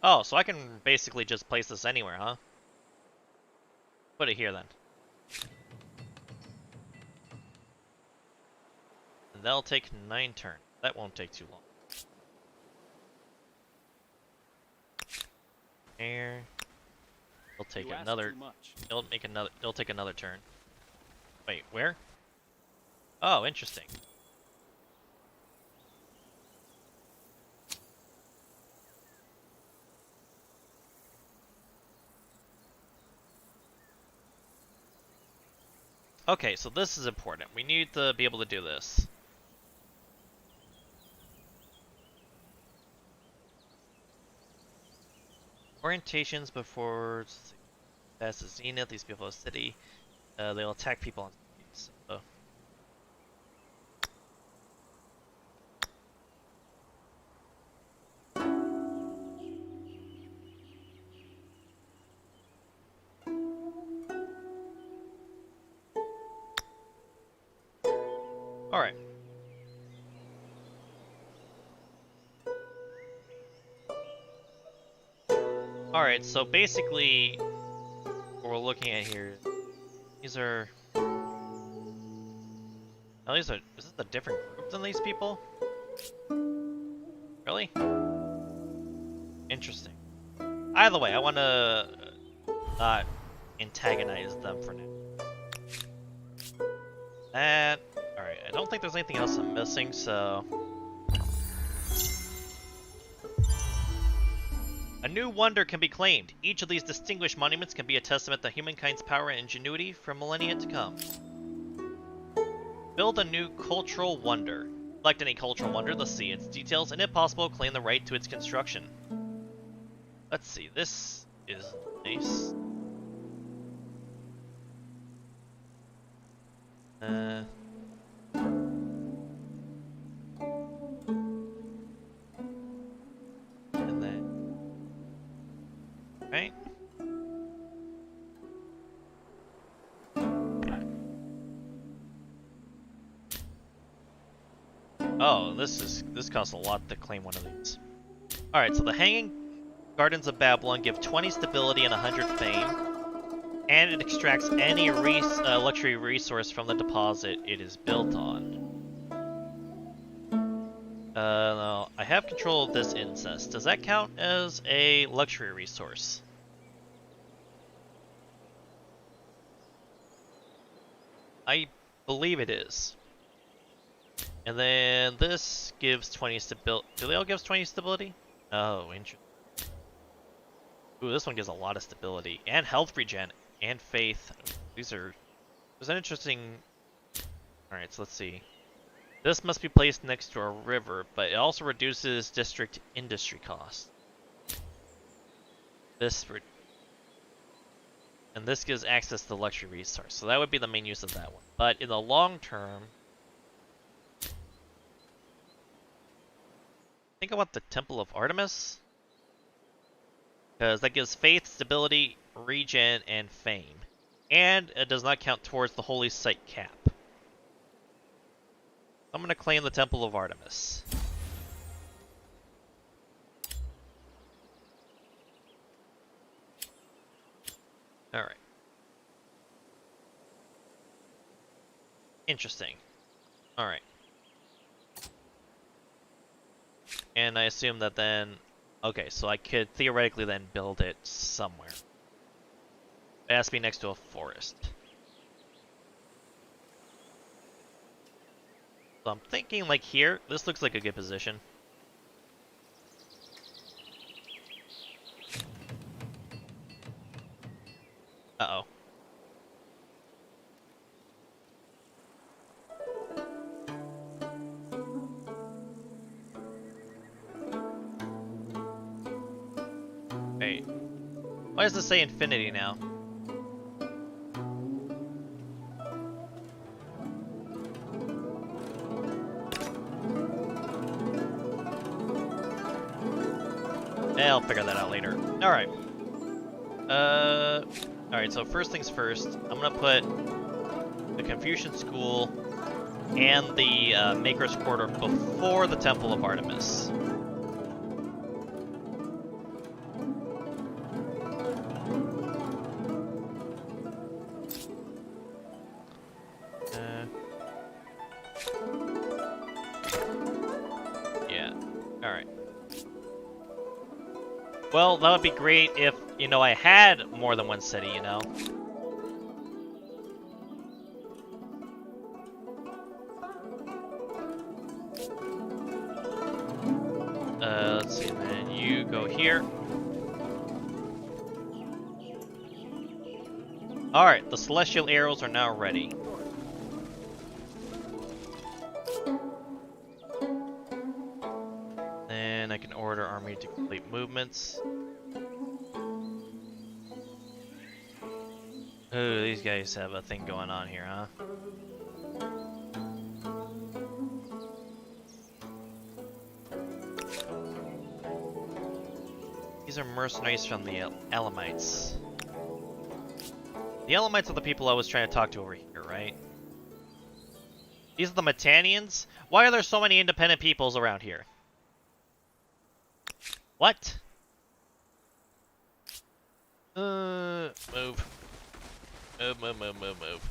Oh, so I can basically just place this anywhere, huh? Put it here then. And that'll take 9 turns. That won't take too long. Here. It'll take You ask another. too much. It'll make another. It'll take another turn. Wait, where? Oh, interesting. Okay, so this is important. We need to be able to do this. Orientations before that's the zenith. These people are city. They'll attack people on cities. So. All right. All right. So basically, what we're looking at here, these are. Oh, these are. Is this a different group than these people? Really? Interesting. Either way, I want to not antagonize them for now. That. Alright, I don't think there's anything else I'm missing, so. A new wonder can be claimed. Each of these distinguished monuments can be a testament to humankind's power and ingenuity for millennia to come. Build a new cultural wonder. Select any cultural wonder to see its details, and if possible, claim the right to its construction. Let's see, this is nice. And then, right? Oh, this costs a lot to claim one of these. All right, so the Hanging Gardens of Babylon give 20 stability and 100 fame, and it extracts any luxury resource from the deposit it is built on. No, I have control of this incest. Does that count as a luxury resource? I believe it is. And then this gives 20 stability. Do they all give 20 stability? Oh, interesting. Ooh, this one gives a lot of stability and health regen and faith. There's an interesting. All right, so let's see. This must be placed next to a river, but it also reduces district industry costs. And this gives access to luxury resource, so that would be the main use of that one. But in the long term, think about the Temple of Artemis, because that gives faith, stability, regen, and fame, and it does not count towards the holy site cap. I'm going to claim the Temple of Artemis. Alright. Interesting. Alright. And I assume that then... Okay, so I could theoretically then build it somewhere. It has to be next to a forest. So I'm thinking like here, this looks like a good position. Uh-oh. Wait. Why does this say infinity now? figure that out later. Alright. Alright, so first things first, I'm gonna put the Confucian School and the Maker's Quarter before the Temple of Artemis. Yeah, alright. Well, that would be great if, you know, I had more than one city, you know? Let's see, then you go here. Alright, the celestial arrows are now ready. Then I can order army to complete movements. Oh, these guys have a thing going on here, huh? These are mercenaries from the Elamites. The Elamites are the people I was trying to talk to over here, right? These are the Metanians? Why are there so many independent peoples around here? What? Move. Move.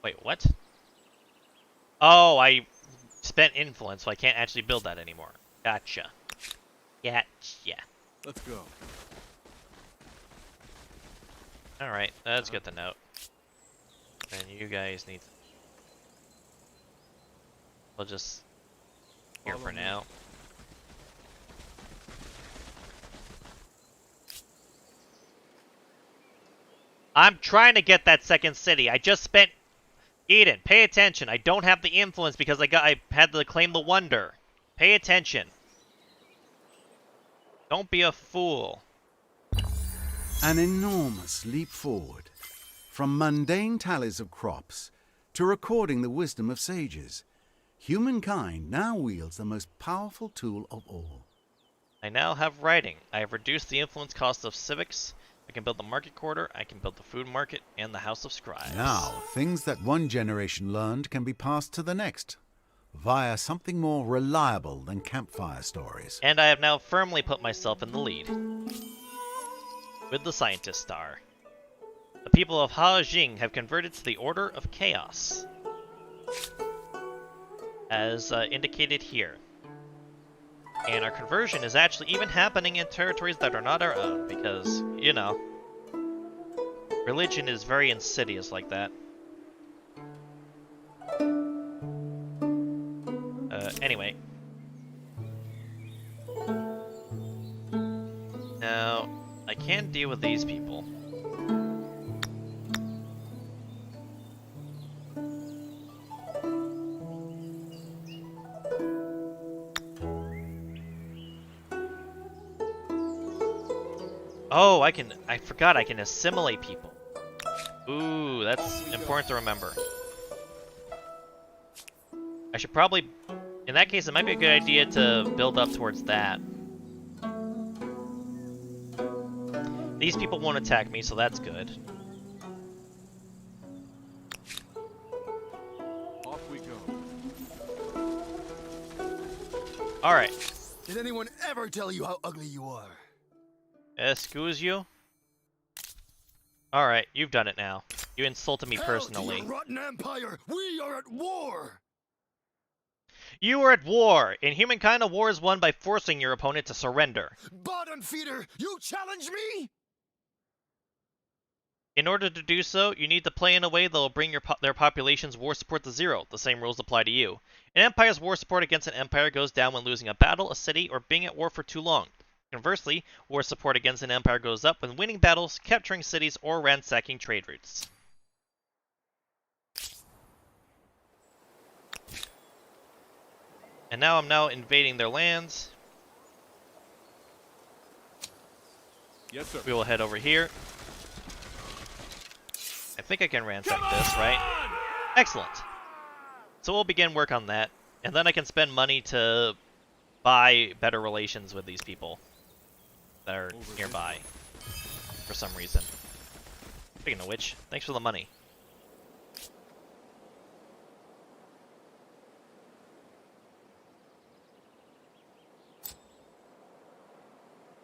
Wait, what? Oh, I spent influence, so I can't actually build that anymore. Gotcha. Let's go. Alright, that's good to note. And you guys need to... We'll just... here for now. I'm trying to get that second city. I just spent... Eden, pay attention. I don't have the influence because I had to claim the wonder. Pay attention. Don't be a fool. An enormous leap forward, from mundane tallies of crops to recording the wisdom of sages. Humankind now wields the most powerful tool of all. I now have writing. I have reduced the influence cost of civics. I can build the market quarter, I can build the food market, and the house of scribes. Now, things that one generation learned can be passed to the next, via something more reliable than campfire stories. And I have now firmly put myself in the lead. With the Scientist Star. The people of Haojing have converted to the Order of Chaos. As indicated here. And our conversion is actually even happening in territories that are not our own, because, you know, religion is very insidious like that. Anyway. Now, I can deal with these people. Oh, I forgot I can assimilate people. Ooh, that's important to remember. I should probably, in that case, it might be a good idea to build up towards that. These people won't attack me, so that's good. Off we go. Alright. Did anyone ever tell you how ugly you are? Excuse you? Alright, you've done it now. You insulted me Hell personally. to your rotten empire! We are at war! You are at war! In Humankind, a war is won by forcing your opponent to surrender. Bottom feeder, you challenge me? In order to do so, you need to play in a way that will bring their population's war support to zero. The same rules apply to you. An empire's war support against an empire goes down when losing a battle, a city, or being at war for too long. Conversely, war support against an empire goes up when winning battles, capturing cities, or ransacking trade routes. And now I'm invading their lands. Yes, sir. We will head over here. I think I can ransack this, right? Excellent. So we'll begin work on that. And then I can spend money to buy better relations with these people that are nearby for some reason. Speaking of which, thanks for the money.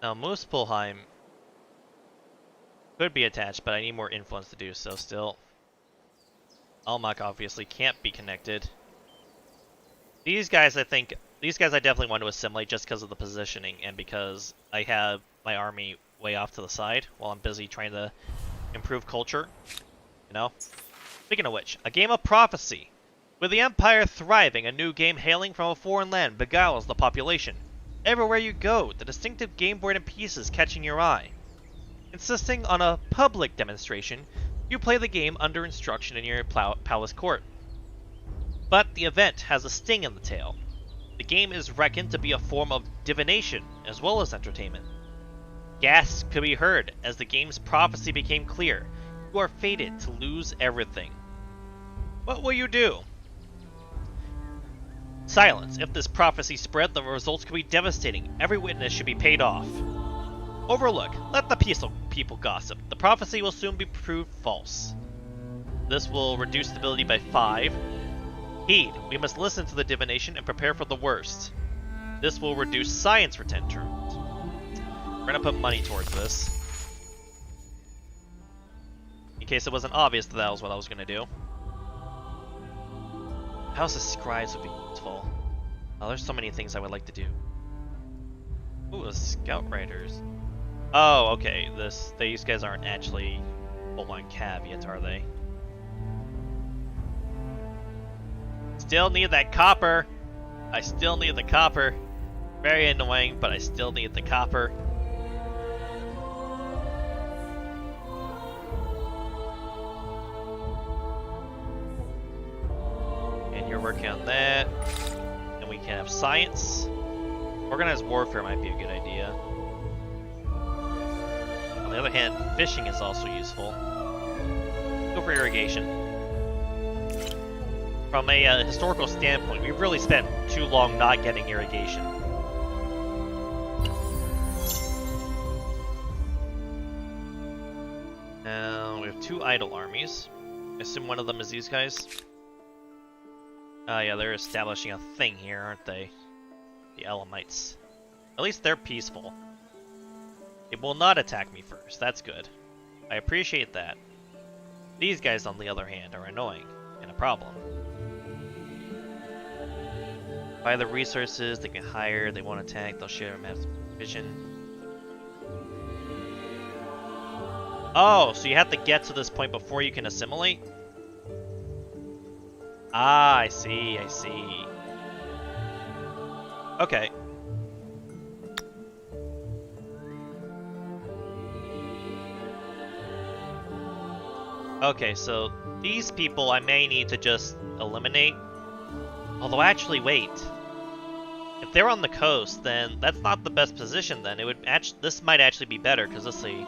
Now, Muspelheim could be attached, but I need more influence to do so still. Almach obviously can't be connected. These guys I definitely want to assimilate just because of the positioning and because I have my army way off to the side while I'm busy trying to improve culture. You know? Speaking of which, a game of prophecy. With the Empire thriving, a new game hailing from a foreign land beguiles the population. Everywhere you go, the distinctive game board and pieces catching your eye. Insisting on a public demonstration, you play the game under instruction in your palace court. But the event has a sting in the tail. The game is reckoned to be a form of divination as well as entertainment. Gasps could be heard as the game's prophecy became clear. You are fated to lose everything. What will you do? Silence. If this prophecy spread, the results could be devastating. Every witness should be paid off. Overlook. Let the people gossip. The prophecy will soon be proved false. This will reduce stability by 5. Heed. We must listen to the divination and prepare for the worst. This will reduce science for 10 turns. We're gonna put money towards this. In case it wasn't obvious that was what I was gonna do. House of Scribes would be useful. Oh, there's so many things I would like to do. Ooh, Scout Riders. Oh, okay. These guys aren't actually full-on caveats, are they? Still need that copper. I still need the copper. Very annoying, but I still need the copper. And you're working on that. And we can have science. Organized warfare might be a good idea. On the other hand, fishing is also useful. Go for irrigation. From a historical standpoint, we've really spent too long not getting irrigation. Now, we have 2 idle armies. I assume one of them is these guys. Oh yeah, they're establishing a thing here, aren't they? The Elamites. At least they're peaceful. It will not attack me first, that's good. I appreciate that. These guys, on the other hand, are annoying and a problem. Buy the resources, they can hire, they won't attack, they'll share maps vision. Oh, so you have to get to this point before you can assimilate? Ah, I see, I see. Okay. Okay, so these people I may need to just eliminate. Although, actually, wait. If they're on the coast, then that's not the best position. Then it would this might actually be better because let's see.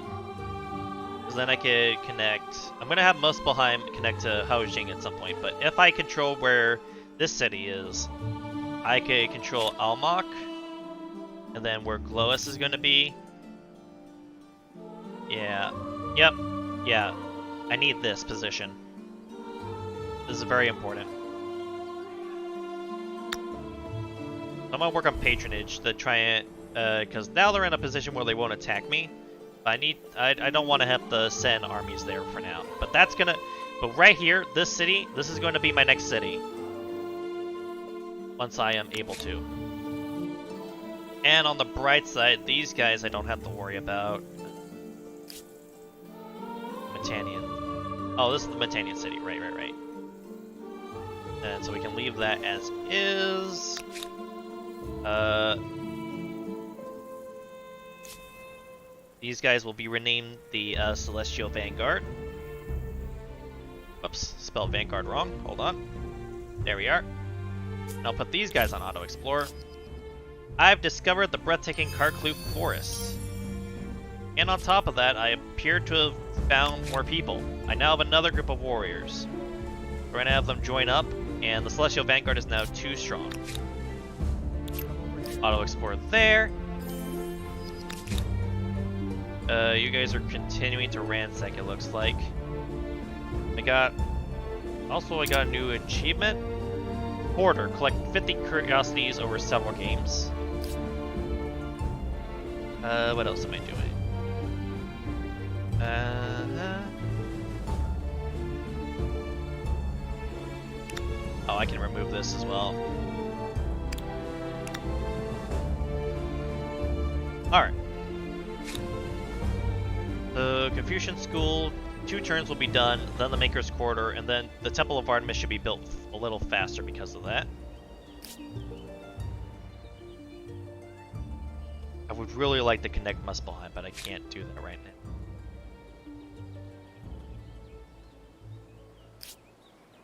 Because then I could connect. I'm gonna have Muspelheim connect to Haojing at some point. But if I control where this city is, I could control Almach, and then where Glois is gonna be. Yeah. Yep. Yeah. I need this position. This is very important. I'm gonna work on patronage to try and, because now they're in a position where they won't attack me. But I don't want to have to send armies there for now. But but right here, this city, this is going to be my next city. Once I am able to. And on the bright side, these guys I don't have to worry about. Metanian. Oh, this is the Metanian city, right. And so we can leave that as is. These guys will be renamed the Celestial Vanguard. Whoops, spelled Vanguard wrong. Hold on. There we are. And I'll put these guys on Auto Explorer. I've discovered the breathtaking Karkloof Forest. And on top of that, I appear to have found more people. I now have another group of warriors. We're gonna have them join up And the Celestial Vanguard is now 2 strong. Auto explore there. You guys are continuing to ransack, it looks like. I got a new achievement. Hoarder, collect 50 curiosities over several games. What else am I doing? Oh, I can remove this as well. Alright. The Confucian School, 2 turns will be done, then the Maker's Quarter, and then the Temple of Artemis should be built a little faster because of that. I would really like to connect Muspelheim, but I can't do that right now.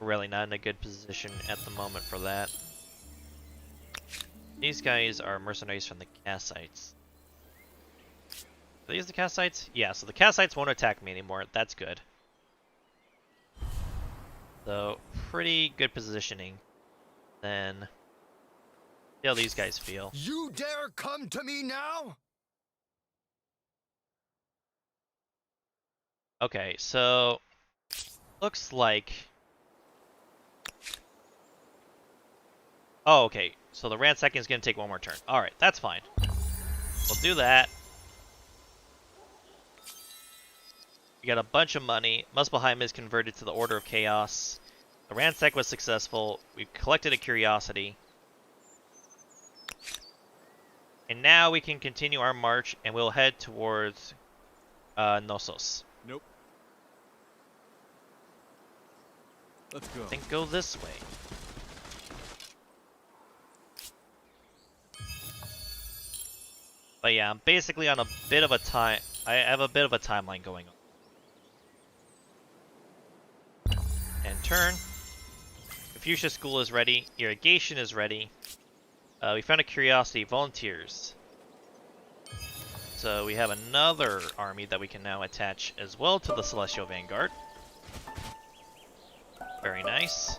Really not in a good position at the moment for that. These guys are mercenaries from the Kassites. Are these the Kassites? Yeah, so the Kassites won't attack me anymore. That's good. So, pretty good positioning. Then, see how these guys feel. You dare come to me now? Okay, so looks like. Oh, okay. So the ransacking is going to take 1 more turn. Alright, that's fine. We'll do that. We got a bunch of money. Muspelheim is converted to the Order of Chaos. The ransack was successful. We collected a curiosity. And now we can continue our march and we'll head towards Knossos. Nope. Let's go. Then go this way. But yeah, I'm basically on a bit of a time. I have a bit of a timeline going on. And turn. Confucius School is ready. Irrigation is ready. We found a curiosity. Volunteers. So we have another army that we can now attach as well to the Celestial Vanguard. Very nice.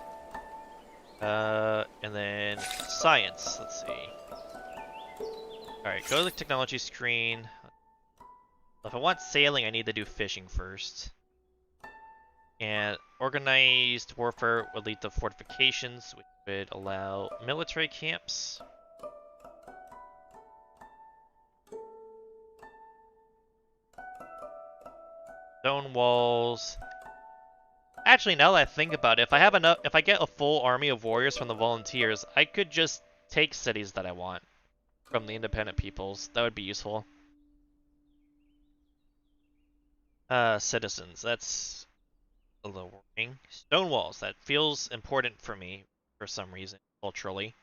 And then science. Let's see. Alright, go to the technology screen. If I want sailing, I need to do fishing first. And organized warfare would lead to fortifications, which would allow military camps. Stone walls. Actually, now that I think about it, if I get a full army of warriors from the volunteers, I could just take cities that I want from the independent peoples. That would be useful. Citizens. That's a little worrying. Stone walls. That feels important for me for some reason, culturally.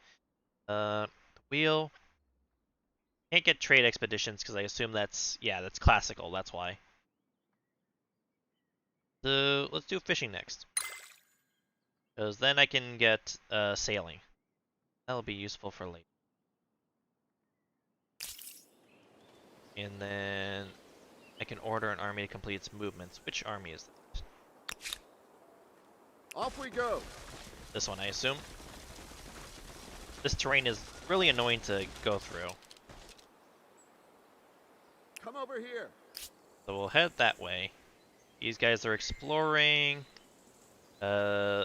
Wheel. Can't get trade expeditions because I assume that's classical. That's why. So let's do fishing next. Because then I can get sailing. That'll be useful for later. And then I can order an army to complete its movements. Which army is that? Off we go. This one, I assume. This terrain is really annoying to go through. Come over here. So we'll head that way. These guys are exploring. Yeah,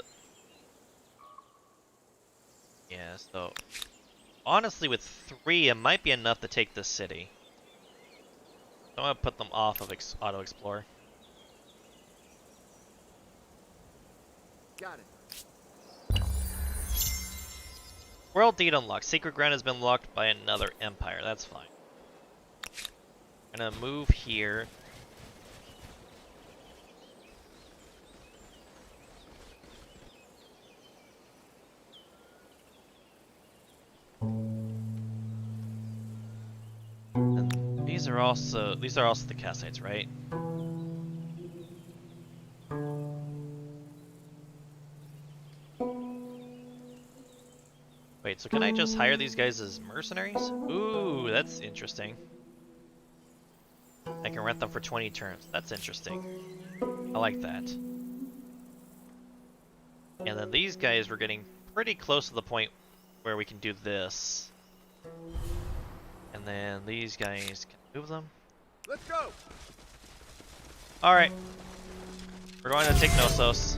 so honestly with 3 it might be enough to take this city. I'm gonna put them off of auto explore. Got it. World deed unlocked. Sacred ground has been locked by another empire. That's fine. I'm gonna move here. And these are also the Kassites, right? Wait, so can I just hire these guys as mercenaries? Ooh, that's interesting. I can rent them for 20 turns. That's interesting. I like that. And then these guys we're getting pretty close to the point where we can do this. And then these guys can move them. Let's go. Alright. We're going to take Knossos.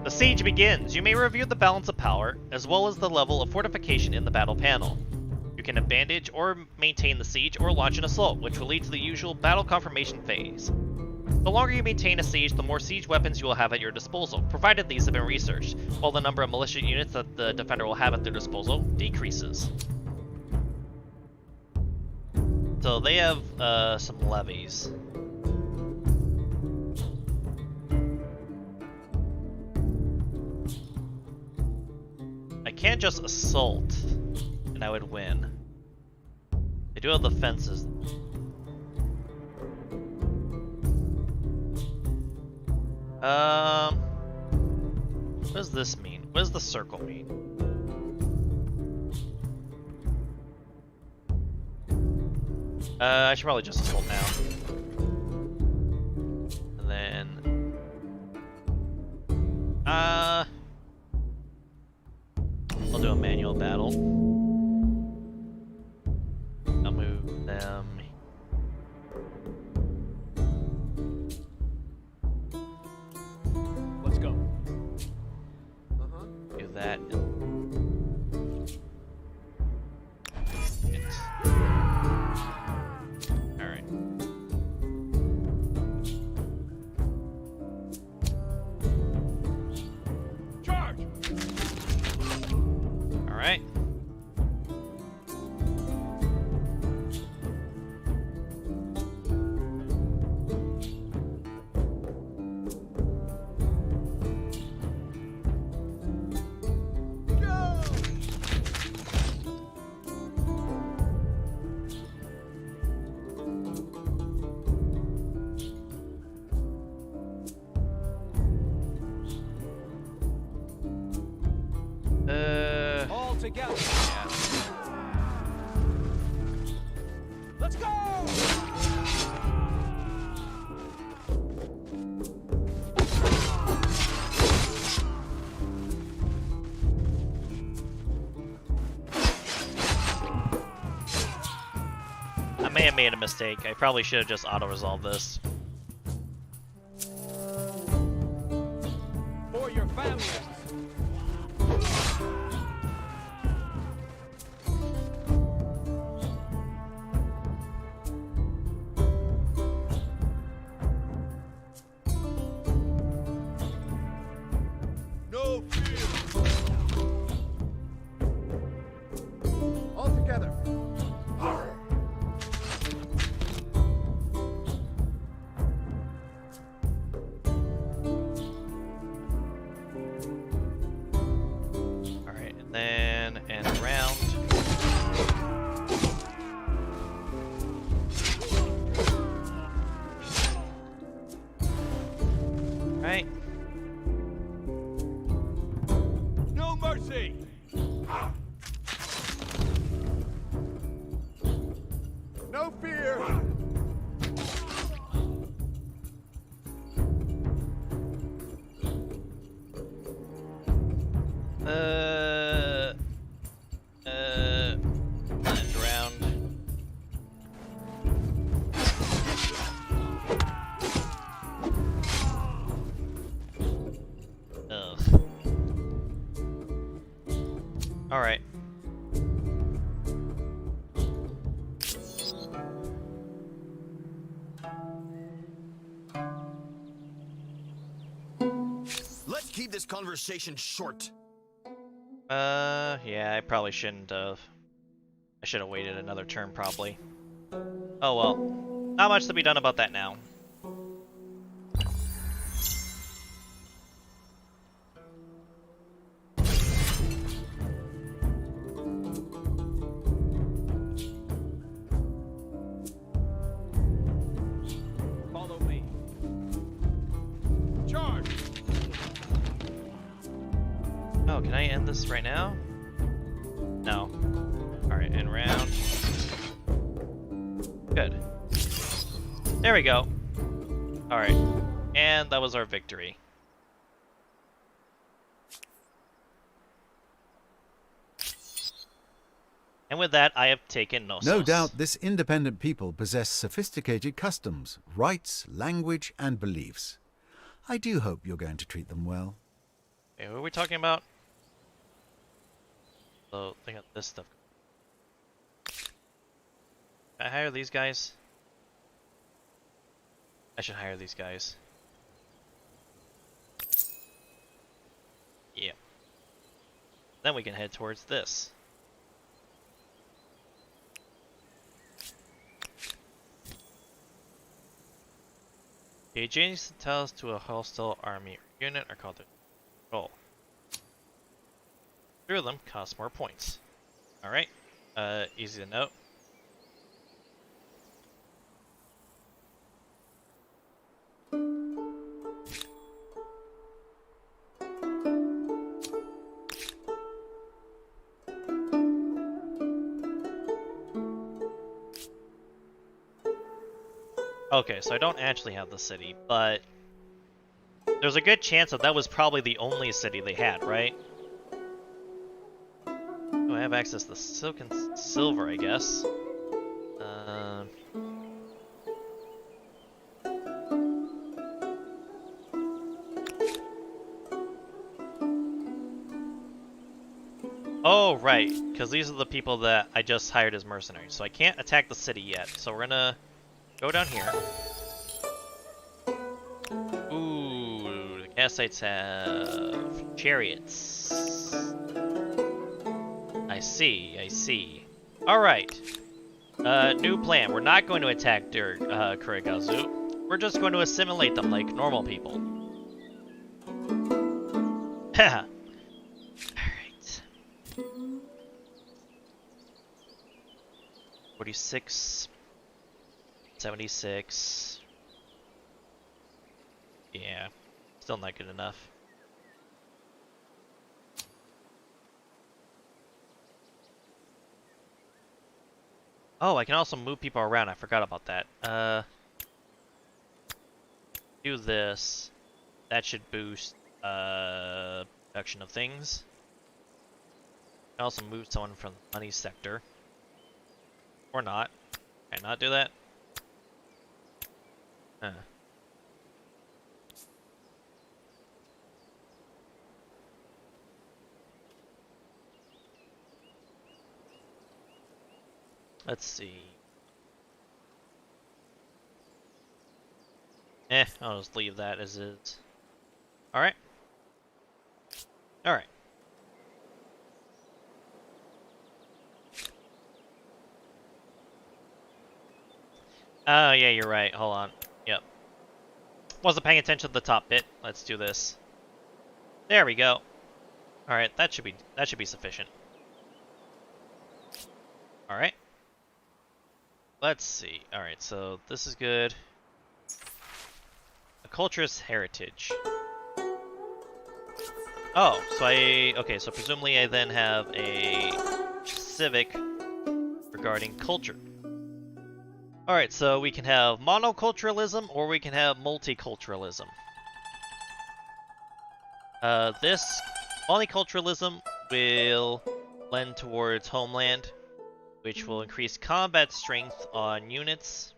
The siege begins. You may review the balance of power, as well as the level of fortification in the battle panel. You can bandage or maintain the siege or launch an assault, which will lead to the usual battle confirmation phase. The longer you maintain a siege, the more siege weapons you will have at your disposal, provided these have been researched, while the number of militia units that the defender will have at their disposal decreases. So they have some levies. I can't just assault, and I would win. They do have the fences. What does this mean? What does the circle mean? I should probably just assault now. And then... I'll do a manual battle. I'll move them. Let's go. Do that. Alright. Charge. Alright. All together. Yeah. Let's go. I may have made a mistake. I probably should have just auto-resolved this. For your families. No fear. All together. Alright, and then and around. Right. No mercy. No fear. And around. Ugh. Alright. Let's keep this conversation short. Yeah, I probably shouldn't have. I should have waited another turn, probably. Oh well. Not much to be done about that now. Follow me. Charge. Oh, can I end this right now? No. Alright, and round. Good. There we go. Alright. And that was our victory. And with that, I have taken Knossos. No doubt this independent people possess sophisticated customs, rights, language, and beliefs. I do hope you're going to treat them well. Okay, what are we talking about? So, they got this stuff. Can I hire these guys? I should hire these guys. Yeah. Then we can head towards this. The adjacent tells to a hostile army or unit are called a control. 3 of them cost more points. Alright, easy to note. Okay, so I don't actually have the city, but there's a good chance that that was probably the only city they had, right? Oh, I have access to silk and silver, I guess. Oh, right, because these are the people that I just hired as mercenaries, so I can't attack the city yet. So we're gonna go down here. Ooh, the Kassites have chariots. I see, I see. Alright. New plan. We're not going to attack Kurigazu. We're just going to assimilate them like normal people. Haha. Alright. 46. 76. Yeah. Still not good enough. Oh, I can also move people around. I forgot about that. Do this. That should boost production of things. I can also move someone from the money sector. Or not. Can I not do that? Huh. Let's see. I'll just leave that as is. Alright. Alright. Oh, yeah, you're right. Hold on. Yep. Wasn't paying attention to the top bit. Let's do this. There we go. Alright, that should be sufficient. Alright. Let's see. Alright, so this is good. A culturist heritage. Oh, so okay, so presumably I then have a civic regarding culture. Alright, so we can have monoculturalism or we can have multiculturalism. This multiculturalism will lend towards homeland, which will increase combat strength on units.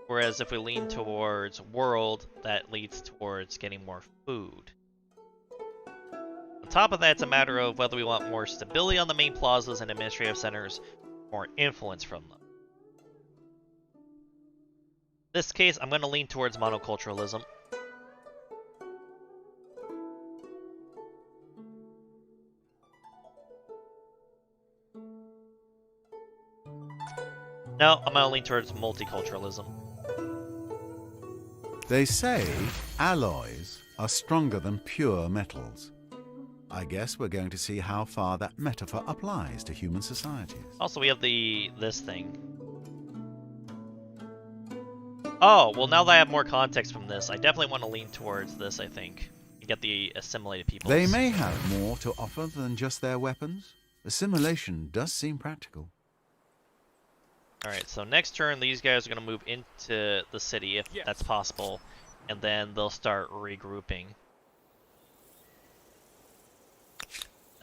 Whereas if we lean towards world, that leads towards getting more food. On top of that, it's a matter of whether we want more stability on the main plazas and administrative centers, more influence from them. In this case, I'm going to lean towards monoculturalism. No, I'm going to lean towards multiculturalism. They say alloys are stronger than pure metals. I guess we're going to see how far that metaphor applies to human societies. Also, we have this thing. Oh, well, now that I have more context from this, I definitely want to lean towards this, I think. And get the assimilated people. They may have more to offer than just their weapons. Assimilation does seem practical. Alright, so next turn, these guys are going to move into the city, if that's possible. And then they'll start regrouping.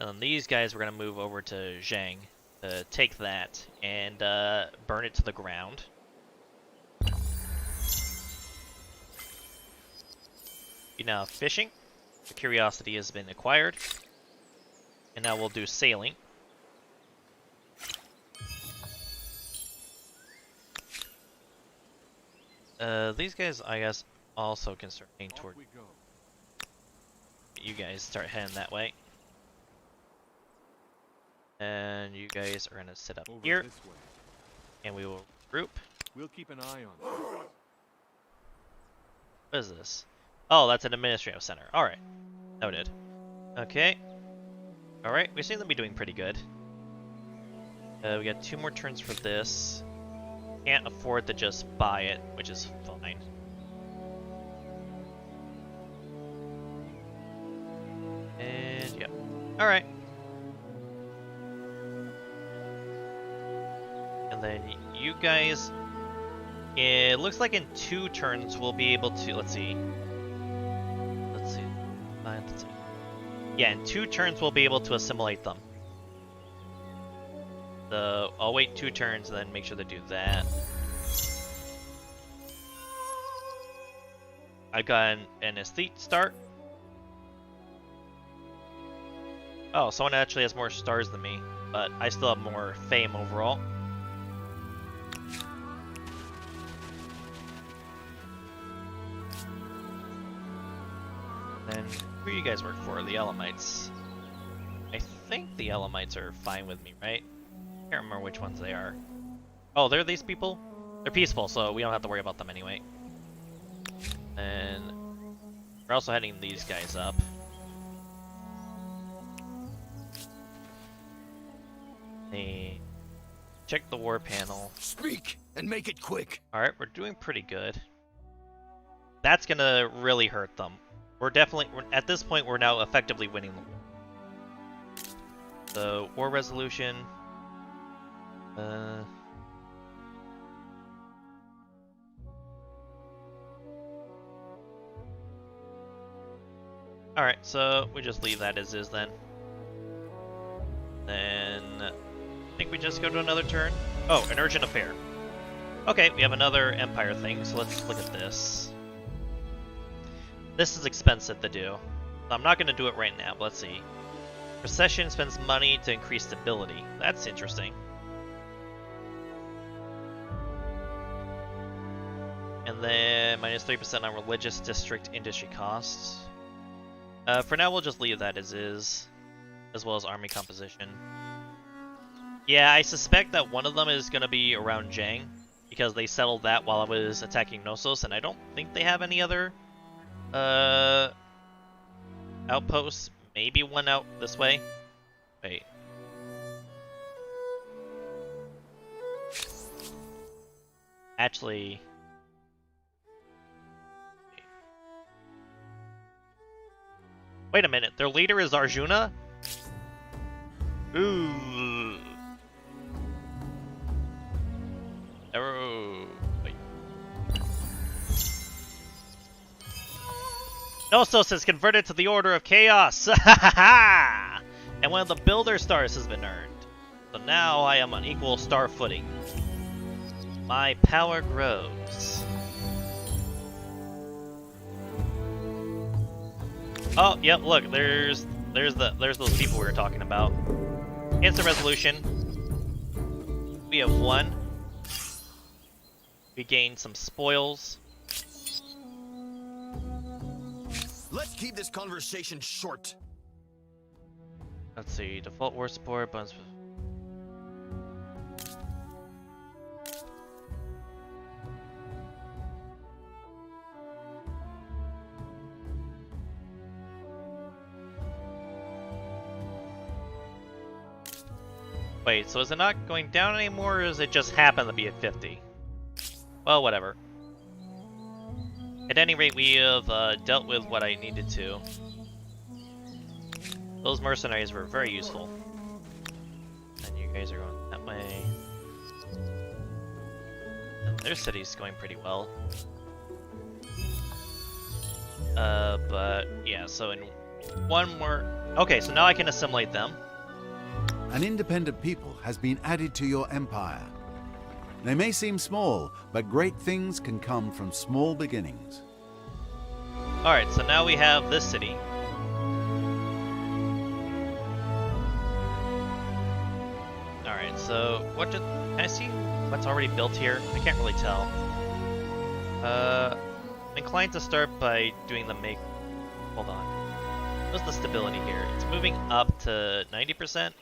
And then these guys we're gonna move over to Zhang to take that and burn it to the ground. Now fishing. The curiosity has been acquired. And now we'll do sailing. These guys, I guess, also can start heading toward. You guys start heading that way. And you guys are gonna sit up here. And we will group. We'll keep an eye on it. What is this? Oh, that's an administrative center. Alright. Noted. Okay. Alright, we seem to be doing pretty good. We got 2 more turns for this. Can't afford to just buy it, which is fine. And yeah. Alright. And then you guys, it looks like in 2 turns we'll be able to, let's see. Yeah, in 2 turns we'll be able to assimilate them. So I'll wait 2 turns and then make sure to do that. I got an aesthete start. Oh, someone actually has more stars than me, but I still have more fame overall. Then who you guys work for? The Elamites. I think the Elamites are fine with me, right? I can't remember which ones they are. Oh, they're these people? They're peaceful, so we don't have to worry about them anyway. And we're also heading these guys up. They check the war panel. Speak and make it quick. Alright, we're doing pretty good. That's gonna really hurt them. We're at this point, we're now effectively winning the war. The war resolution. Alright, so we just leave that as is then. Then I think we just go to another turn. Oh, an urgent affair. Okay, we have another empire thing, so let's look at this. This is expensive to do. I'm not going to do it right now, but let's see. Procession spends money to increase stability. That's interesting. And then minus 30% on religious district industry costs. For now, we'll just leave that as is, as well as army composition. Yeah, I suspect that one of them is going to be around Zhang, because they settled that while I was attacking Knossos, and I don't think they have any other outposts. Maybe one out this way. Wait. Actually, wait a minute. Their leader is Arjuna? Ooh. Oh. Wait. Knossos has converted to the Order of Chaos! And one of the Builder Stars has been earned. So now I am on equal star footing. My power grows. Oh, yep, look, there's those people we were talking about. Instant resolution. We have 1. We gained some spoils. Let's keep this conversation short. Let's see, default war support, bonus. Wait, so is it not going down anymore, or does it just happen to be at 50? Well, whatever. At any rate, we have dealt with what I needed to. Those mercenaries were very useful. And you guys are going that way. And their city's going pretty well. But yeah, so in One more. Okay, so now I can assimilate them. An independent people has been added to your empire. They may seem small, but great things can come from small beginnings. Alright, so now we have this city. Alright, so can I see what's already built here? I can't really tell. I'm inclined to start by doing the make. Hold on. What's the stability here? It's moving up to 90%.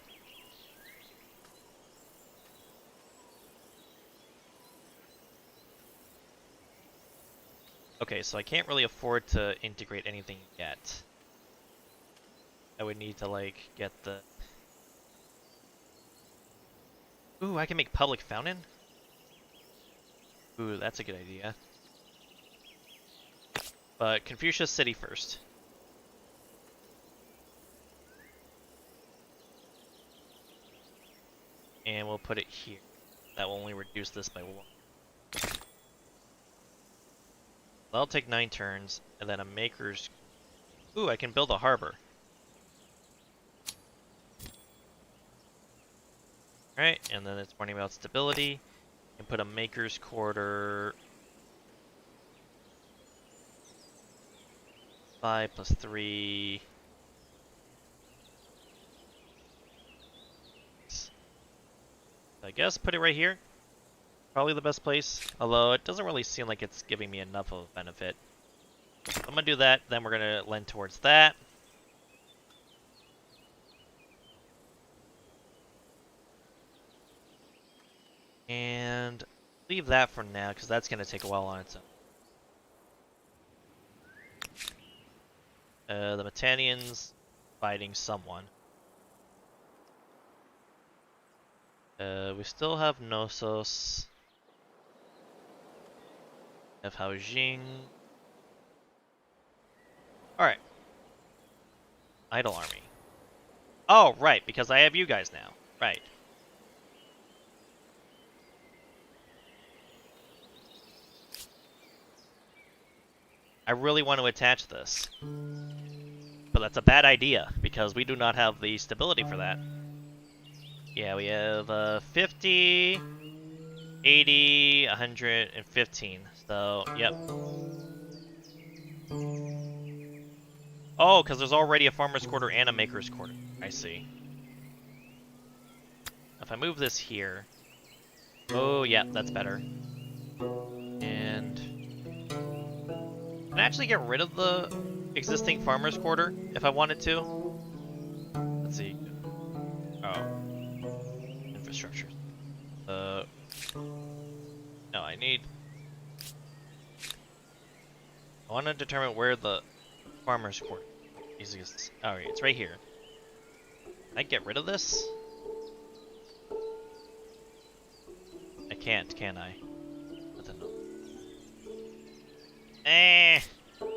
Okay, so I can't really afford to integrate anything yet. I would need to, like, get the... Ooh, I can make public fountain? Ooh, that's a good idea. But Confucius City first. And we'll put it here. That will only reduce this by 1. That'll take 9 turns, and then a maker's... Ooh, I can build a harbor. Alright, and then it's warning about stability. And put a maker's quarter... 5 plus 3... I guess put it right here. Probably the best place, although it doesn't really seem like it's giving me enough of a benefit. So I'm gonna do that, then we're gonna lend towards that. And leave that for now, because that's gonna take a while on its own. The Metanians fighting someone. We still have Knossos. Have Haojing. Alright. Idle army. Oh, right, because I have you guys now. Right. I really want to attach this. But that's a bad idea, because we do not have the stability for that. Yeah, we have 50, 80, 115. So, yep. Oh, because there's already a farmer's quarter and a maker's quarter. I see. If I move this here... Oh, yeah, that's better. And... Can I actually get rid of the existing farmer's quarter if I wanted to? Let's see. Oh. Infrastructure. No, I need... I want to determine where the farmer's quarter is. Alright, it's right here. Can I get rid of this? I can't, can I? Nothing.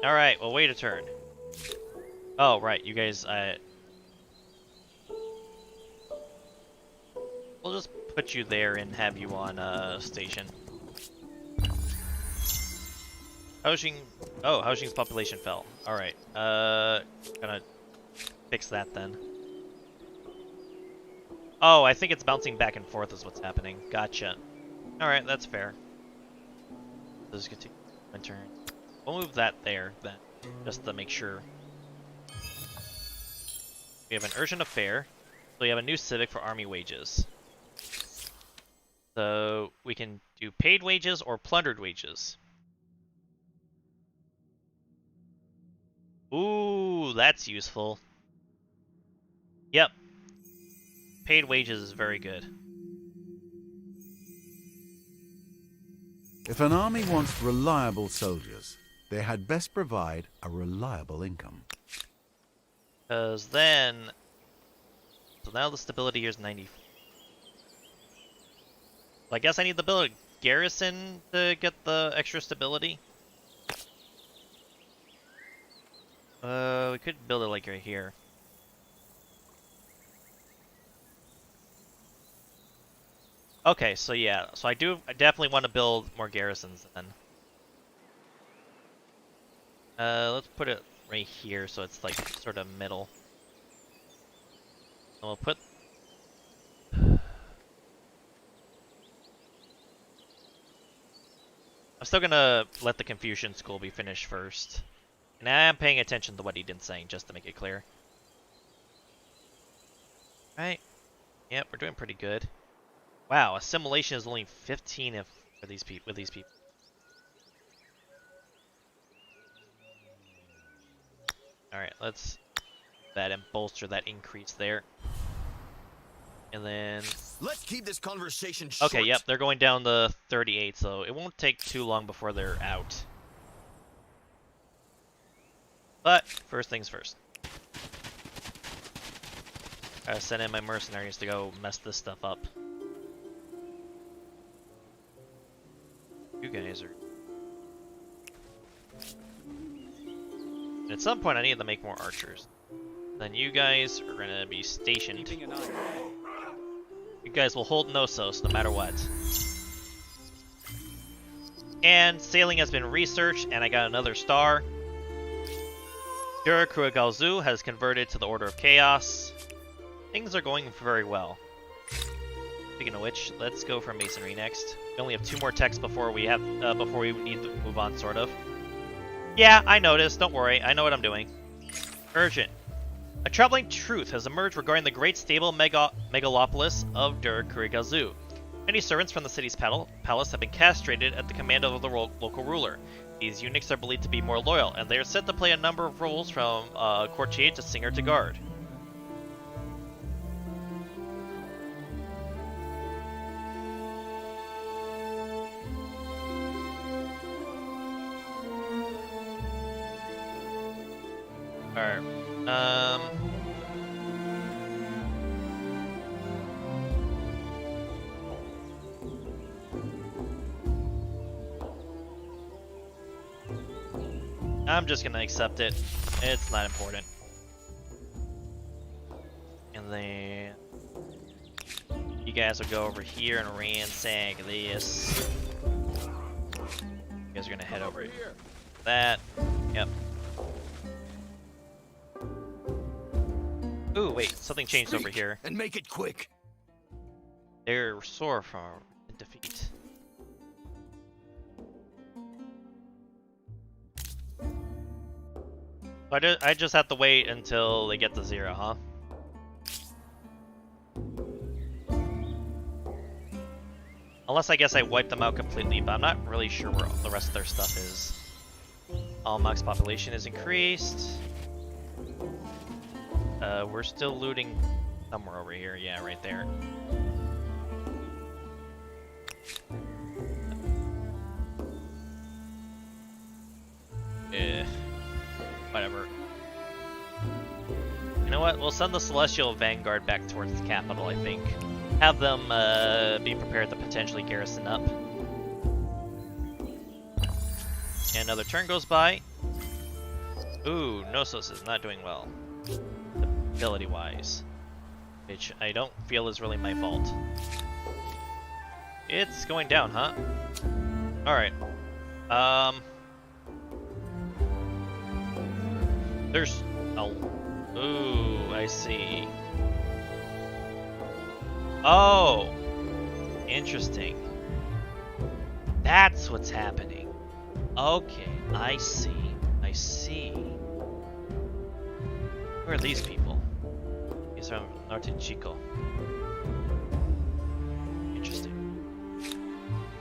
Alright, well, wait a turn. Oh, right, you guys, we'll just put you there and have you on, station. Haojing's population fell. Alright, gonna fix that then. Oh, I think it's bouncing back and forth is what's happening. Gotcha. Alright, that's fair. Let's continue my turn. We'll move that there, then, just to make sure. We have an urgent affair, so we have a new civic for army wages. So, we can do paid wages or plundered wages. Ooh, that's useful. Yep. Paid wages is very good. If an army wants reliable soldiers, they had best provide a reliable income. Because then... So now the stability here is 90. Well, I guess I need to build a garrison to get the extra stability. We could build it like right here. Okay, so yeah, so I definitely want to build more garrisons then. Let's put it right here, so it's like sort of middle. And we'll put. I'm still gonna let the Confucian school be finished first. And I am paying attention to what he didn't say, just to make it clear. Right. Yep, we're doing pretty good. Wow, assimilation is only 15 if for these people with these people. Alright, let's do that and bolster that increase there. And then Let's keep this conversation short. okay, yep, they're going down to 38, so it won't take too long before they're out. But first things first. Gotta send in my mercenaries to go mess this stuff up. You guys are... And at some point I need to make more archers. Then you guys are gonna be stationed. Keeping an eye. You guys will hold Knossos no matter what. And sailing has been researched, and I got another star. Galzu has converted to the Order of Chaos. Things are going very well. Speaking of which, let's go for Masonry next. We only have 2 more texts before we have before we need to move on, sort of. Yeah, I noticed. Don't worry, I know what I'm doing. Urgent. A troubling truth has emerged regarding the great stable megalopolis of Galzu. Many servants from the city's palace have been castrated at the command of the local ruler. These eunuchs are believed to be more loyal, and they are said to play a number of roles from courtier to singer to guard. Alright. I'm just gonna accept it. It's not important. And then you guys will go over here and ransack this. You guys are gonna head over here. That. Yep. Ooh, wait, something changed over here. And make it quick. They're sore from defeat. I just have to wait until they get to 0, huh? Unless I guess I wiped them out completely, but I'm not really sure where the rest of their stuff is. Almach's population is increased. We're still looting somewhere over here. Yeah, right there. Whatever. You know what? We'll send the Celestial Vanguard back towards the capital, I think. Have them be prepared to potentially garrison up. And another turn goes by. Ooh, Knossos is not doing well. Ability-wise. Which I don't feel is really my fault. It's going down, huh? Alright. There's... Oh. Ooh, I see. Oh! Interesting. That's what's happening. Okay, I see. I see. Who are these people? These are Norte Chico. Interesting.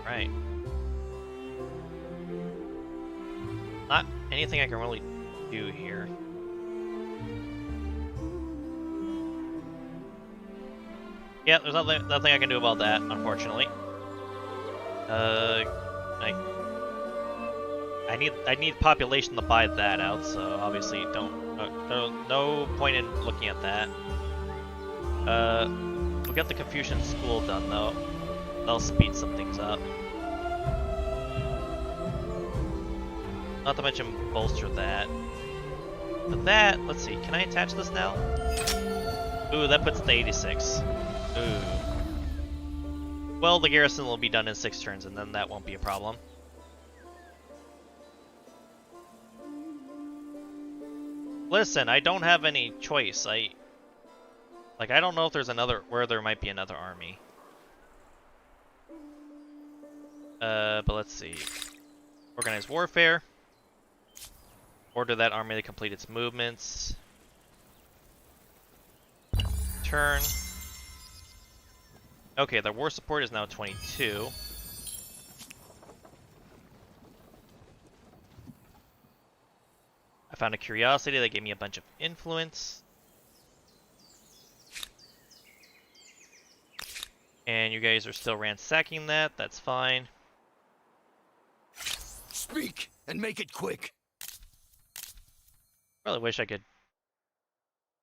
Right. Not anything I can really do here. Yeah, there's nothing I can do about that, unfortunately. I need population to buy that out, so obviously no point in looking at that. We'll get the Confucian school done though. That'll speed some things up. Not to mention bolster that. But that, let's see, can I attach this now? Ooh, that puts it to 86. Ooh. Well, the garrison will be done in 6 turns, and then that won't be a problem. Listen, I don't have any choice. I don't know if there's where there might be another army. But let's see. Organized warfare. Order that army to complete its movements. Turn. Okay, their war support is now 22. I found a curiosity that gave me a bunch of influence. And you guys are still ransacking that, that's fine. Speak, and make it quick. Really wish I could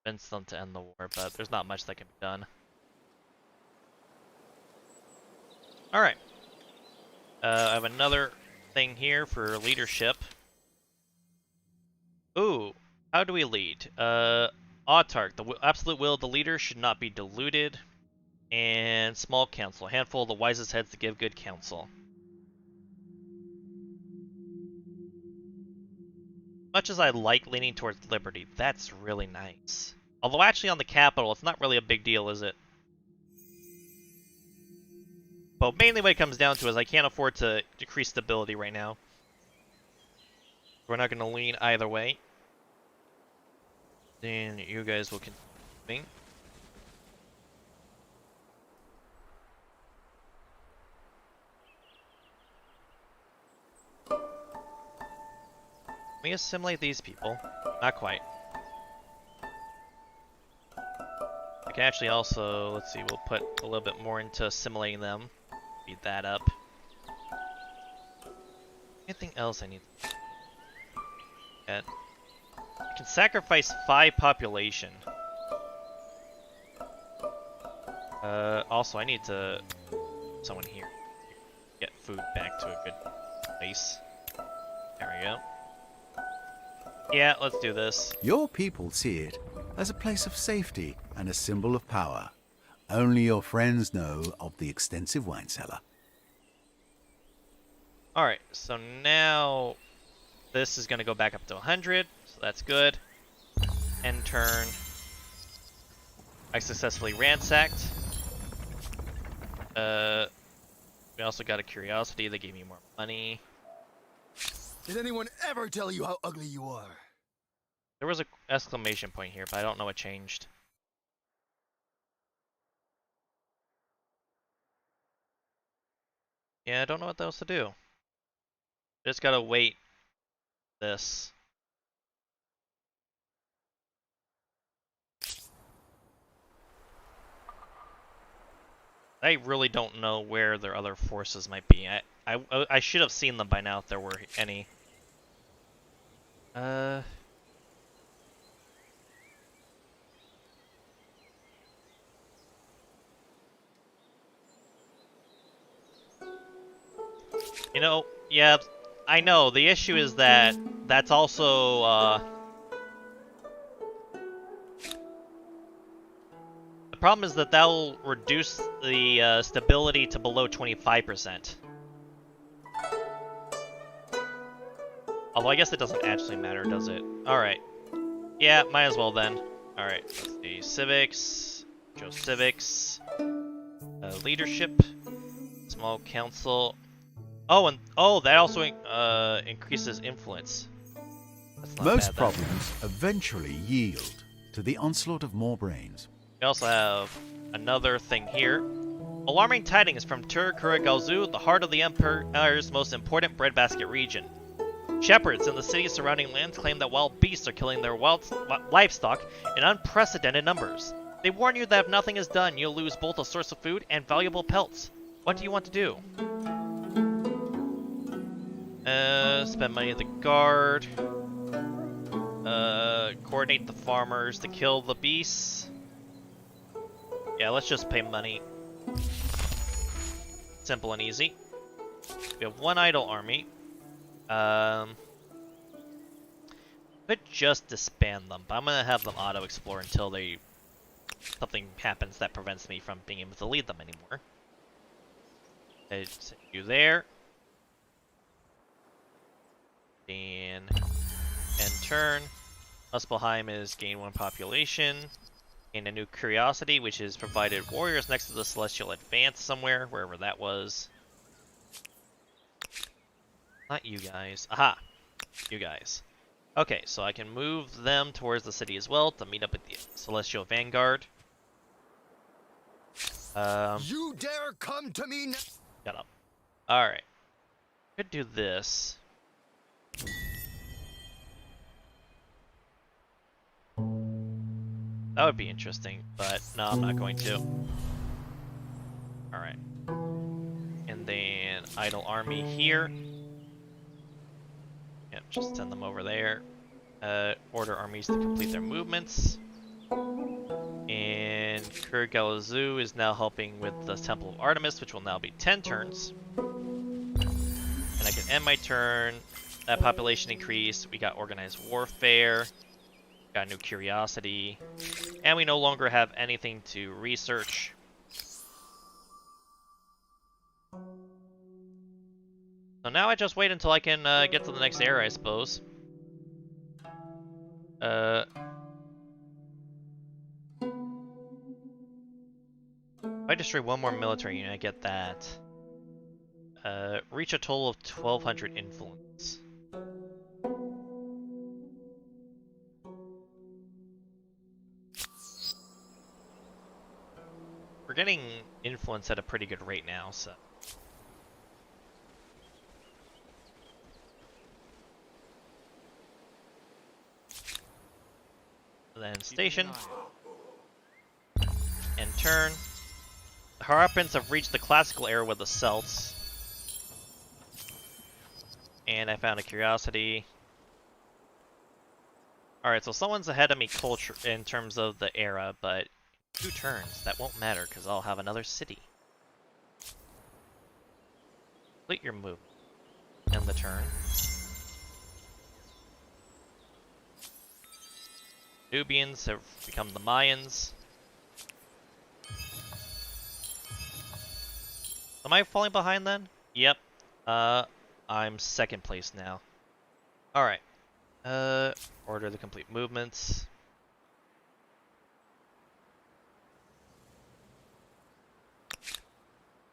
convince them to end the war, but there's not much that can be done. Alright. I have another thing here for leadership. Ooh, how do we lead? Autarch, the absolute will of the leader should not be diluted. And small council, a handful of the wisest heads to give good counsel. Much as I like leaning towards liberty, that's really nice. Although actually on the capital, it's not really a big deal, is it? But mainly what it comes down to is I can't afford to decrease stability right now. We're not going to lean either way. Then you guys will continue. Let me assimilate these people. Not quite. I can actually also, let's see, we'll put a little bit more into assimilating them. Speed that up. Anything else I need? I can sacrifice 5 population. Also, I need to... someone here. Get food back to a good place. There we go. Yeah, let's do this. Your people see it as a place of safety and a symbol of power. Only your friends know of the extensive wine cellar. Alright, so now this is going to go back up to 100, so that's good. End turn. I successfully ransacked. We also got a curiosity that gave me more money. Did anyone ever tell you how ugly you are? There was an exclamation point here, but I don't know what changed. Yeah, I don't know what else to do. Just gotta wait this. I really don't know where their other forces might be. I should have seen them by now if there were any. You know, yeah, I know. The issue is that that's also, the problem is that that'll reduce the stability to below 25%. Although I guess it doesn't actually matter, does it? Alright. Yeah, might as well then. Alright, let's see. Civics. Show civics. Leadership. Small council. Oh, and that also increases influence. That's not Most bad, problems eventually yield to the onslaught of more brains. We also have another thing here. Alarming tidings from Turkura Galzu, the heart of the Empire's most important breadbasket region. Shepherds in the city's surrounding lands claim that wild beasts are killing their livestock in unprecedented numbers. They warn you that if nothing is done, you'll lose both a source of food and valuable pelts. What do you want to do? Spend money at the guard. Coordinate the farmers to kill the beasts. Yeah, let's just pay money. Simple and easy. We have one idle army. Could just disband them, but I'm gonna have them auto-explore until something happens that prevents me from being able to lead them anymore. Send you there. And end turn. Muspelheim is gain 1 population. Gain a new curiosity, which is provided warriors next to the Celestial Advance somewhere, wherever that was. Not you guys. Aha! You guys. Okay, so I can move them towards the city as well to meet up with the Celestial Vanguard. You dare come to me now? Shut up. Alright. Could do this. That would be interesting, but no, I'm not going to. Alright. And then idle army here. Yep, just send them over there. Order armies to complete their movements. And Kurgalazu is now helping with the Temple of Artemis, which will now be 10 turns. And I can end my turn. That population increase. We got organized warfare. Got a new curiosity. And we no longer have anything to research. So now I just wait until I can get to the next era, I suppose. If I destroy one more military unit, I get that. Reach a total of 1,200 influence. We're getting influence at a pretty good rate now, so. Then station. And turn. The Harappans have reached the classical era with the Celts. And I found a curiosity. Alright, so someone's ahead of me culture in terms of the era, but 2 turns, that won't matter because I'll have another city. Complete your move. End the turn. Nubians have become the Mayans. Am I falling behind then? Yep. I'm 2nd place now. Alright. Order the complete movements.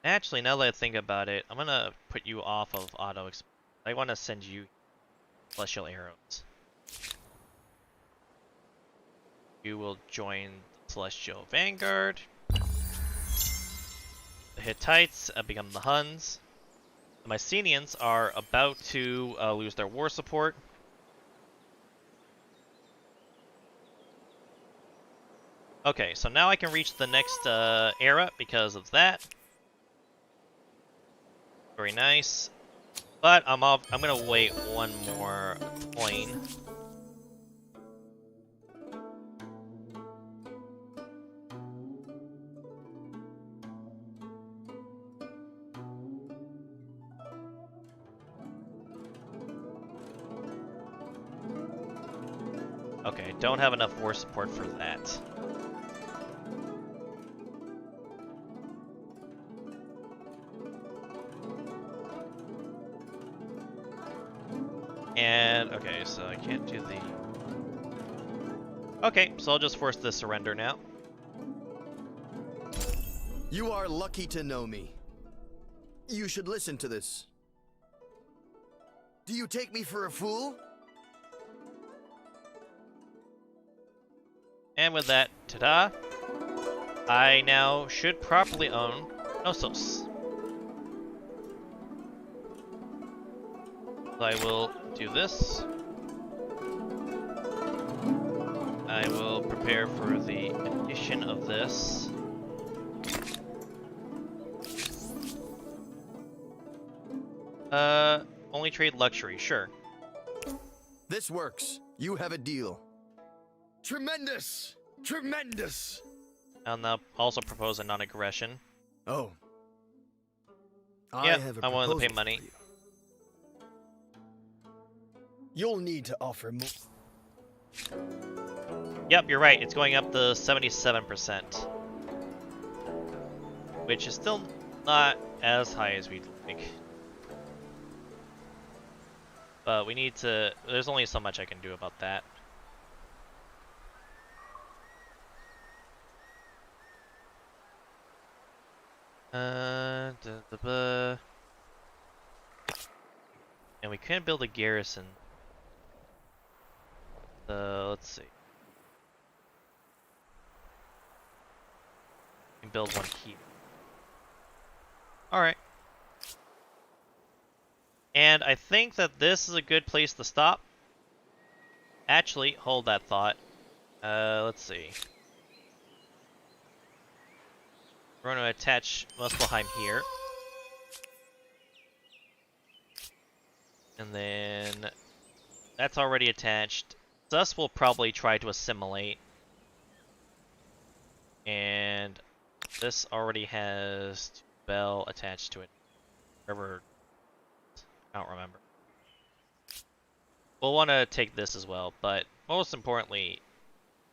Actually, now that I think about it, I'm gonna put you off of auto. I want to send you celestial arrows. You will join the Celestial Vanguard. The Hittites become the Huns. The Mycenaeans are about to lose their war support. Okay, so now I can reach the next era because of that. Very nice. But I'm gonna wait one more coin. Okay, don't have enough war support for that. And, okay, so I can't do the... Okay, so I'll just force the surrender now. You are lucky to know me. You should listen to this. Do you take me for a fool? And with that, ta-da! I now should properly own Knossos. So I will do this. I will prepare for the addition of this. Only trade luxury, sure. This works. You have a deal. Tremendous! Tremendous! I'll now also propose a non-aggression. Oh. Yeah, have a I wanted to pay proposal money. for you. You'll need to offer more. Yep, you're right. It's going up to 77%. Which is still not as high as we'd like. But we need to... There's only so much I can do about that. And we can't build a garrison. Let's see. We can build one here. Alright. And I think that this is a good place to stop. Actually, hold that thought. Let's see. We're going to attach Muspelheim here. And then that's already attached. Thus we'll probably try to assimilate. And this already has Bell attached to it. Wherever, I don't remember. We'll want to take this as well, but most importantly,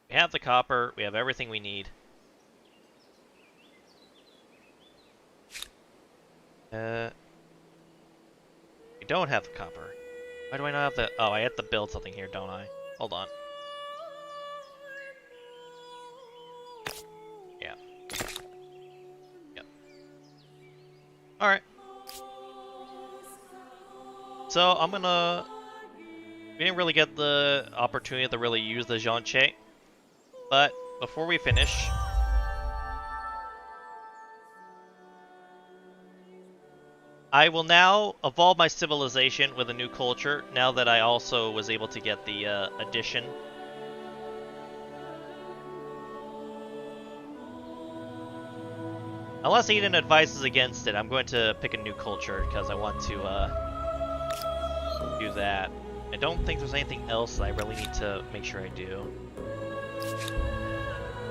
we have the copper, we have everything we need. We don't have the copper. Why do I not have the... Oh, I have to build something here, don't I? Hold on. Yeah. Yep. Alright. So, I'm gonna... We didn't really get the opportunity to really use the Jean-Che. But, before we finish... I will now evolve my civilization with a new culture, now that I also was able to get the addition. Unless Eden advises against it, I'm going to pick a new culture, because I want to do that. I don't think there's anything else that I really need to make sure I do.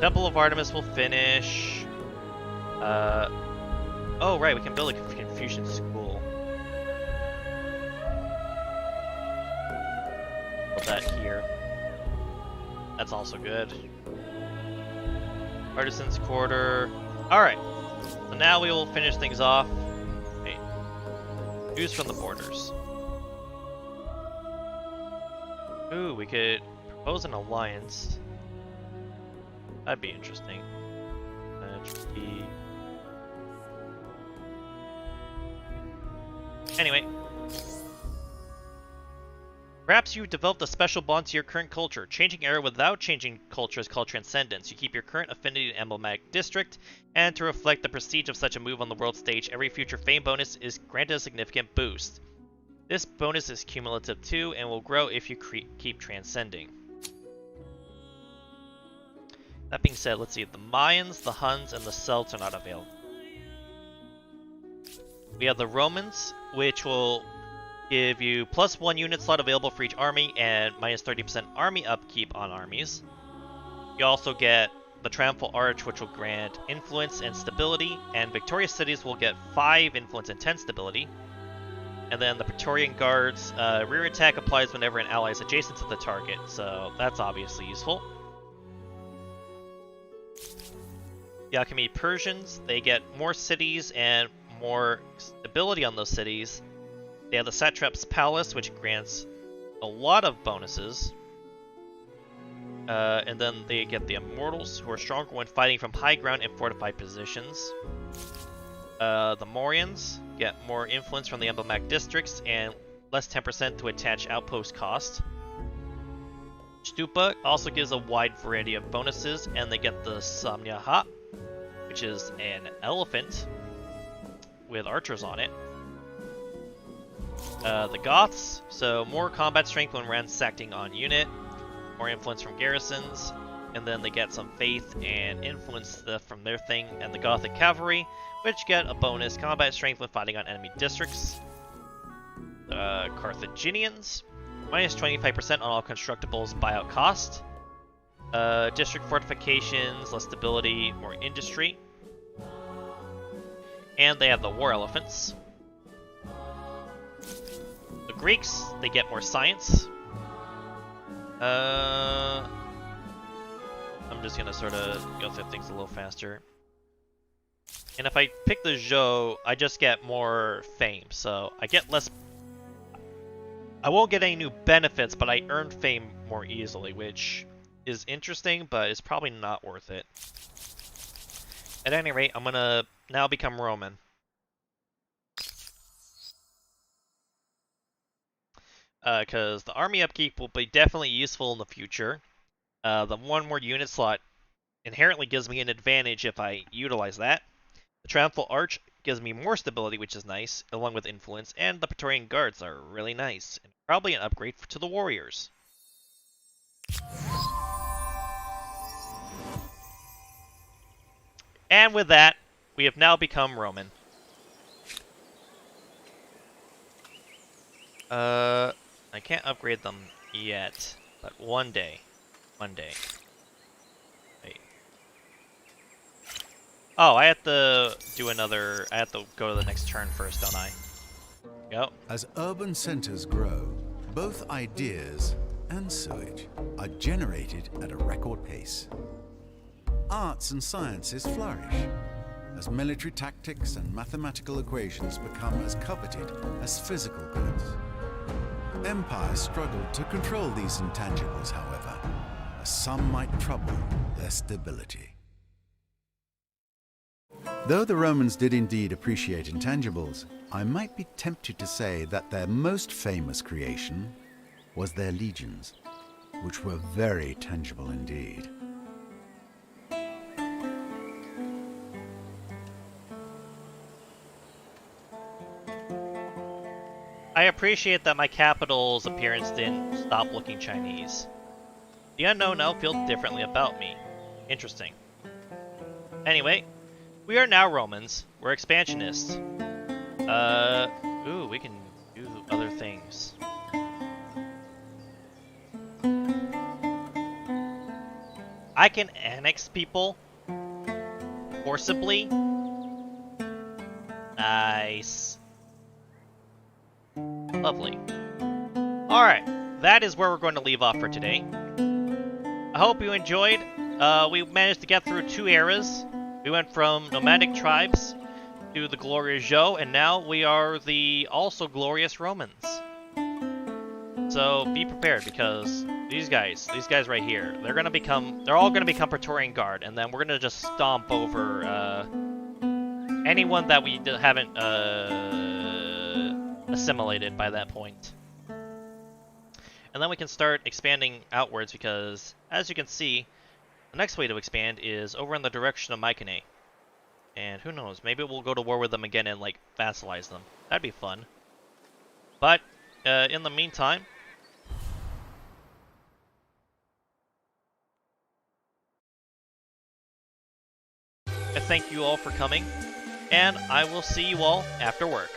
Temple of Artemis will finish. Oh, right, we can build a Confucian school. Build that here. That's also good. Artisans Quarter. Alright. So now we will finish things off. Wait. Choose from the borders. Ooh, we could propose an alliance. That'd be interesting. Anyway. Perhaps you've developed a special bond to your current culture. Changing era without changing culture is called transcendence. You keep your current affinity to emblematic district, and to reflect the prestige of such a move on the world stage, every future fame bonus is granted a significant boost. This bonus is cumulative too, and will grow if you keep transcending. That being said, let's see. The Mayans, the Huns, and the Celts are not available. We have the Romans, which will give you +1 unit slot available for each army and minus 30% army upkeep on armies. You also get the Triumphal Arch, which will grant influence and stability, and victorious cities will get 5 influence and 10 stability. And then the Praetorian Guards, rear attack applies whenever an ally is adjacent to the target, so that's obviously useful. The Achaemenid Persians, they get more cities and more stability on those cities. They have the Satrap's Palace, which grants a lot of bonuses. And then they get the Immortals, who are stronger when fighting from high ground and fortified positions. The Morians get more influence from the emblematic districts and less 10% to attach outpost cost. Stupa also gives a wide variety of bonuses, and they get the Samnyaha, which is an elephant with archers on it. The Goths, so more combat strength when ransacking on unit, more influence from garrisons, and then they get some faith and influence from their thing, and the Gothic Cavalry, which get a bonus combat strength when fighting on enemy districts. Carthaginians, minus 25% on all constructibles buyout cost. District fortifications, less stability, more industry. And they have the War Elephants. The Greeks, they get more science. I'm just gonna sort of go through things a little faster. And if I pick the Zhou, I just get more fame, so I get less... I won't get any new benefits, but I earn fame more easily, which is interesting, but it's probably not worth it. At any rate, I'm gonna now become Roman. Because the army upkeep will be definitely useful in the future. The one more unit slot inherently gives me an advantage if I utilize that. The Triumphal Arch gives me more stability, which is nice, along with influence, and the Praetorian Guards are really nice, and probably an upgrade to the warriors. And with that, we have now become Roman. I can't upgrade them yet, but one day. One day. Wait. Oh, I have to do another... I have to go to the next turn first, don't I? Yep. As urban centers grow, both ideas and sewage are generated at a record pace. Arts and sciences flourish as military tactics and mathematical equations become as coveted as physical goods. Empires struggled to control these intangibles, however, as some might trouble their stability. Though the Romans did indeed appreciate intangibles, I might be tempted to say that their most famous creation was their legions, which were very tangible indeed. I appreciate that my capital's appearance didn't stop looking Chinese. The unknown now feels differently about me. Interesting. Anyway, we are now Romans. We're expansionists. Ooh, we can do other things. I can annex people forcibly. Nice. Lovely. Alright, that is where we're going to leave off for today. I hope you enjoyed. We managed to get through 2 eras. We went from nomadic tribes to the glorious Zhou, and now we are the also glorious Romans. So be prepared, because these guys right here, they're all gonna become Praetorian Guard, and then we're gonna just stomp over anyone that we haven't assimilated by that point. And then we can start expanding outwards, because as you can see, the next way to expand is over in the direction of Mycenae. And who knows, maybe we'll go to war with them again and like vassalize them. That'd be fun. But in the meantime, I thank you all for coming, and I will see you all after work.